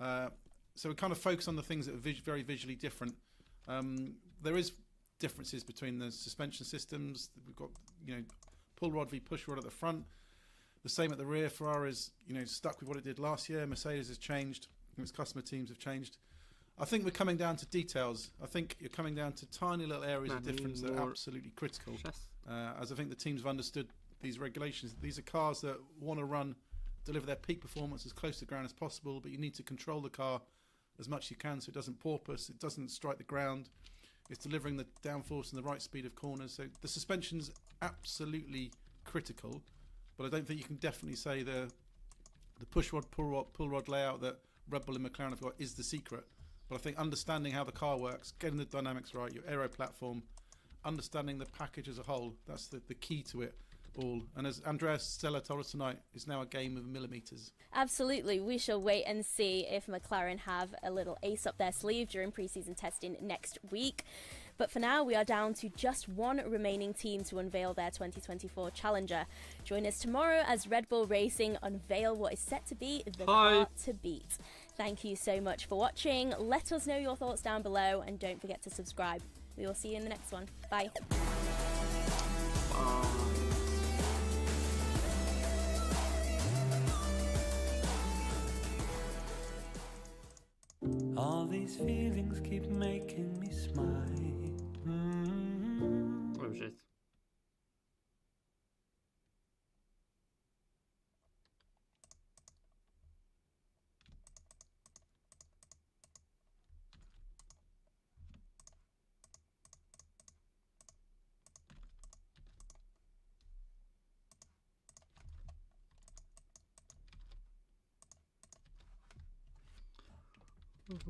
So we kind of focus on the things that are very visually different. There is differences between the suspension systems. We've got pull rod v push rod at the front. The same at the rear. Ferrari's stuck with what it did last year. Mercedes has changed. Its customer teams have changed. I think we're coming down to details. I think you're coming down to tiny little areas of difference that are absolutely critical. As I think the teams have understood these regulations. These are cars that want to deliver their peak performance as close to the ground as possible, but you need to control the car as much as you can so it doesn't porpoise, it doesn't strike the ground. It's delivering the downforce and the right speed of corners. So the suspension's absolutely critical, but I don't think you can definitely say the push rod, pull rod layout that Red Bull and McLaren have got is the secret. But I think understanding how the car works, getting the dynamics right, your aero platform, understanding the package as a whole, that's the key to it all. And as Andreas Stella told us tonight, it's now a game of millimetres. Absolutely. We shall wait and see if McLaren have a little ace up their sleeve during pre-season testing next week. But for now, we are down to just one remaining team to unveil their 2024 challenger. Join us tomorrow as Red Bull Racing unveil what is set to be the car to beat. Thank you so much for watching. Let us know your thoughts down below and don't forget to subscribe. We will see you in the next one. Bye. All these feelings keep making me smile. Oh shit.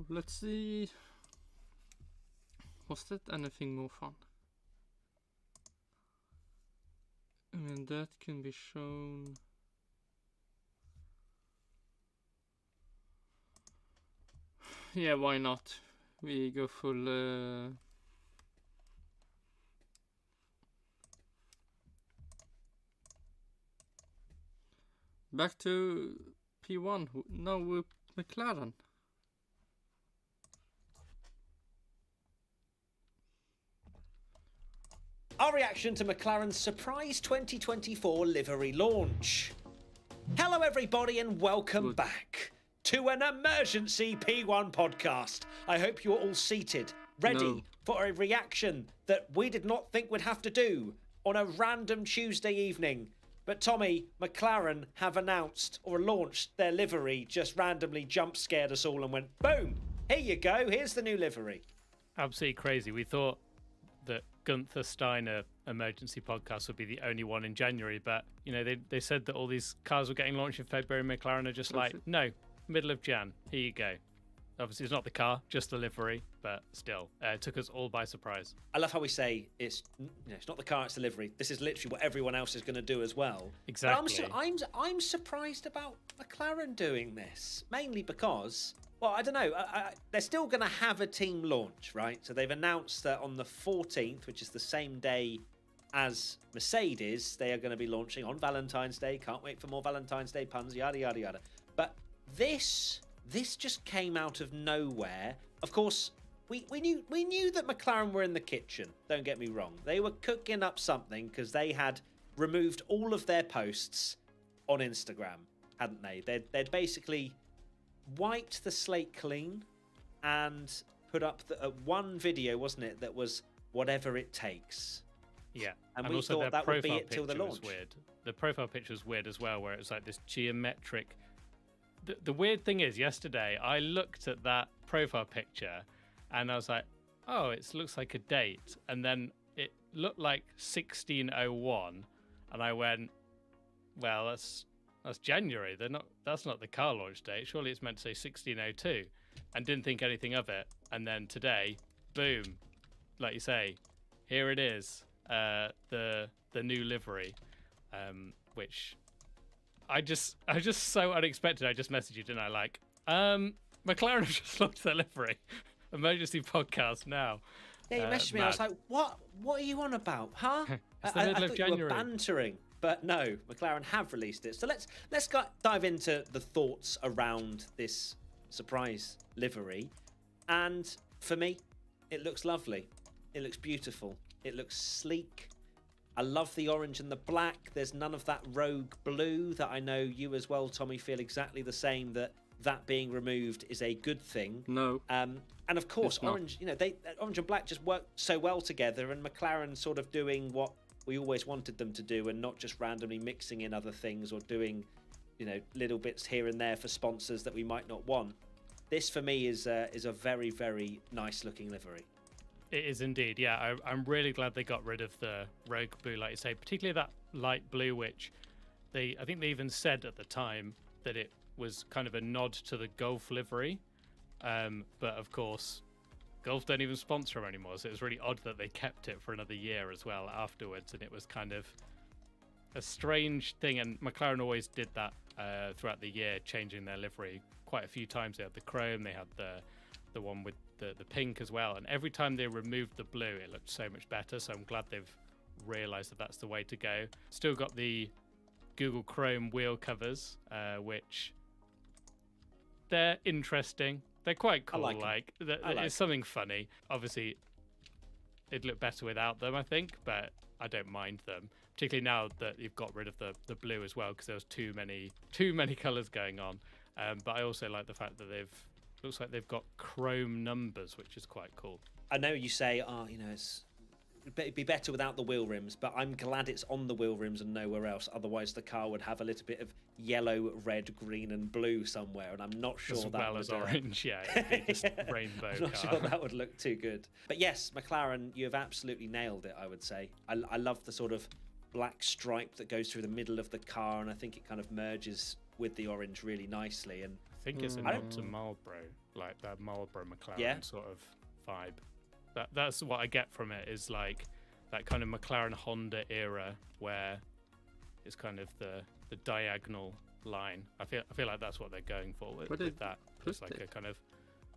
Let's see. Was that anything more fun? I mean, that can be shown. Yeah, why not? We go full. Back to P1. No, McLaren. Our reaction to McLaren's surprise 2024 livery launch. Hello everybody and welcome back to an emergency P1 podcast. I hope you're all seated, ready for a reaction that we did not think we'd have to do on a random Tuesday evening. But Tommy, McLaren have announced or launched their livery, just randomly jump scared us all and went, boom, here you go, here's the new livery. Absolutely crazy. We thought that Gunther Steiner emergency podcast would be the only one in January, but they said that all these cars were getting launched in February. McLaren are just like, no, middle of Jan, here you go. Obviously it's not the car, just the livery, but still, it took us all by surprise. I love how we say it's not the car, it's the livery. This is literally what everyone else is going to do as well. Exactly. But I'm surprised about McLaren doing this, mainly because, well, I don't know. They're still going to have a team launch, right? So they've announced that on the 14th, which is the same day as Mercedes, they are going to be launching on Valentine's Day. Can't wait for more Valentine's Day puns, yada, yada, yada. But this just came out of nowhere. Of course, we knew that McLaren were in the kitchen. Don't get me wrong. They were cooking up something because they had removed all of their posts on Instagram, hadn't they? They'd basically wiped the slate clean and put up one video, wasn't it, that was whatever it takes. Yeah, and we thought that would be it till the launch. Weird. The profile picture was weird as well, where it was like this geometric. The weird thing is, yesterday I looked at that profile picture and I was like, oh, it looks like a date, and then it looked like 1601, and I went, well, that's January. That's not the car launch date. Surely it's meant to say 1602, and didn't think anything of it. And then today, boom, like you say, here it is, the new livery, which I just so unexpected. I just messaged you, didn't I? Like, McLaren have just launched their livery. Emergency podcast now. Yeah, you messaged me. I was like, "What? What are you on about, huh?" It's the middle of thought you were January. bantering, but no, McLaren have released it. So let's dive into the thoughts around this surprise livery. And for me, it looks lovely. It looks beautiful. It looks sleek. I love the orange and the black. There's none of that rogue blue that I know you as well, Tommy, feel exactly the same, that being removed is a good thing. No. And of course, orange, orange and black just work so well together, and McLaren sort of doing what we always wanted them to do, and not just randomly mixing in other things or doing, little bits here and there for sponsors that we might not want. This for me is a very, very nice looking livery. It is indeed, yeah. I'm really glad they got rid of the rogue blue, like you say, particularly that light blue, which I think they even said at the time that it was kind of a nod to the Golf livery. But of course, Golf don't even sponsor them anymore, so it was really odd that they kept it for another year as well afterwards, and it was kind of a strange thing. And McLaren always did that throughout the year, changing their livery quite a few times. They had the chrome, they had the one with the pink as well, and every time they removed the blue it looked so much better, so I'm glad they've realised that that's the way to go. Still got the Google Chrome wheel covers, which they're interesting. They're quite cool. It's something funny. Obviously, it'd look better without them, I think, but I don't mind them. Particularly now that you've got rid of the blue as well, because there was too many colours going on. But I also like the fact that looks like they've got chrome numbers, which is quite cool. I know you say, it'd be better without the wheel rims, but I'm glad it's on the wheel rims and nowhere else. Otherwise, the car would have a little bit of yellow, red, green, and blue somewhere, and I'm not sure as well as orange. Yeah, it'd be just rainbow. I'm not car. sure that would look too good. But yes, McLaren, you have absolutely nailed it. I would say. I love the sort of black stripe that goes through the middle of the car, and I think it kind of merges with the orange really nicely. And I think it's a nod to Marlboro, like that Marlboro McLaren sort of vibe. That's what I get from it, is like that kind of McLaren Honda era where it's kind of the diagonal line. I feel like that's what they're going for with that. It's like a kind of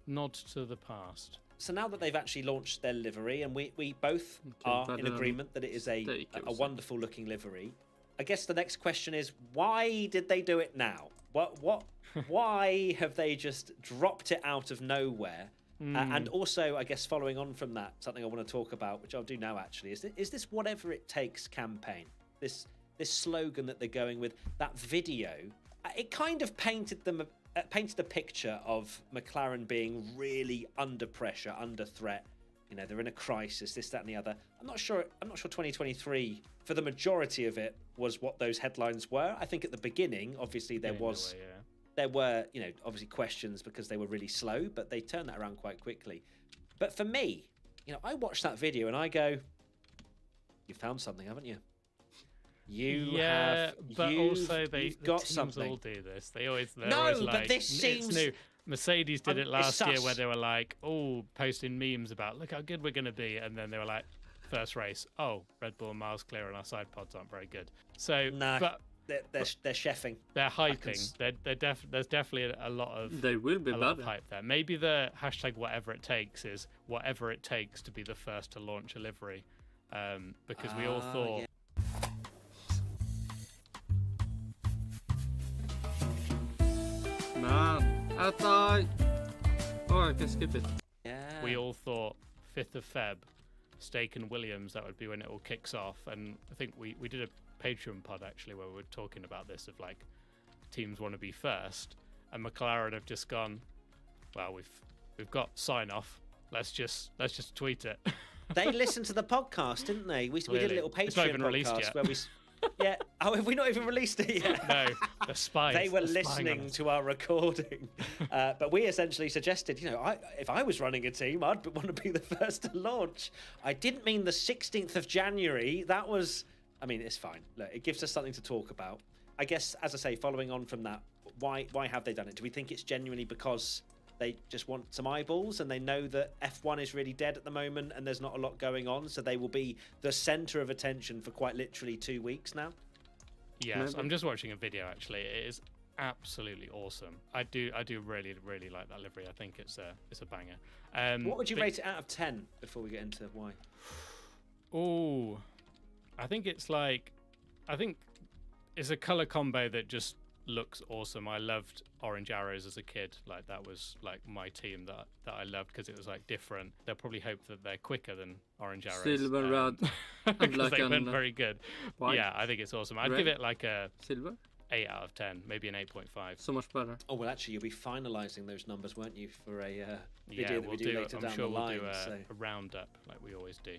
nod to the past. So now that they've actually launched their livery, and we both are in agreement that it is a wonderful looking livery, I guess the next question is, why did they do it now? Why have they just dropped it out of nowhere? And also, I guess following on from that, something I want to talk about, which I'll do now actually, is this whatever it takes campaign, this slogan that they're going with, that video, it kind of painted a picture of McLaren being really under pressure, under threat. They're in a crisis, this, that, and the other. I'm not sure 2023, for the majority of it, was what those headlines were. I think at the beginning, obviously, there were, obviously questions because they were really slow, but they turned that around quite quickly. But for me, I watched that video and I go, you found something, haven't you? Also you've got teams something. All do this. They're always like, but this seems it's new. Mercedes did it last year, sus. where they were like, posting memes about look how good we're going to be, and then they were like, first race, Red Bull miles clear and our side pods aren't very good. So but they're chefing. They're hyping. There's definitely a lot of they will be a lot of hype there. Maybe the hashtag whatever it takes is whatever it takes to be the first to launch a livery, because we all thought. Man, I can skip it. Yeah. We all thought 5th of Feb, Stake and Williams, that would be when it all kicks off. And I think we did a Patreon pod actually where we were talking about this, of like teams want to be first, and McLaren have just gone, well, we've got sign off. Let's just tweet it. They listened to the podcast, didn't they? We did a little Patreon podcast where we. Yeah. Oh, have we not even released it yet? No, the spies. They were listening to our recording. But we essentially suggested, if I was running a team, I'd want to be the first to launch. I didn't mean the 16th of January. That was, it's fine. Look, it gives us something to talk about. I guess, as I say, following on from that, why have they done it? Do we think it's genuinely because they just want some eyeballs and they know that F1 is really dead at the moment and there's not a lot going on, so they will be the centre of attention for quite literally 2 weeks now? Yes, I'm just watching a video actually. It is absolutely awesome. I do really like that livery. I think it's a banger. What would you rate it out of 10 before we get into why? Oh, I think it's a color combo that just looks awesome. I loved orange arrows as a kid. Like that was like my team that I loved because it was like different. They'll probably hope that they're quicker than orange arrows. Silver, red, and because black they and went very good. white. Yeah, I think it's awesome. I'd Red. give it like a Silver. 8 out of 10, maybe an 8.5. So much better. Oh well, actually, you'll be finalising those numbers, won't you, for a video Yeah, that we'll we do later I'm down sure the we'll line. do So a roundup like we always do.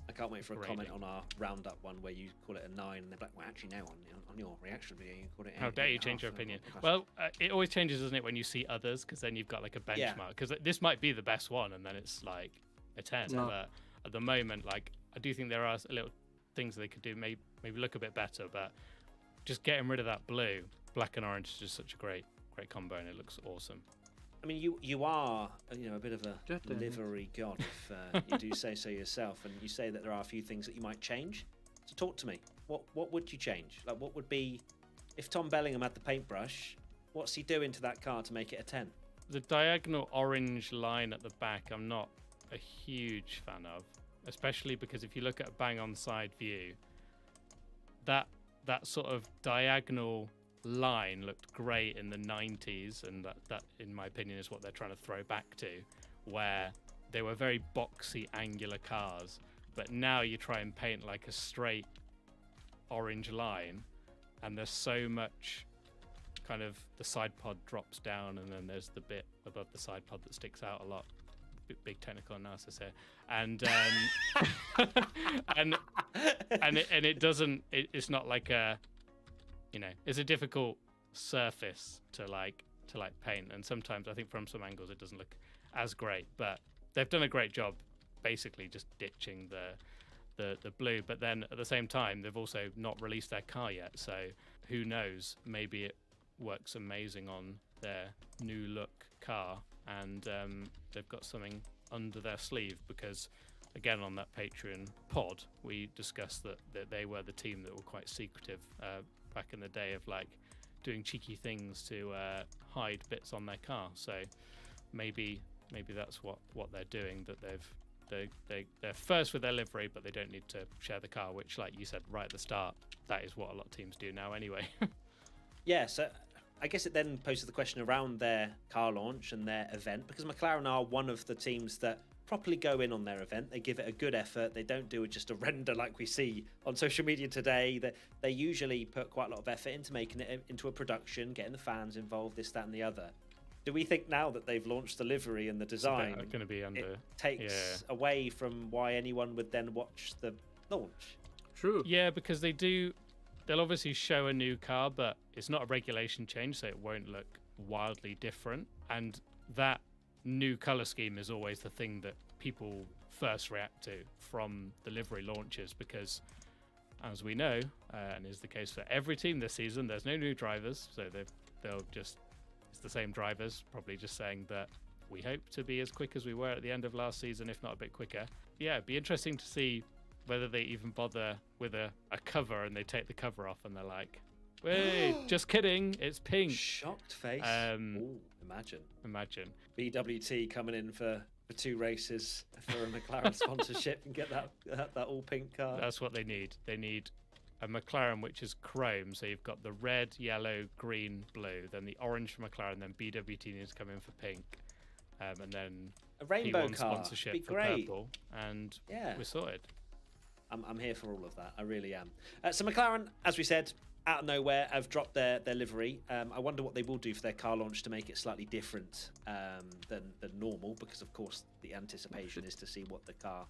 I can't wait for a comment Grading. on our roundup one where you call it a 9, and they're like, well, actually, no, on your reaction video, you called it. How dare you change your opinion? Well, it always changes, doesn't it, when you see others? Because then you've got like a Yeah. benchmark. Because this might be the best one, and then it's like a 10. No. But at the moment, like I do think there are little things they could do, maybe look a bit better. But just getting rid of that blue, black and orange is just such a great combo, and it looks awesome. I mean, you are a bit of a livery god, if you do say so yourself, and you say that there are a few things that you might change. So talk to me. What would you change? Like, what would be if Tom Bellingham had the paintbrush? What's he doing to that car to make it a 10? The diagonal orange line at the back, I'm not a huge fan of, especially because if you look at a bang on side view, that sort of diagonal line looked great in the 90s, and that in my opinion is what they're trying to throw back to, where they were very boxy angular cars, but now you try and paint like a straight orange line, and there's so much kind of the side pod drops down, and then there's the bit above the side pod that sticks out a lot. Big technical analysis here, and and it doesn't, it's not like a, it's a difficult surface to paint, and sometimes I think from some angles it doesn't look as great, but they've done a great job basically just ditching the blue. But then at the same time, they've also not released their car yet, so who knows, maybe it works amazing on their new look car, and they've got something under their sleeve, because again on that Patreon pod we discussed that they were the team that were quite secretive back in the day of like doing cheeky things to hide bits on their car. So maybe that's what they're doing, that they're first with their livery, but they don't need to share the car, which, like you said right at the start, that is what a lot of teams do now anyway. Yeah, so I guess it then poses the question around their car launch and their event, because McLaren are one of the teams that properly go in on their event. They give it a good effort. They don't do just a render like we see on social media today. They usually put quite a lot of effort into making it into a production, getting the fans involved, this, that, and the other. Do we think now that they've launched the livery and the design, going to be under, it takes away from why anyone would then watch the launch? True. Yeah, because they'll obviously show a new car, but it's not a regulation change, so it won't look wildly different. And that new color scheme is always the thing that people first react to from the livery launches, because as we know, and is the case for every team this season, there's no new drivers, so they'll just, it's the same drivers, probably just saying that we hope to be as quick as we were at the end of last season, if not a bit quicker. Yeah, it'd be interesting to see whether they even bother with a cover, and they take the cover off and they're like, wait, just kidding, it's pink. Shocked face. Ooh, imagine BWT coming in for 2 races for a McLaren sponsorship and get that all pink car. That's what they need. They need a McLaren which is chrome, so you've got the red, yellow, green, blue, then the orange for McLaren, then BWT needs to come in for pink, and then a rainbow P1 car sponsorship be for great. purple, and yeah, we're sorted. I'm here for all of that. I really am. So McLaren, as we said, out of nowhere, have dropped their livery. I wonder what they will do for their car launch to make it slightly different than normal, because of course the anticipation is to see what the car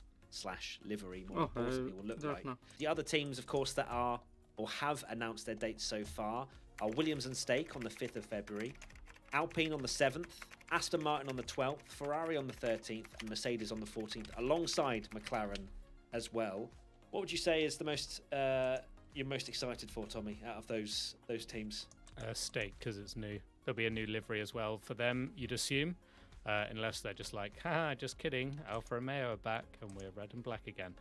/ livery more importantly will look like. The other teams, of course, that are or have announced their dates so far are Williams and Stake on the 5th of February, Alpine on the 7th, Aston Martin on the 12th, Ferrari on the 13th, and Mercedes on the 14th, alongside McLaren as well. What would you say is the most you're most excited for, Tommy, out of those teams? Stake, because it's new. There'll be a new livery as well for them, you'd assume, unless they're just like, haha, just kidding, Alfa Romeo are back and we're red and black again.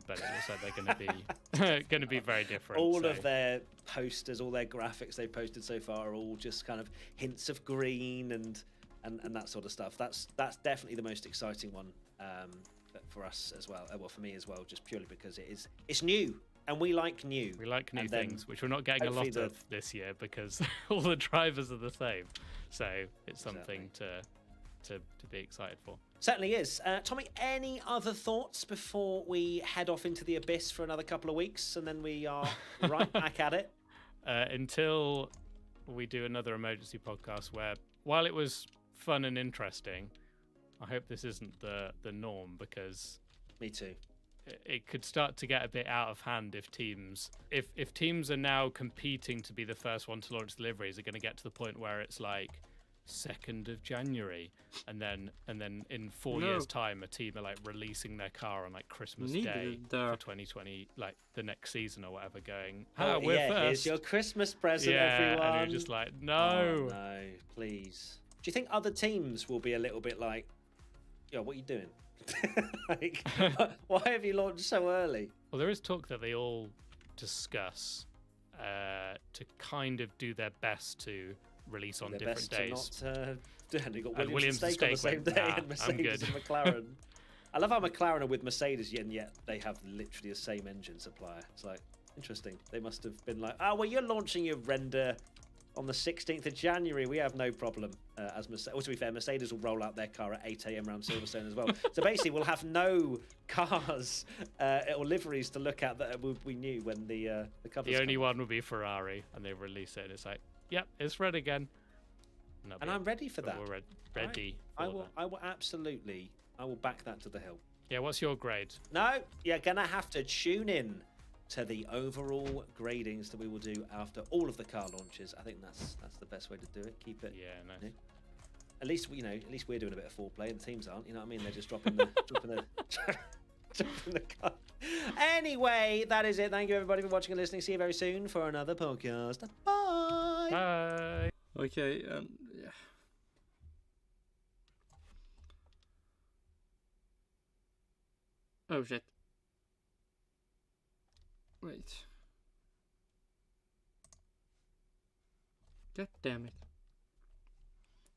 but it looks like they're going to be very different. All of their posters, all their graphics they've posted so far are all just kind of hints of green and that sort of stuff. That's definitely the most exciting one for us as well. Well, for me as well, just purely because it's new. And we like new. We like new things, which we're not getting a lot of this year because all the drivers are the same. So it's something to be excited for. Certainly is. Tommy, any other thoughts before we head off into the abyss for another couple of weeks and then we are right back at it? Until we do another emergency podcast where, while it was fun and interesting, I hope this isn't the norm because... Me too. It could start to get a bit out of hand if teams are now competing to be the first one to launch deliveries are going to get to the point where it's like 2nd of January and then in 4 years time a team are like releasing their car on like Christmas Day for 2020, like the next season or whatever, going we're first. Here's your Christmas present, everyone. And you're just like no, please. Do you think other teams will be a little bit like, yo, what are you doing? Like, why have you launched so early? Well, there is talk that they all discuss to kind of do their best to release on different days. You got Williams and Stake on the same day, and Mercedes and McLaren. I love how McLaren are with Mercedes, and yet they have literally the same engine supplier. It's like interesting. They must have been like, oh well, you're launching your render on the 16th of January, we have no problem. As to be fair, Mercedes will roll out their car at 8 a.m. around Silverstone as well. So basically, we'll have no cars or liveries to look at that we knew when the covers. The only one will be Ferrari, and they release it, and it's like, yep, it's red again. And I'm ready for that. We're ready. I will absolutely. I will back that to the hill. Yeah, what's your grade? No, you're gonna have to tune in to the overall gradings that we will do after all of the car launches. I think that's the best way to do it. Keep it. Yeah, nice. You know, at least we're doing a bit of foreplay, and the teams aren't. You know what I mean? They're just dropping the dropping the car. Anyway, that is it. Thank you everybody for watching and listening. See you very soon for another podcast. Bye. Bye. Okay. Yeah. Oh shit. Wait. God damn it.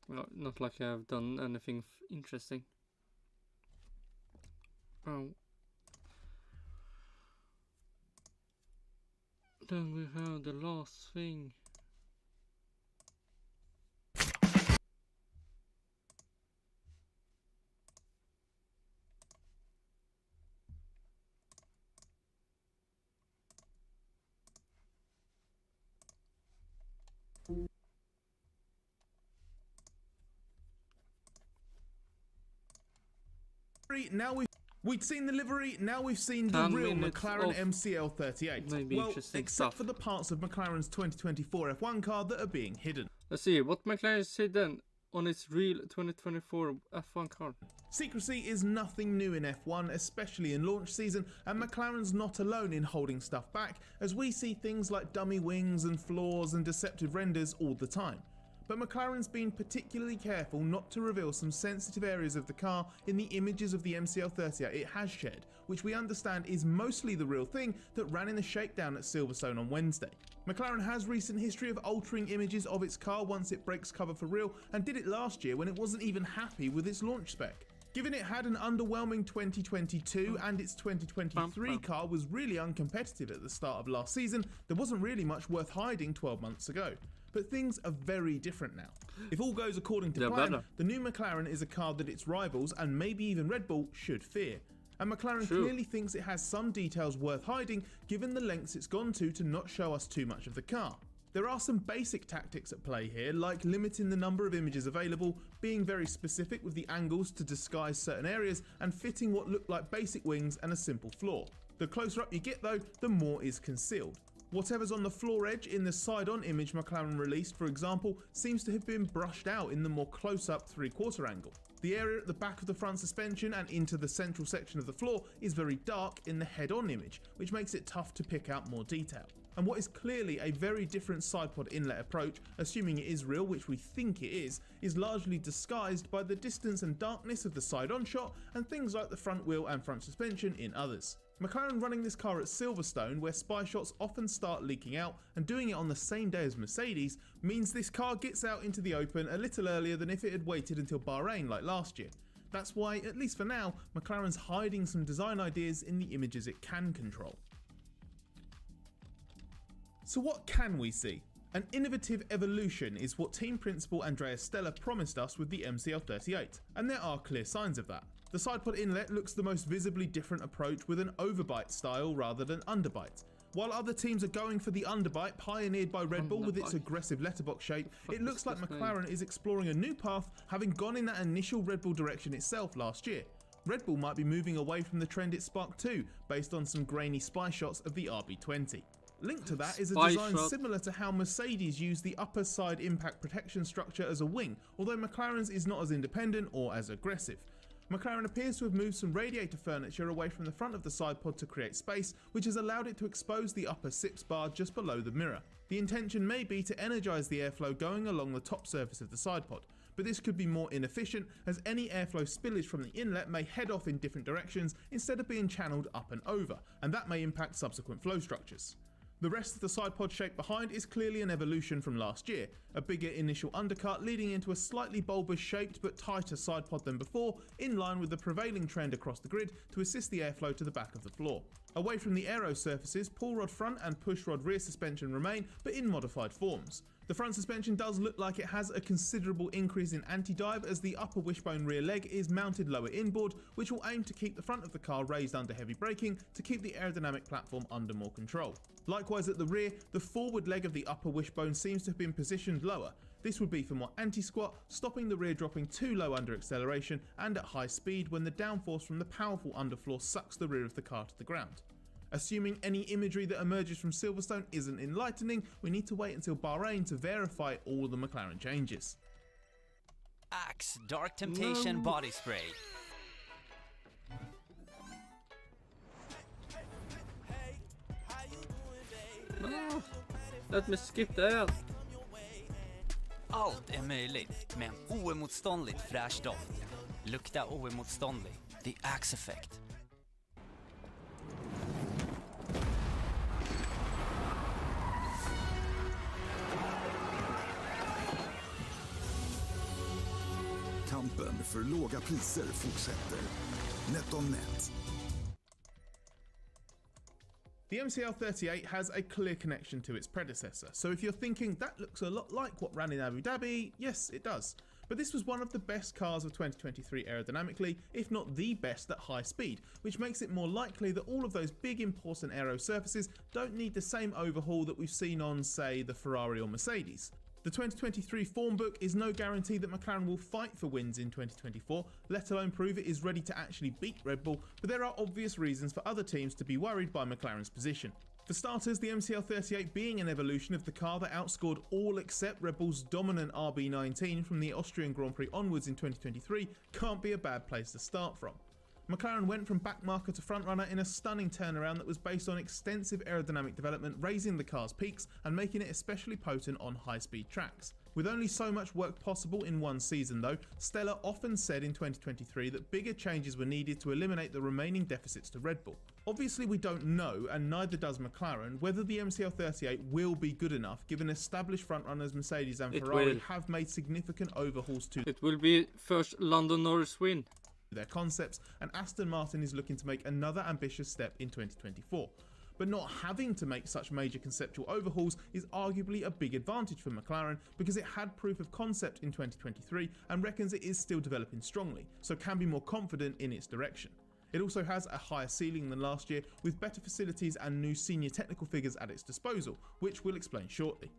Well, not like I've done anything interesting. Oh. Then we have the last thing. Now we've seen the livery, now we've seen the real McLaren MCL38. Well, except for the parts of McLaren's 2024 F1 car that are being hidden. Let's see, what McLaren is hidden on its real 2024 F1 car? Secrecy is nothing new in F1, especially in launch season, and McLaren's not alone in holding stuff back, as we see things like dummy wings and flaws and deceptive renders all the time. But McLaren's been particularly careful not to reveal some sensitive areas of the car in the images of the MCL38 it has shared, which we understand is mostly the real thing that ran in the shakedown at Silverstone on Wednesday. McLaren has recent history of altering images of its car once it breaks cover for real, and did it last year when it wasn't even happy with its launch spec. Given it had an underwhelming 2022 and its 2023 car was really uncompetitive at the start of last season, there wasn't really much worth hiding 12 months ago. But things are very different now. If all goes according to plan, the new McLaren is a car that its rivals, and maybe even Red Bull, should fear. And McLaren clearly thinks it has some details worth hiding, given the lengths it's gone to not show us too much of the car. There are some basic tactics at play here, like limiting the number of images available, being very specific with the angles to disguise certain areas, and fitting what look like basic wings and a simple floor. The closer up you get though, the more is concealed. Whatever's on the floor edge in the side-on image McLaren released, for example, seems to have been brushed out in the more close-up 3/4 angle. The area at the back of the front suspension and into the central section of the floor is very dark in the head-on image, which makes it tough to pick out more detail. And what is clearly a very different sidepod inlet approach, assuming it is real, which we think it is largely disguised by the distance and darkness of the side-on shot and things like the front wheel and front suspension in others. McLaren running this car at Silverstone, where spy shots often start leaking out, and doing it on the same day as Mercedes, means this car gets out into the open a little earlier than if it had waited until Bahrain like last year. That's why, at least for now, McLaren's hiding some design ideas in the images it can control. So what can we see? An innovative evolution is what team principal Andrea Stella promised us with the MCL38, and there are clear signs of that. The sidepod inlet looks the most visibly different approach with an overbite style rather than underbite. While other teams are going for the underbite pioneered by Red Bull with its aggressive letterbox shape, it looks like McLaren is exploring a new path, having gone in that initial Red Bull direction itself last year. Red Bull might be moving away from the trend it sparked too, based on some grainy spy shots of the RB20. Linked to that is a design similar to how Mercedes used the upper side impact protection structure as a wing, although McLaren's is not as independent or as aggressive. McLaren appears to have moved some radiator furniture away from the front of the sidepod to create space, which has allowed it to expose the upper SIPS bar just below the mirror. The intention may be to energise the airflow going along the top surface of the sidepod, but this could be more inefficient as any airflow spillage from the inlet may head off in different directions instead of being channelled up and over, and that may impact subsequent flow structures. The rest of the sidepod shape behind is clearly an evolution from last year, a bigger initial undercut leading into a slightly bulbous shaped but tighter sidepod than before, in line with the prevailing trend across the grid to assist the airflow to the back of the floor. Away from the aero surfaces, pull rod front and push rod rear suspension remain, but in modified forms. The front suspension does look like it has a considerable increase in anti-dive as the upper wishbone rear leg is mounted lower inboard, which will aim to keep the front of the car raised under heavy braking to keep the aerodynamic platform under more control. Likewise at the rear, the forward leg of the upper wishbone seems to have been positioned lower. This would be for more anti-squat, stopping the rear dropping too low under acceleration and at high speed when the downforce from the powerful underfloor sucks the rear of the car to the ground. Assuming any imagery that emerges from Silverstone isn't enlightening, we need to wait until Bahrain to verify all the McLaren changes. Axe Dark Temptation Body Spray. No, let me skip that. Allt är möjligt med en oemotståndligt fräsch doft. Lukta oemotståndlig. The Axe Effect. Kampen för låga priser fortsätter. NetOnNet. The MCL38 has a clear connection to its predecessor, so if you're thinking that looks a lot like what ran in Abu Dhabi, yes it does. But this was one of the best cars of 2023 aerodynamically, if not the best at high speed, which makes it more likely that all of those big important aero surfaces don't need the same overhaul that we've seen on, say, the Ferrari or Mercedes. The 2023 form book is no guarantee that McLaren will fight for wins in 2024, let alone prove it is ready to actually beat Red Bull, but there are obvious reasons for other teams to be worried by McLaren's position. For starters, the MCL38 being an evolution of the car that outscored all except Red Bull's dominant RB19 from the Austrian Grand Prix onwards in 2023 can't be a bad place to start from. McLaren went from backmarker to frontrunner in a stunning turnaround that was based on extensive aerodynamic development, raising the car's peaks and making it especially potent on high-speed tracks. With only so much work possible in one season though, Stella often said in 2023 that bigger changes were needed to eliminate the remaining deficits to Red Bull. Obviously we don't know, and neither does McLaren, whether the MCL38 will be good enough given established frontrunners Mercedes and Ferrari have made significant overhauls to It will be first Lando Norris win. Their concepts, and Aston Martin is looking to make another ambitious step in 2024. But not having to make such major conceptual overhauls is arguably a big advantage for McLaren because it had proof of concept in 2023 and reckons it is still developing strongly, so can be more confident in its direction. It also has a higher ceiling than last year with better facilities and new senior technical figures at its disposal, which we'll explain shortly.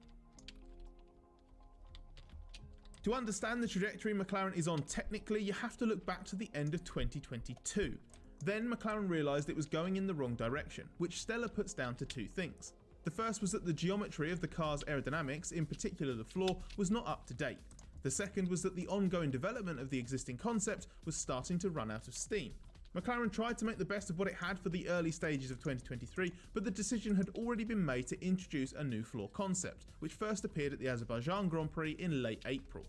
To understand the trajectory McLaren is on technically, you have to look back to the end of 2022. Then McLaren realised it was going in the wrong direction, which Stella puts down to two things. The first was that the geometry of the car's aerodynamics, in particular the floor, was not up to date. The second was that the ongoing development of the existing concept was starting to run out of steam. McLaren tried to make the best of what it had for the early stages of 2023, but the decision had already been made to introduce a new floor concept, which first appeared at the Azerbaijan Grand Prix in late April.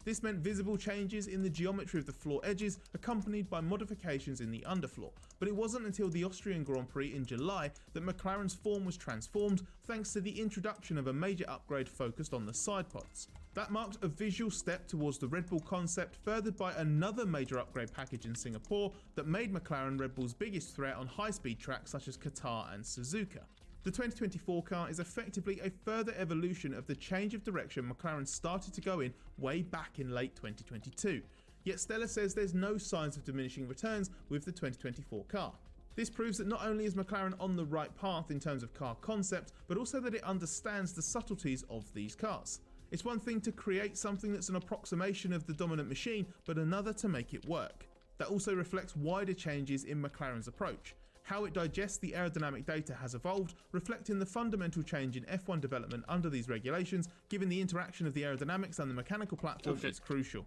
This meant visible changes in the geometry of the floor edges, accompanied by modifications in the underfloor, but it wasn't until the Austrian Grand Prix in July that McLaren's form was transformed thanks to the introduction of a major upgrade focused on the side pods. That marked a visual step towards the Red Bull concept, furthered by another major upgrade package in Singapore that made McLaren Red Bull's biggest threat on high-speed tracks such as Qatar and Suzuka. The 2024 car is effectively a further evolution of the change of direction McLaren started to go in way back in late 2022. Yet Stella says there's no signs of diminishing returns with the 2024 car. This proves that not only is McLaren on the right path in terms of car concept, but also that it understands the subtleties of these cars. It's one thing to create something that's an approximation of the dominant machine, but another to make it work. That also reflects wider changes in McLaren's approach. How it digests the aerodynamic data has evolved, reflecting the fundamental change in F1 development under these regulations, given the interaction of the aerodynamics and the mechanical platform is crucial.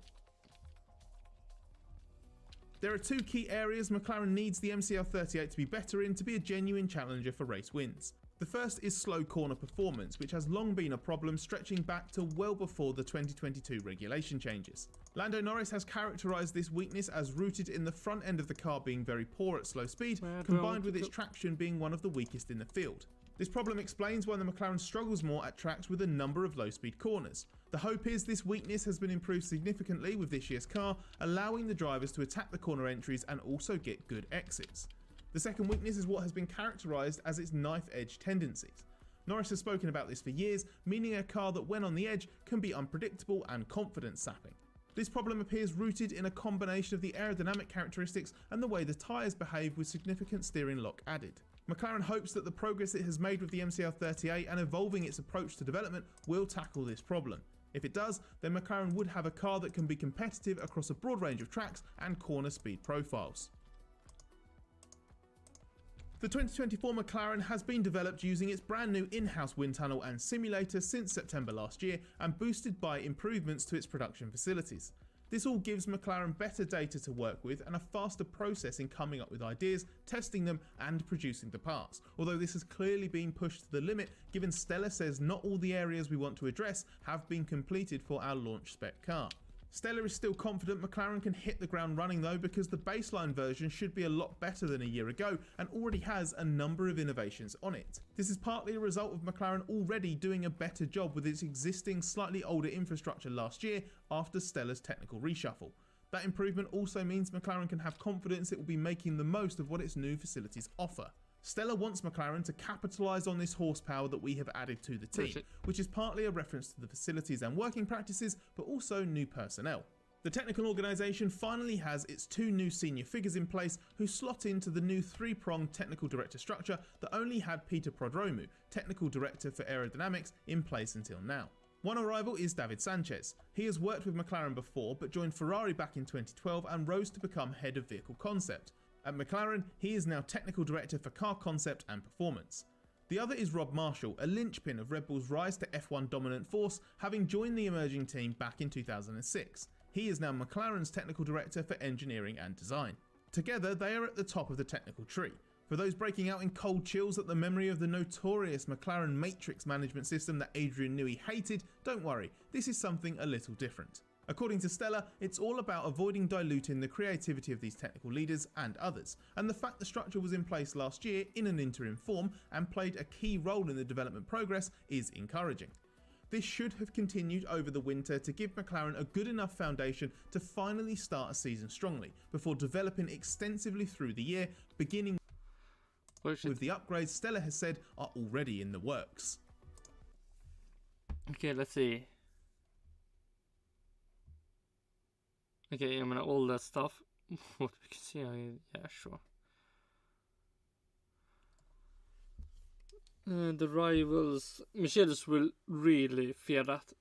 There are two key areas McLaren needs the MCL38 to be better in to be a genuine challenger for race wins. The first is slow corner performance, which has long been a problem stretching back to well before the 2022 regulation changes. Lando Norris has characterised this weakness as rooted in the front end of the car being very poor at slow speed, combined with its traction being one of the weakest in the field. This problem explains why the McLaren struggles more at tracks with a number of low-speed corners. The hope is this weakness has been improved significantly with this year's car, allowing the drivers to attack the corner entries and also get good exits. The second weakness is what has been characterised as its knife-edge tendencies. Norris has spoken about this for years, meaning a car that when on the edge can be unpredictable and confidence sapping. This problem appears rooted in a combination of the aerodynamic characteristics and the way the tyres behave with significant steering lock added. McLaren hopes that the progress it has made with the MCL38 and evolving its approach to development will tackle this problem. If it does, then McLaren would have a car that can be competitive across a broad range of tracks and corner speed profiles. The 2024 McLaren has been developed using its brand new in-house wind tunnel and simulator since September last year and boosted by improvements to its production facilities. This all gives McLaren better data to work with and a faster process in coming up with ideas, testing them and producing the parts, although this has clearly been pushed to the limit given Stella says not all the areas we want to address have been completed for our launch spec car. Stella is still confident McLaren can hit the ground running though, because the baseline version should be a lot better than a year ago and already has a number of innovations on it. This is partly a result of McLaren already doing a better job with its existing slightly older infrastructure last year after Stella's technical reshuffle. That improvement also means McLaren can have confidence it will be making the most of what its new facilities offer. Stella wants McLaren to capitalise on this horsepower that we have added to the team, which is partly a reference to the facilities and working practices, but also new personnel. The technical organisation finally has its two new senior figures in place who slot into the new three-pronged technical director structure that only had Peter Prodromou, technical director for aerodynamics, in place until now. One arrival is David Sanchez. He has worked with McLaren before but joined Ferrari back in 2012 and rose to become head of vehicle concept. At McLaren, he is now technical director for car concept and performance. The other is Rob Marshall, a linchpin of Red Bull's rise to F1 dominant force, having joined the emerging team back in 2006. He is now McLaren's technical director for engineering and design. Together, they are at the top of the technical tree. For those breaking out in cold chills at the memory of the notorious McLaren Matrix management system that Adrian Newey hated, don't worry, this is something a little different. According to Stella, it's all about avoiding diluting the creativity of these technical leaders and others, and the fact the structure was in place last year in an interim form and played a key role in the development progress is encouraging. This should have continued over the winter to give McLaren a good enough foundation to finally start a season strongly, before developing extensively through the year, beginning with the upgrades Stella has said are already in the works. Okay, let's see. Okay, I mean all that stuff. What we can see, yeah, sure. The rivals, Mercedes will really fear that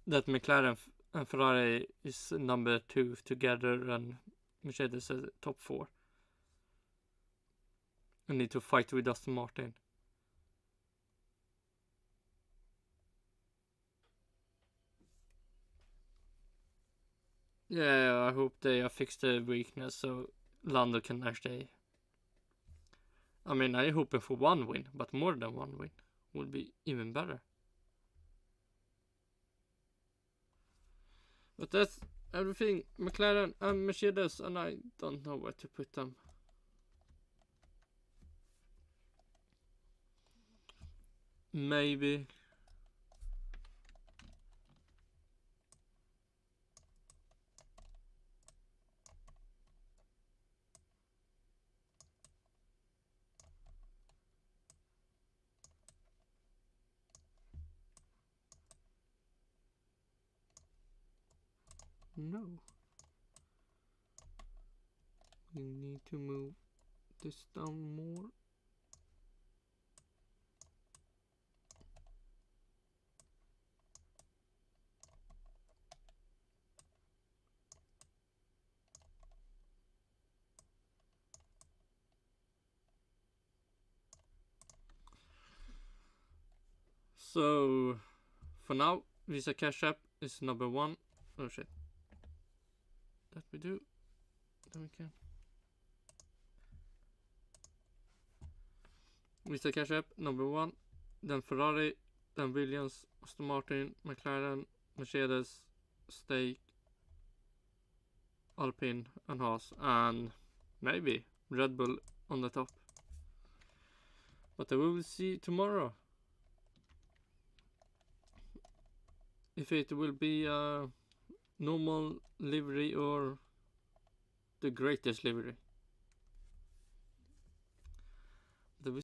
McLaren and Ferrari is number 2 together and Mercedes is top 4. And need to fight with Aston Martin. Yeah, I hope they have fixed the weakness so Lando can actually... I mean, I'm hoping for one win, but more than one win would be even better. But that's everything. McLaren and Mercedes, and I don't know where to put them. Maybe. No. We need to move this down more. So, for now, Visa Cash App is number 1. Oh shit. That we do. Then we can. Visa Cash App, number 1. Then Ferrari, then Williams, Aston Martin, McLaren, Mercedes, Stake, Alpine, and Haas. And maybe Red Bull on the top. But we will see tomorrow. If it will be a normal livery or the greatest livery.